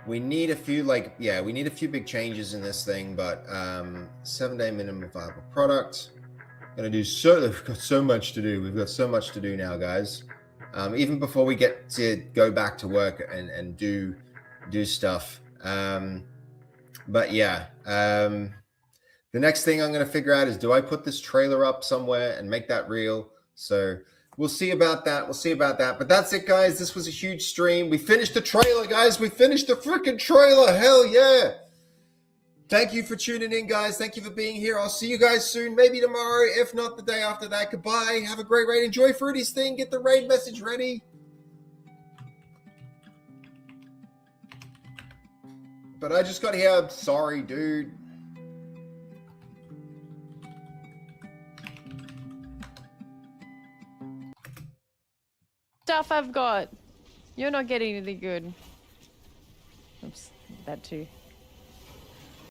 We need a few, we need a few big changes in this thing, but 7-day minimum viable product. We've got so much to do. We've got so much to do now, guys. Even before we get to go back to work and do stuff. But yeah, the next thing I'm going to figure out is, do I put this trailer up somewhere and make that real? So we'll see about that. But that's it, guys. This was a huge stream. We finished the trailer, guys. We finished the freaking trailer. Hell yeah. Thank you for tuning in, guys. Thank you for being here. I'll see you guys soon. Maybe tomorrow, if not the day after that. Goodbye. Have a great raid. Enjoy Fruity's thing. Get the raid message ready. But I just got here. Sorry, dude. Stuff I've got. You're not getting anything good. Oops, that too.